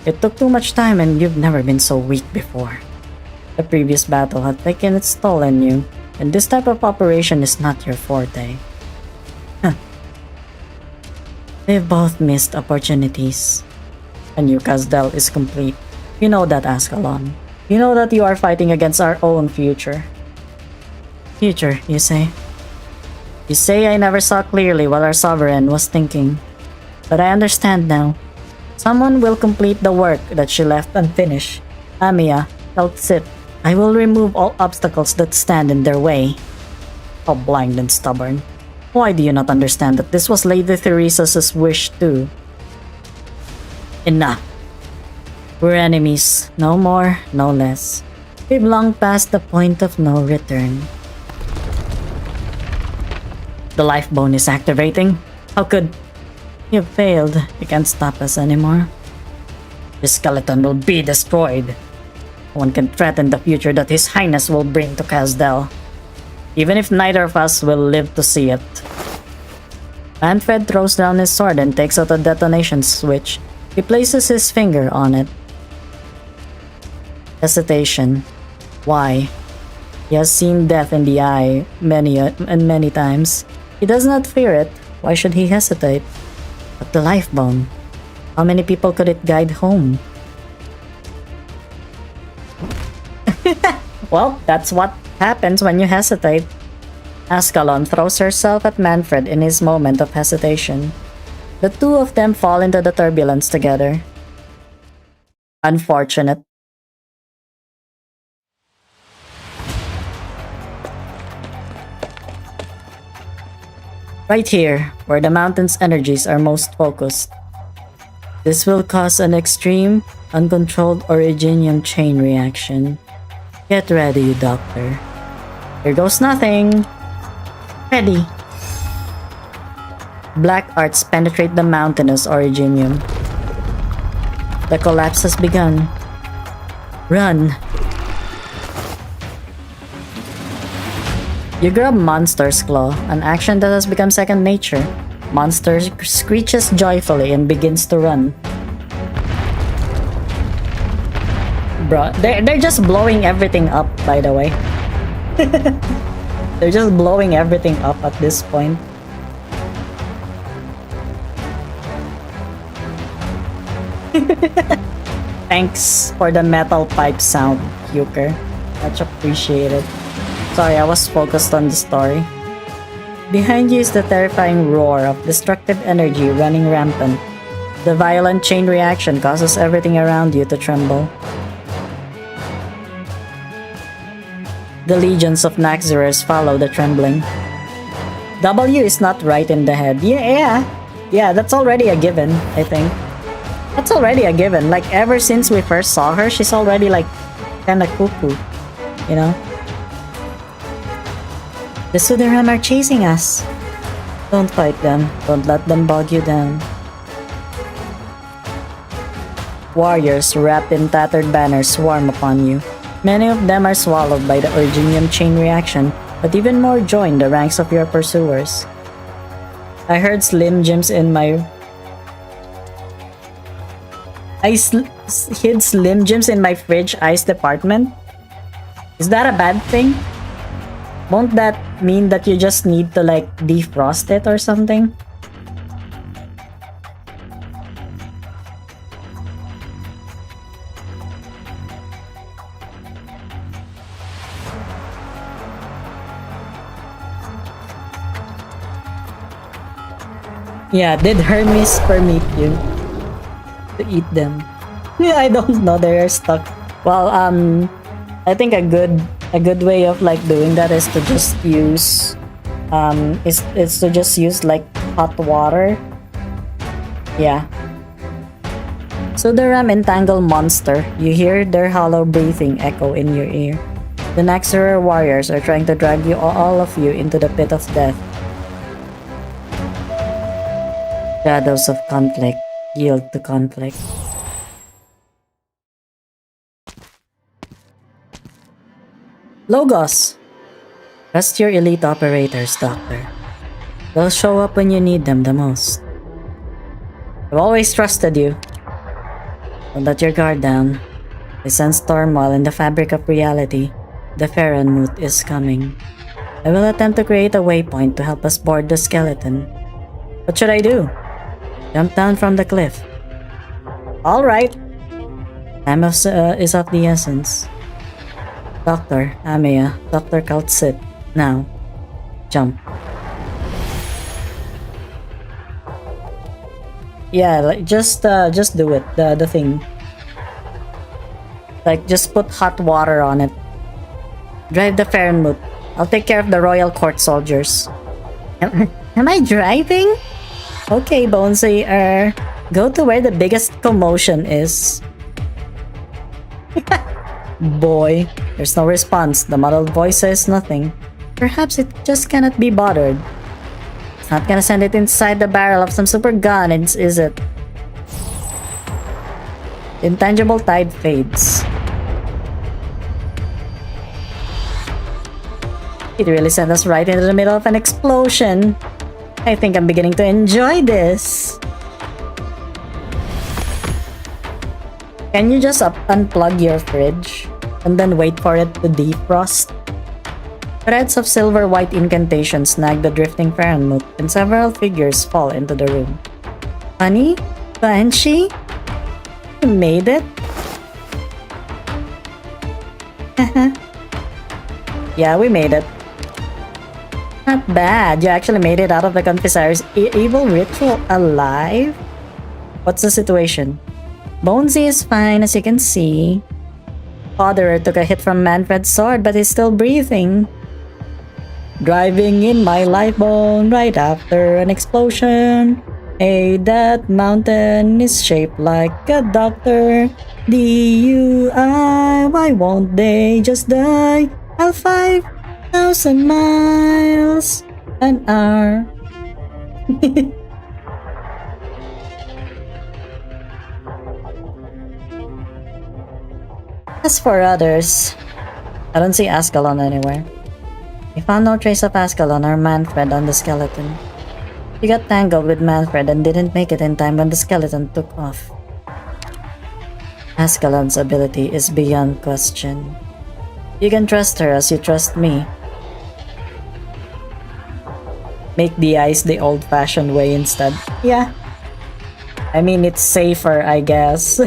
It took too much time and you've never been so weak before. The previous battle had taken its toll on you, and this type of operation is not your forte. They've both missed opportunities. A new Kazdel is complete. You know that, Ascalon. You know that you are fighting against our own future. Future, you say? You say I never saw clearly what our sovereign was thinking. But I understand now. Someone will complete the work that she left unfinished. Amiya, help sit. I will remove all obstacles that stand in their way. How blind and stubborn. Why do you not understand that this was Lady Theresa's wish too? Enough. We're enemies, no more, no less. We've long passed the point of no return. The life bone is activating. How could... You've failed. You can't stop us anymore. This skeleton will be destroyed. One can threaten the future that His Highness will bring to Casdell, even if neither of us will live to see it. Manfred throws down his sword and takes out a detonation switch. He places his finger on it. Hesitation. Why? He has seen death in the eye many times. He does not fear it. Why should he hesitate? But the life bone. How many people could it guide home? Well, that's what happens when you hesitate. Ascalon throws herself at Manfred in his moment of hesitation. The two of them fall into the turbulence together. Unfortunate. Right here, where the mountain's energies are most focused. This will cause an extreme, uncontrolled Originium chain reaction. Get ready, Doctor. Here goes nothing. Ready. Black arts penetrate the mountainous Originium. The collapse has begun. Run. You grab Monster's Claw, an action that has become second nature. Monster screeches joyfully and begins to run. Bro, they're just blowing everything up, by the way. They're just blowing everything up at this point. Thanks for the metal pipe sound, Huker. Much appreciated. Sorry, I was focused on the story. Behind you is the terrifying roar of destructive energy running rampant. The violent chain reaction causes everything around you to tremble. The legions of Naxxerers follow the trembling. W is not right in the head. Yeah, that's already a given, I think. That's already a given. Like, ever since we first saw her, she's already, like, kinda cuckoo. You know? The Sudaram are chasing us. Don't fight them. Don't let them bog you down. Warriors wrapped in tattered banners swarm upon you. Many of them are swallowed by the Originium chain reaction, but even more join the ranks of your pursuers. I heard Slim Jims in my... hid Slim Jims in my fridge ice department? Is that a bad thing? Won't that mean that you just need to, like, defrost it or something? Yeah, did Hermes permit you to eat them? Yeah, I don't know, they are stuck. Well, I think a good way of, like, doing that is to just use is to just use, like, hot water. Yeah. So the Ram entangle monster, you hear their hollow breathing echo in your ear. The Naxxerer warriors are trying to drag you, all of you, into the pit of death. Shadows of conflict yield to conflict. Logos! Trust your elite operators, Doctor. They'll show up when you need them the most. I've always trusted you. Don't let your guard down. I sense turmoil in the fabric of reality. The Pharaoh is coming. I will attempt to create a waypoint to help us board the skeleton. What should I do? Jump down from the cliff. Alright. Time is of the essence. Doctor, Amaya, Dr. Kaltsit. Now. Jump. Yeah, like, just do it. The thing. Like, just put hot water on it. Drive the Farenmut. I'll take care of the royal court soldiers. Am I driving? Okay, Bonesayer. Go to where the biggest commotion is. Boy. There's no response. The muddled voice says nothing. Perhaps it just cannot be bothered. It's not gonna send it inside the barrel of some super gun, is it? The intangible tide fades. It really sent us right into the middle of an explosion. I think I'm beginning to enjoy this. Can you just unplug your fridge and then wait for it to defrost? Threads of silver white incantation snag the drifting Faranmut and several figures fall into the room. Honey? Banshee? You made it? Yeah, we made it. Not bad. You actually made it out of the Confessor's evil ritual alive? What's the situation? Bonesy is fine, as you can see. Potherer took a hit from Manfred's sword, but he's still breathing. Driving in my life bone right after an explosion. Hey, that mountain is shaped like a doctor. DUI, why won't they just die? I'll 5,000 miles an hour. As for others, I don't see Ascalon anywhere. We found no trace of Ascalon or Manfred on the skeleton. He got tangled with Manfred and didn't make it in time when the skeleton took off. Ascalon's ability is beyond question. You can trust her as you trust me. Make the ice the old-fashioned way instead. Yeah. I mean, it's safer, I guess.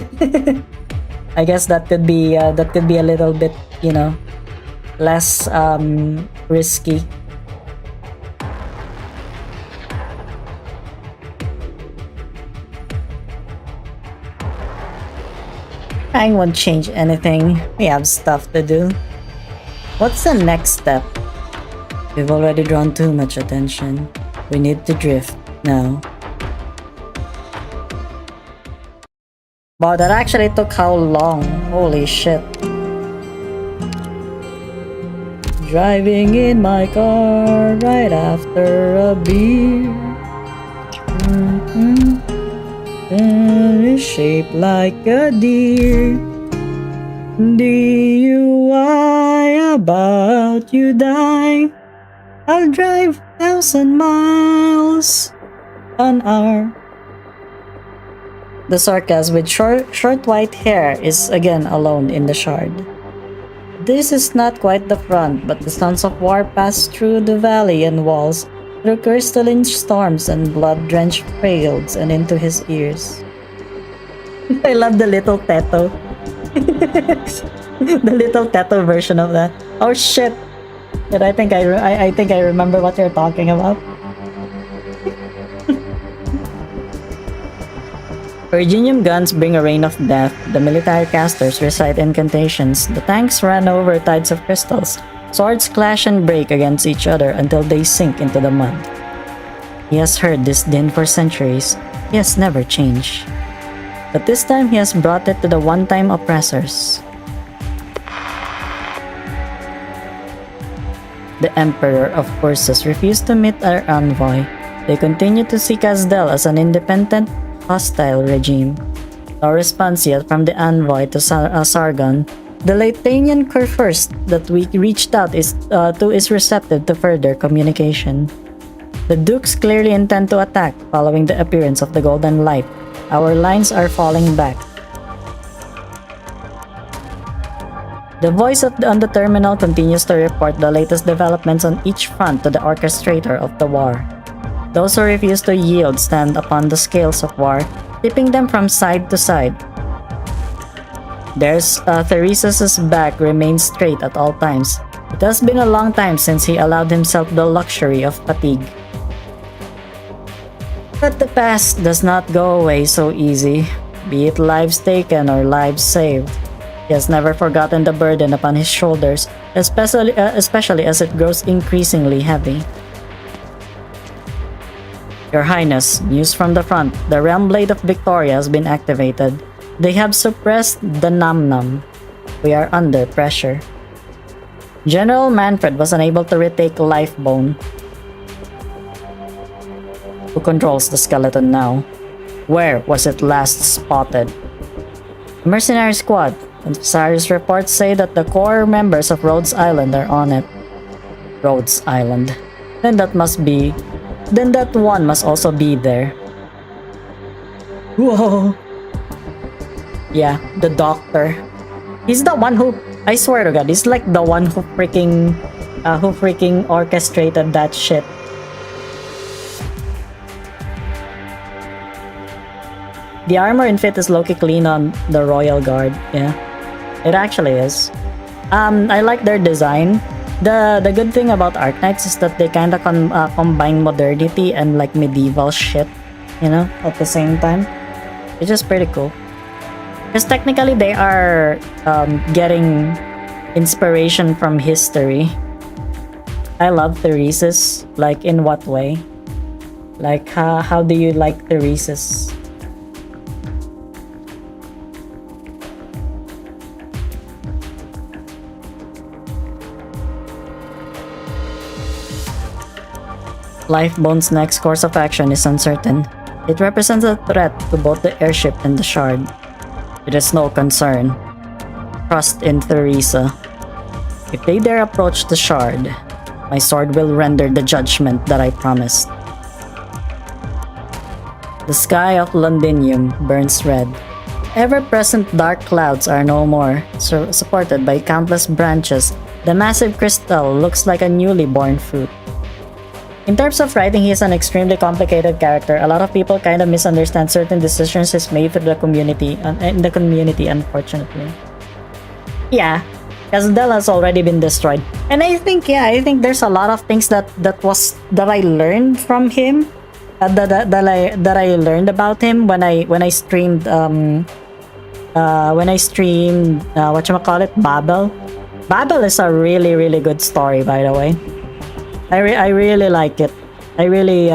I guess that could be a little bit, you know, less risky. Trying won't change anything. We have stuff to do. What's the next step? We've already drawn too much attention. We need to drift now. Wow, that actually took how long? Holy shit. Driving in my car right after a beer. Is shaped like a deer. DUI, about you die. I'll drive 1,000 miles an hour. The Sarkas with short white hair is again alone in the shard. This is not quite the front, but the sons of war pass through the valley and walls, through crystalline storms and blood-drenched fields and into his ears. I love the little Teto. The little Teto version of that. Oh shit! But I think I remember what you're talking about. Virginium guns bring a rain of death. The military casters recite incantations. The tanks run over tides of crystals. Swords clash and break against each other until they sink into the mud. He has heard this din for centuries. He has never changed. But this time he has brought it to the one-time oppressors. The Emperor of Ursus refused to meet our envoy. They continue to see Kazdel as an independent, hostile regime. No response yet from the envoy to Sargon. The Latanian Kurfürst that we reached out is receptive to further communication. The Dukes clearly intend to attack following the appearance of the Golden Light. Our lines are falling back. The voice on the terminal continues to report the latest developments on each front to the orchestrator of the war. Those who refuse to yield stand upon the scales of war, tipping them from side to side. Theresa's back remains straight at all times. It has been a long time since he allowed himself the luxury of fatigue. But the past does not go away so easy, be it lives taken or lives saved. He has never forgotten the burden upon his shoulders, especially as it grows increasingly heavy. Your Highness, news from the front. The Realm Blade of Victoria has been activated. They have suppressed the Nam Nam. We are under pressure. General Manfred was unable to retake Lifebone. Who controls the skeleton now? Where was it last spotted? The mercenary squad. Osiris reports say that the core members of Rhodes Island are on it. Rhodes Island. Then that one must also be there. Whoa. Yeah, the doctor. He's the one who, I swear to God, he's like the one who freaking orchestrated that shit. The armor and fit is low-key clean on the Royal Guard. Yeah, it actually is. I like their design. The good thing about Arknights is that they kind of combine modernity and like medieval shit, you know, at the same time, which is pretty cool. Because technically they are getting inspiration from history. I love Theresis. Like, in what way? Like, how do you like Theresis? Lifebone's next course of action is uncertain. It represents a threat to both the airship and the shard. It is no concern. Trust in Theresa. If they dare approach the shard, my sword will render the judgment that I promised. The sky of Londinium burns red. Ever-present dark clouds are no more, supported by countless branches. The massive crystal looks like a newly born fruit. In terms of writing, he is an extremely complicated character. A lot of people kind of misunderstand certain decisions he's made through the community, unfortunately. Yeah, Casdell has already been destroyed. And I think there's a lot of things that I learned from him, that I learned about him when I streamed Babel. Babel is a really good story, by the way. I really like it. I really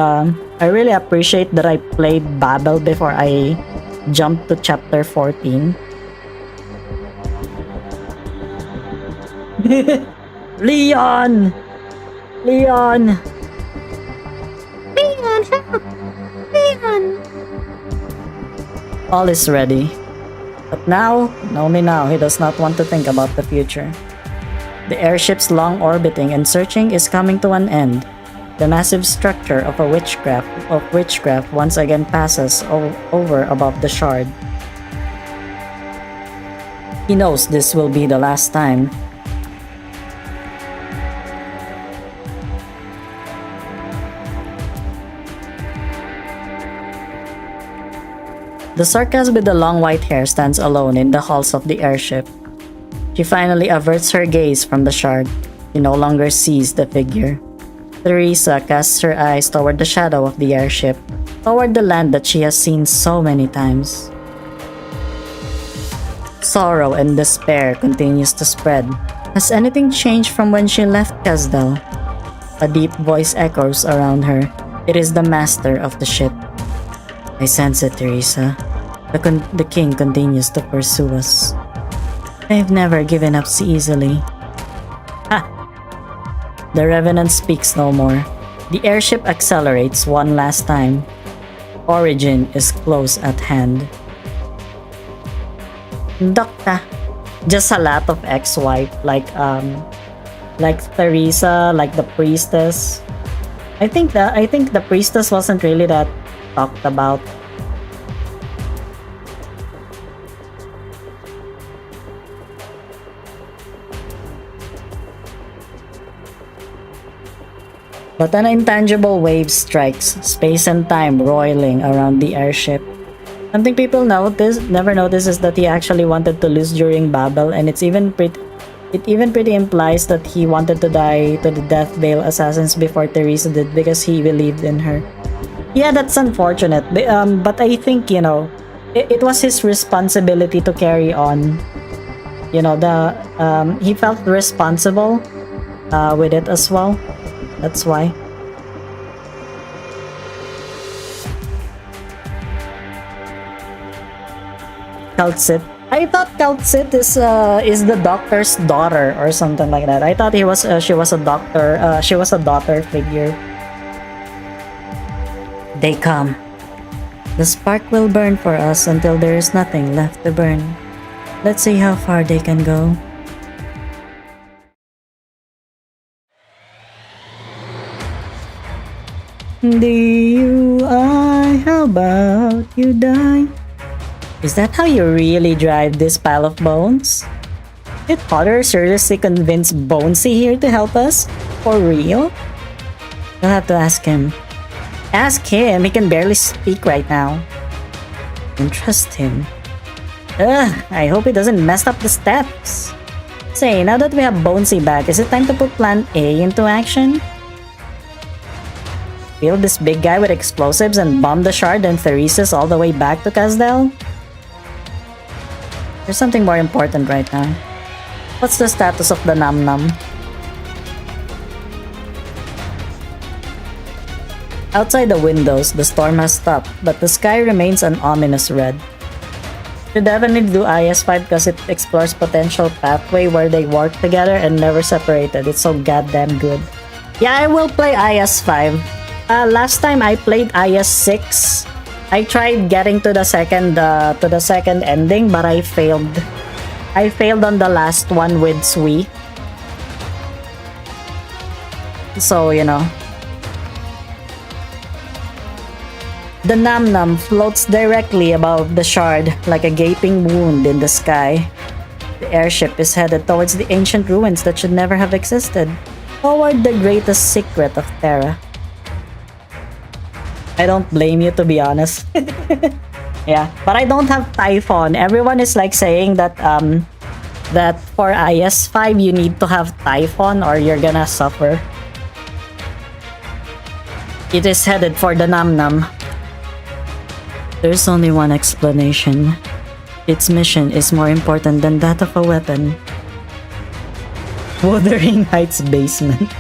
appreciate that I played Babel before I jumped to chapter 14. Leon! Help! Leon! All is ready. But now, only now, he does not want to think about the future. The airship's long orbiting and searching is coming to an end. The massive structure of witchcraft once again passes over above the shard. He knows this will be the last time. The Sarkaz with the long white hair stands alone in the halls of the airship. She finally averts her gaze from the shard. She no longer sees the figure. Theresa casts her eyes toward the shadow of the airship, toward the land that she has seen so many times. Sorrow and despair continues to spread. Has anything changed from when she left Casdell? A deep voice echoes around her. It is the master of the ship. I sense it, Theresa. The king continues to pursue us. I've never given up so easily. Ha! The Revenant speaks no more. The airship accelerates one last time. Origin is close at hand. Dokta. Just a lot of ex-wife, like Theresa, like the priestess. I think the priestess wasn't really that talked about. But an intangible wave strikes, space and time roiling around the airship. Something people never notice is that he actually wanted to lose during Babel, and it even pretty implies that he wanted to die to the Death Veil assassins before Theresa did because he believed in her. Yeah, that's unfortunate. But I think, it was his responsibility to carry on. He felt responsible with it as well. That's why. Kaltsit. I thought Kaltsit is the doctor's daughter or something like that. I thought she was a doctor. She was a daughter figure. They come. The spark will burn for us until there is nothing left to burn. Let's see how far they can go. DUI, how about you die? Is that how you really drive this pile of bones? Did Potter seriously convince Bonesy here to help us? For real? You'll have to ask him. Ask him, he can barely speak right now. And trust him. Ugh, I hope he doesn't mess up the steps. Say, now that we have Bonesy back, is it time to put Plan A into action? Fill this big guy with explosives and bomb the shard and Theresis all the way back to Kazdel? There's something more important right now. What's the status of the Nam Nam? Outside the windows, the storm has stopped, but the sky remains an ominous red. You definitely do IS-5 because it explores potential pathway where they work together and never separated. It's so goddamn good. Yeah, I will play IS-5. Last time I played IS-6, I tried getting to the second ending, but I failed. I failed on the last one with Sui. So, you know. The Nam Nam floats directly above the shard like a gaping wound in the sky. The airship is headed towards the ancient ruins that should never have existed, toward the greatest secret of Terra. I don't blame you, to be honest. Yeah, but I don't have Typhon. Everyone is like saying that that for IS-5 you need to have Typhon or you're gonna suffer. It is headed for the Nam Nam. There's only one explanation. Its mission is more important than that of a weapon. Wuthering Heights basement.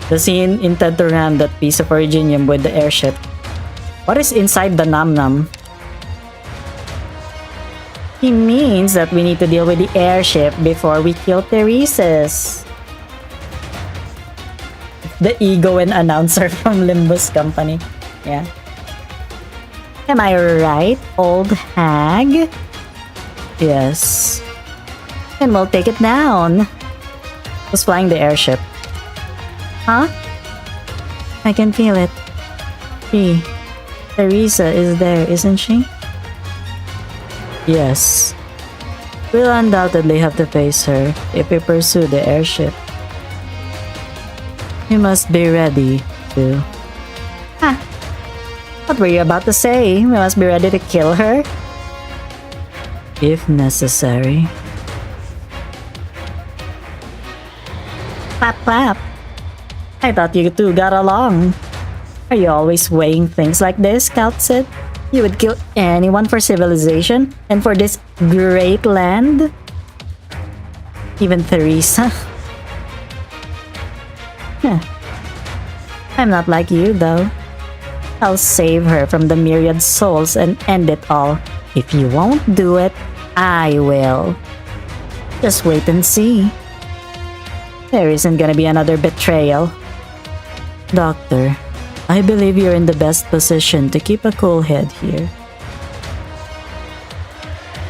The scene intend to ram that piece of Originium with the airship. What is inside the Nam Nam? He means that we need to deal with the airship before we kill Theresis. The ego and announcer from Limbus Company. Yeah. Am I right, old hag? Yes. Then we'll take it down. Who's flying the airship? Huh? I can feel it. Teresa is there, isn't she? Yes. We'll undoubtedly have to face her if we pursue the airship. You must be ready to... Huh? What were you about to say? We must be ready to kill her? If necessary. Clap clap. I thought you two got along. Are you always weighing things like this, Kaltsit? You would kill anyone for civilization and for this great land? Even Teresa? Huh. I'm not like you, though. I'll save her from the myriad souls and end it all. If you won't do it, I will. Just wait and see. There isn't gonna be another betrayal. Doctor, I believe you're in the best position to keep a cool head here.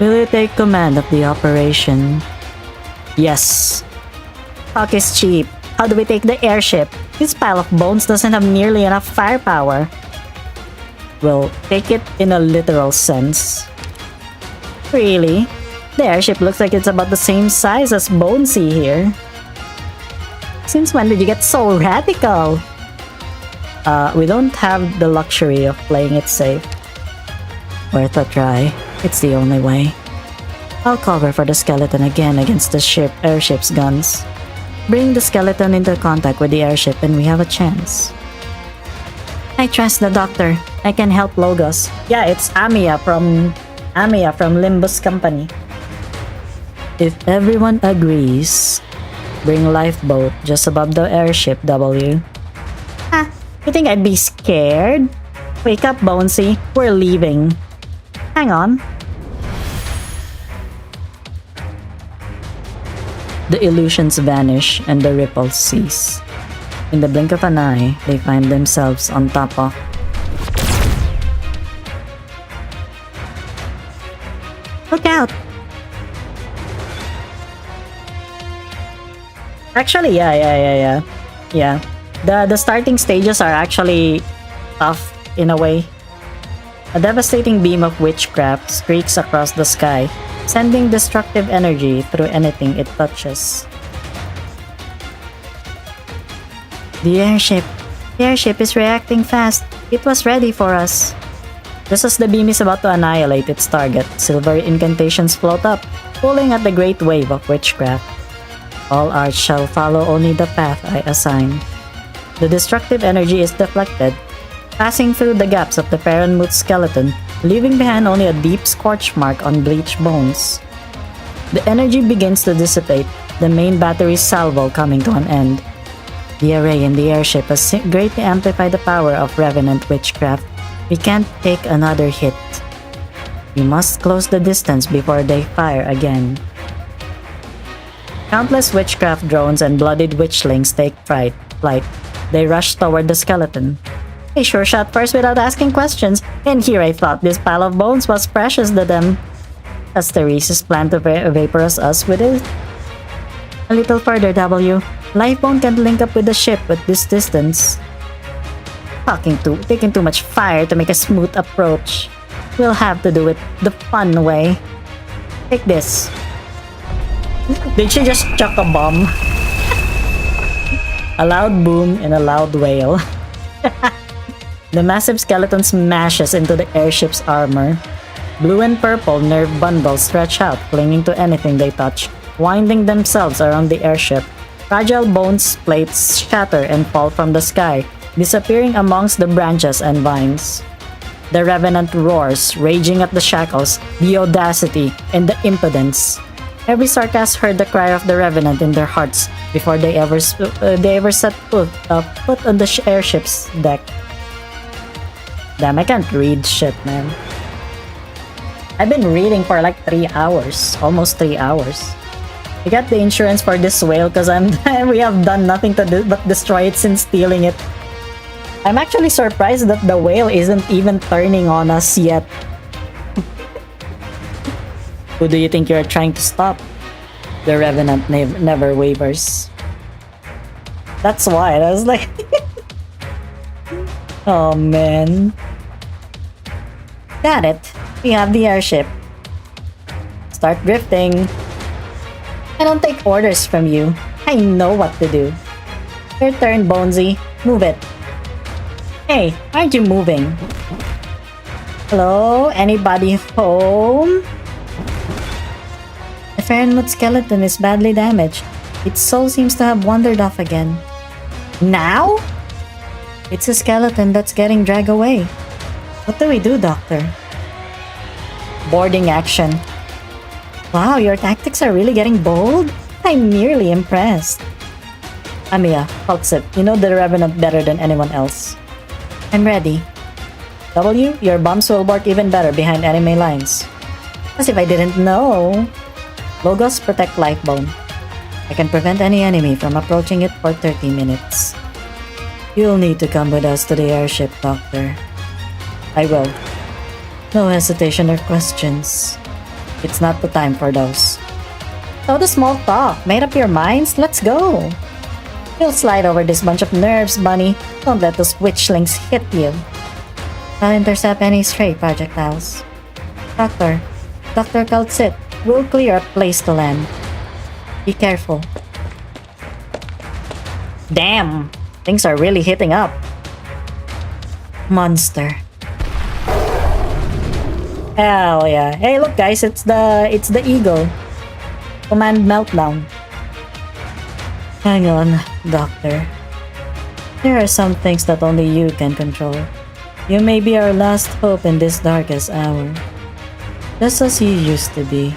Will you take command of the operation? Yes. Talk is cheap. How do we take the airship? This pile of bones doesn't have nearly enough firepower. Well, take it in a literal sense. Really? The airship looks like it's about the same size as Bonesy here. Since when did you get so radical? We don't have the luxury of playing it safe. Worth a try. It's the only way. I'll cover for the skeleton again against the airship's guns. Bring the skeleton into contact with the airship and we have a chance. I trust the doctor. I can help Logos. Yeah, it's Amiya from Limbus Company. If everyone agrees, bring lifeboat just above the airship, W. Ah, you think I'd be scared? Wake up, Bonesy. We're leaving. Hang on. The illusions vanish and the ripples cease. In the blink of an eye, they find themselves on top of... Look out! Actually, yeah. The starting stages are actually tough in a way. A devastating beam of witchcraft streaks across the sky, sending destructive energy through anything it touches. The airship. The airship is reacting fast. It was ready for us. Just as the beam is about to annihilate its target, silver incantations float up, pulling at the great wave of witchcraft. All arts shall follow only the path I assign. The destructive energy is deflected, passing through the gaps of the Farenmouth skeleton, leaving behind only a deep scorch mark on bleached bones. The energy begins to dissipate, the main battery's salvo coming to an end. The array in the airship has greatly amplified the power of Revenant witchcraft. We can't take another hit. We must close the distance before they fire again. Countless witchcraft drones and bloodied witchlings take flight. They rush toward the skeleton. They sure shot first without asking questions, and here I thought this pile of bones was precious to them. Does Therese's plan to vaporous us with it? A little further, W. Lifebone can't link up with the ship at this distance. Taking too much fire to make a smooth approach. We'll have to do it the fun way. Take this. Did she just chuck a bomb? A loud boom and a loud wail. The massive skeleton smashes into the airship's armor. Blue and purple nerve bundles stretch out, clinging to anything they touch, winding themselves around the airship. Fragile bones plates shatter and fall from the sky, disappearing amongst the branches and vines. The Revenant roars, raging at the shackles, the audacity, and the impudence. Every Sarcast heard the cry of the Revenant in their hearts before they ever set foot on the airship's deck. Damn, I can't read shit, man. I've been reading for like 3 hours, almost 3 hours. I got the insurance for this whale because we have done nothing to but destroy it since stealing it. I'm actually surprised that the whale isn't even turning on us yet. Who do you think you're trying to stop? The Revenant never wavers. That's why I was like... Oh man. Got it. We have the airship. Start drifting. I don't take orders from you. I know what to do. Your turn, Bonesy. Move it. Hey, aren't you moving? Hello? Anybody home? The Farenmouth skeleton is badly damaged. Its soul seems to have wandered off again. Now? It's a skeleton that's getting dragged away. What do we do, Doctor? Boarding action. Wow, your tactics are really getting bold. I'm merely impressed. Amiya, Hulksip, you know the Revenant better than anyone else. I'm ready. W, your bombs will work even better behind enemy lines. As if I didn't know. Logos, protect Lifebone. I can prevent any enemy from approaching it for 30 minutes. You'll need to come with us to the airship, Doctor. I will. No hesitation or questions. It's not the time for those. So the small talk. Made up your minds? Let's go. You'll slide over this bunch of nerves, Bunny. Don't let those witchlings hit you. I'll intercept any stray projectiles. Dr. Kaltsit, we'll clear a place to land. Be careful. Damn! Things are really hitting up. Monster. Hell yeah. Hey look guys, it's the Eagle. Command meltdown. Hang on, Doctor. There are some things that only you can control. You may be our last hope in this darkest hour. Just as you used to be.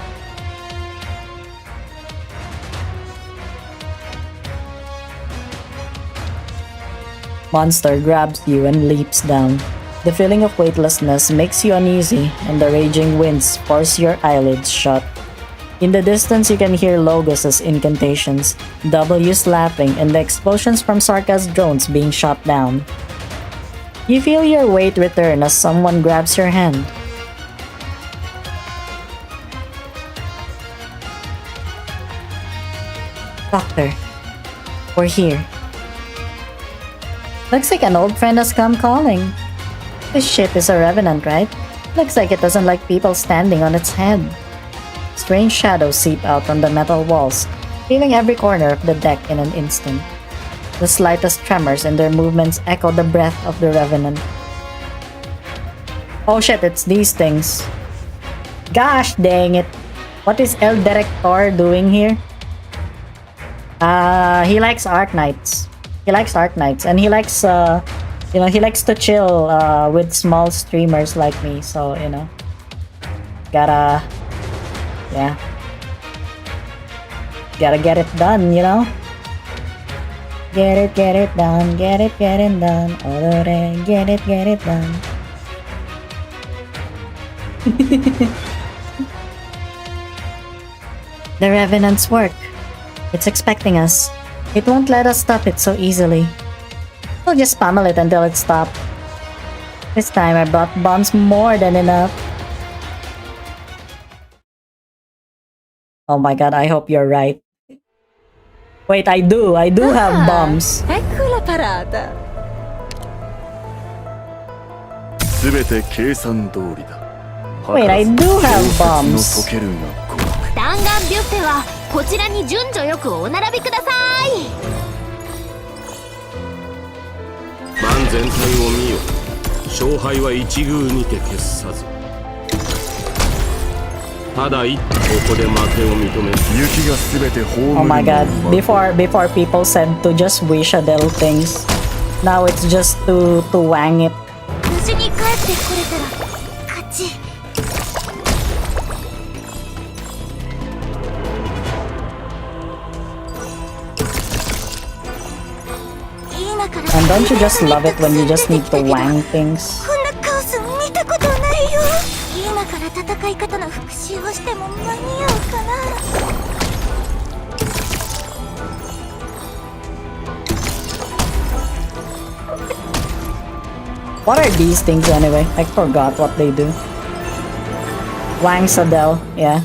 Monster grabs you and leaps down. The feeling of weightlessness makes you uneasy, and the raging winds force your eyelids shut. In the distance, you can hear Logos's incantations, W slapping, and the explosions from Sarka's drones being shot down. You feel your weight return as someone grabs your hand. Doctor, we're here. Looks like an old friend has come calling. This ship is a revenant, right? Looks like it doesn't like people standing on its head. Strange shadows seep out from the metal walls, filling every corner of the deck in an instant. The slightest tremors in their movements echo the breath of the revenant. Oh shit, it's these things. Gosh dang it. What is El Director doing here? He likes Arknights. He likes Arknights, and he likes, he likes to chill with small streamers like me. So, gotta get it done, Get it done, get it done. Odore, get it done. The Revenant's work. It's expecting us. It won't let us stop it so easily. We'll just pummel it until it stops. This time I brought bombs more than enough. Oh my god, I hope you're right. Wait, I do have bombs. Ecco la parata. 全て計算通りだ。 Wait, I do have bombs. 溶けるが怖く。弾丸ビュッフェはこちらに順序よくお並びください。万全体を見よ。勝敗は一遇にて決さず。ただ一歩ここで負けを認める。雪が全て葬る Oh my god, before people said to just wish Adele things. Now it's just to wang it. 無事に帰ってこれたら勝ち。And don't you just love it when you just need to wang things? こんなカオス見たことないよ。今から戦い方の復習をしても間に合うかな。What are these things anyway? I forgot what they do. Wang Sadel, yeah.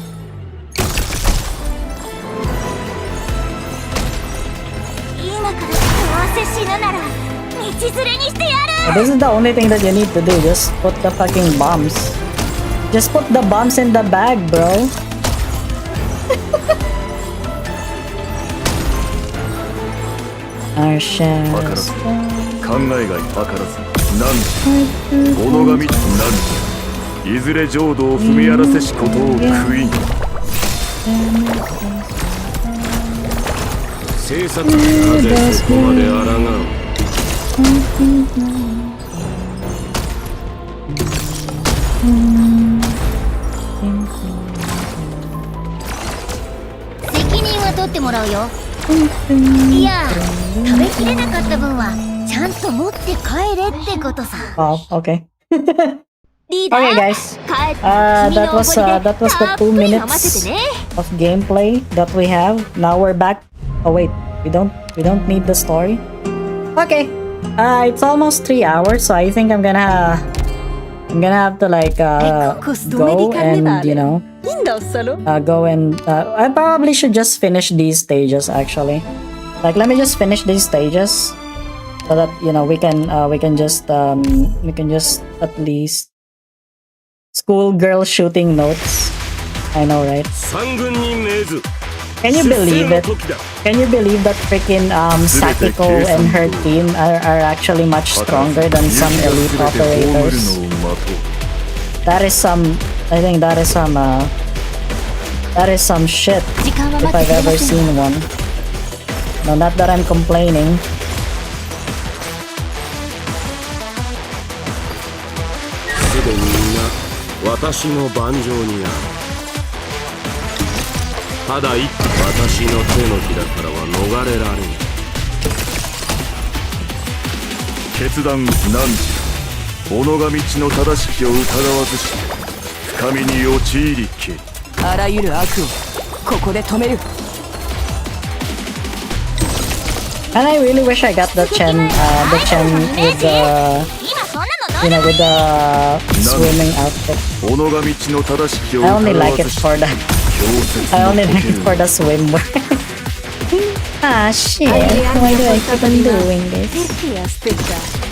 This is the only thing that you need to do. Just put the fucking bombs. Just put the bombs in the bag, bro. Our shadows. 考えが分からず何己が見何いずれ浄土を踏み荒らせしことを悔い政策なぜそこまで抗う。責任は取ってもらうよ。いや、食べきれなかった分はちゃんと持って帰れってことさ。Oh, okay. リーダー、 Okay, guys. 帰って That was the 2 minutes of gameplay that we have. Now we're back. Oh wait, we don't need the story. Okay. It's almost 3 hours, so I think I'm gonna have to like go and go and I probably should just finish these stages actually. Like let me just finish these stages so that we can just at least schoolgirl shooting notes. I know, right? Can you believe it? Can you believe that freaking Sakiko and her team are actually much stronger than some elite operators? That is I think that is some shit if I've ever seen one. No, not that I'm complaining. ここで止める。 And I really wish I got the Chen with the, 今そんなの you know, with the swimming outfit. 己が道の正しきを I only 疑わ like it ずして for the, 強説 I の only 解 like け it る for the swimwear. Ah shit, why do I keep on doing this? 敵やスペクター。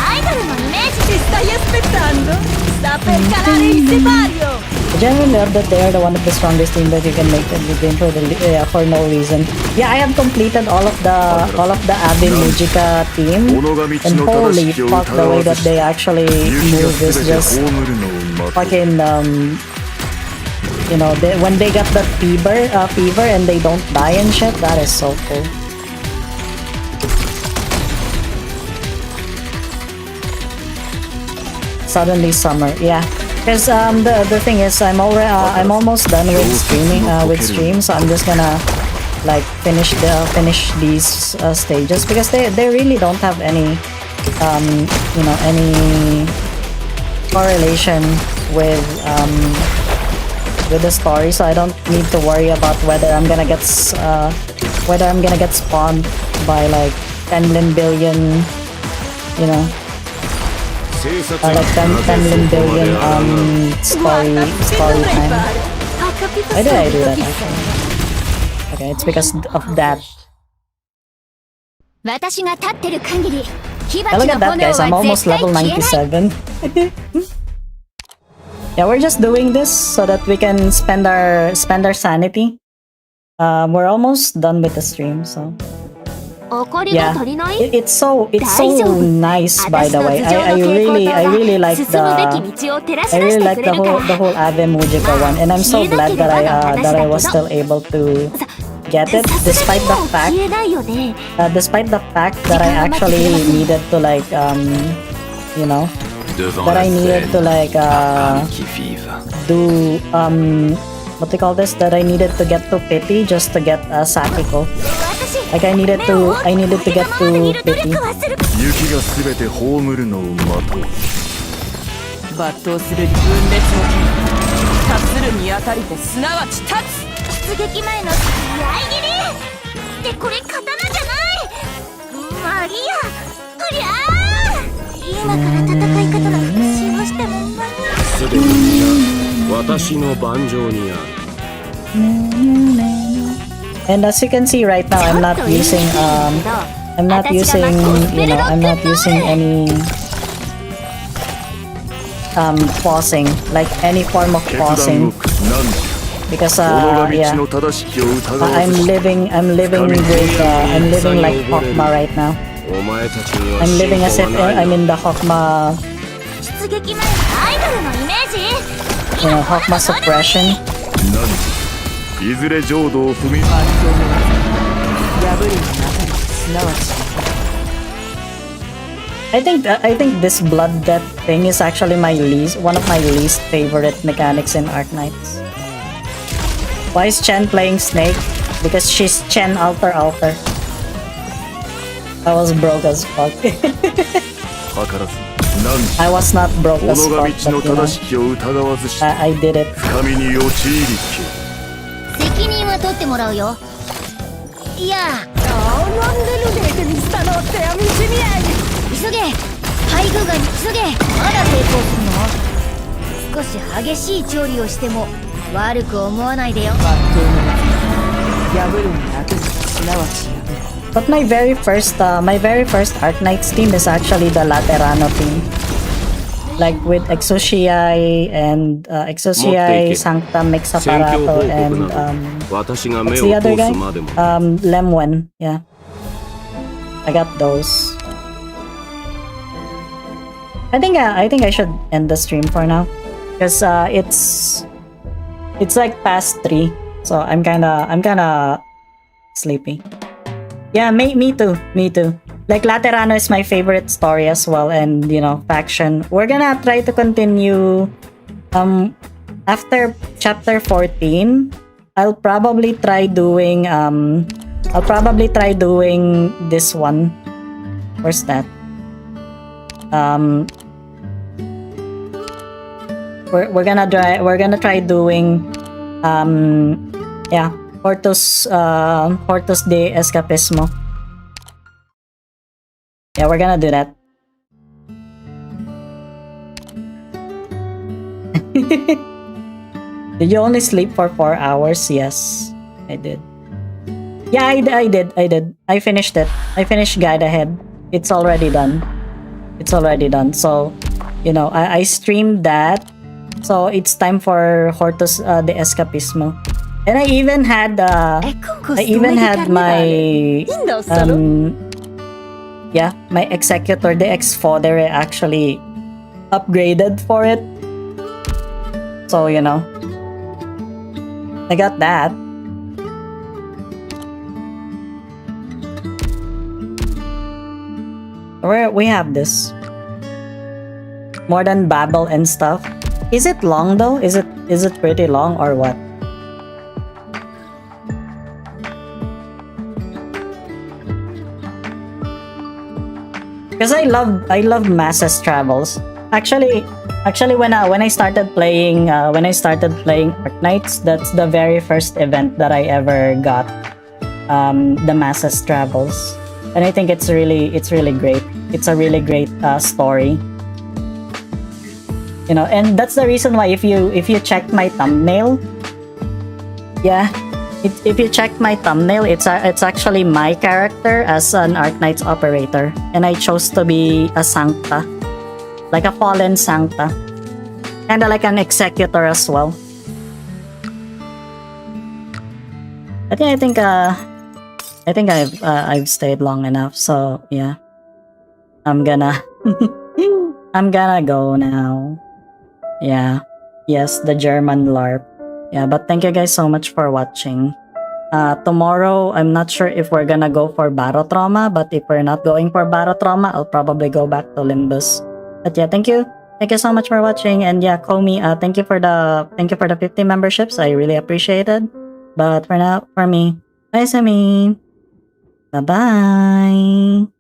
アイドルのイメージ Ti stai aspettando? Sta per calare il sipario! I genuinely love that they are the one of the strongest team that you can make in the game for the for no reason. Yeah, I have completed all of the Abe Mujika team, 己が道 and の holy 正しきを fuck, the 疑 way わず that して they actually 勇気が move is 全て just 葬るのを待とう fucking you know, when they got that fever and they don't die and shit, that is so cool. Suddenly summer, yeah. Because the thing is, I'm almost done with stream, so I'm just gonna like finish these stages because they really don't have any you know, any correlation with the story, so I don't need to worry about whether I'm gonna get spawned by like 10 billion, you know, 偵察 like 10 billion story time. Why did I do that actually? Okay, it's because of that. 私が立ってる限り火 Hey, 鉢 look の at that, 炎 guys. I'm は almost 絶対 level 消えない 97. Yeah, we're just doing this so that we can spend our sanity. We're almost done with the stream, so 怒りが yeah. 足りない It's so nice, by the way. I really like the whole Ave Mujika one, and I'm so glad that I was still able to get it despite the fact that I actually needed to like you know, that I needed to like do what do you call this, that I needed to get to pity just to get Sakiko. Like I needed to get to pity. 雪が全て葬るのを待とう抜刀するに分裂の剣。立つるにあたりてすなわち立つ。出撃前の居合切りってこれ刀じゃないマリアうりゃー今から戦い方の復習をしても間に合うすでに皆私の盤上にある And as you can see right now, I'm not using you know, I'm not using any pausing, like any form of 決断を pausing, 何時 because 己が yeah, 道の正しきを疑わ I'm ずして living like Hokma right now. お前たちには I'm living as 進 if 歩はない I'm in the Hokma, 出撃前のアイドルのイメージ you know, Hokma suppression. 何時いずれ浄土を踏み抜刀の技。破るにあたりてすなわち。 I think this blood death thing is actually one of my least favorite mechanics in Arknights. Why is Chen playing Snake? Because she's Chen Alter. I was broke as fuck. 図らず何時 I was not broke 己 as が fuck, 道の but you know, 正しきを疑わずして I did it. 深みに陥り責任は取ってもらうよいやなんでルデーテにしたのってやみちみやい。急げ配偶が急げまだ抵抗するの少し激しい調理をしても悪く思わないでよ抜刀の技。破るにあたりてすなわち破る。 But my very first Arknights team is actually the Laterano team. Like with Exotiai and Exotiai, Sancta, Mix 戦況報 Aparato, 告 and など私が目 what's を the other 通 guy? すまでも Lemwen, yeah. I got those. I think I should end the stream for now, because it's like past 3, so I'm kinda sleepy. Yeah, me too. Like Laterano is my favorite story as well, and you know, faction. We're gonna try to continue After chapter 14, I'll probably try doing this one. Where's that? We're gonna try doing yeah, Hortus de Escapismo. Yeah, we're gonna do that. Did you only sleep for 4 hours? Yes, I did. Yeah, I did. I finished it. I finished Guide Ahead. It's already done. So, you know, I streamed that. So it's time for Hortus de Escapismo. And I even had my yeah, my Executor de Ex Fodere actually upgraded for it. So, you know, I got that. Where we have this more than Babel and stuff. Is it long though? Is it pretty long or what? Because I love Masses Travels. Actually, when I started playing Arknights, that's the very first event that I ever got. The Masses Travels, and I think it's really great. It's a really great story. You know, and that's the reason why if you check my thumbnail, yeah, if you check my thumbnail, it's actually my character as an Arknights operator, and I chose to be a Sancta, like a fallen Sancta, and like an Executor as well. I think I've stayed long enough, so yeah, I'm gonna go now. Yeah, yes, the German LARP. Yeah, but thank you guys so much for watching. Tomorrow, I'm not sure if we're gonna go for Battle Trauma, but if we're not going for Battle Trauma, I'll probably go back to Limbus. But yeah, thank you so much for watching, and yeah, Komi, thank you for the 50 memberships. I really appreciate it. But for now, for me, bye, Sami. Bye bye.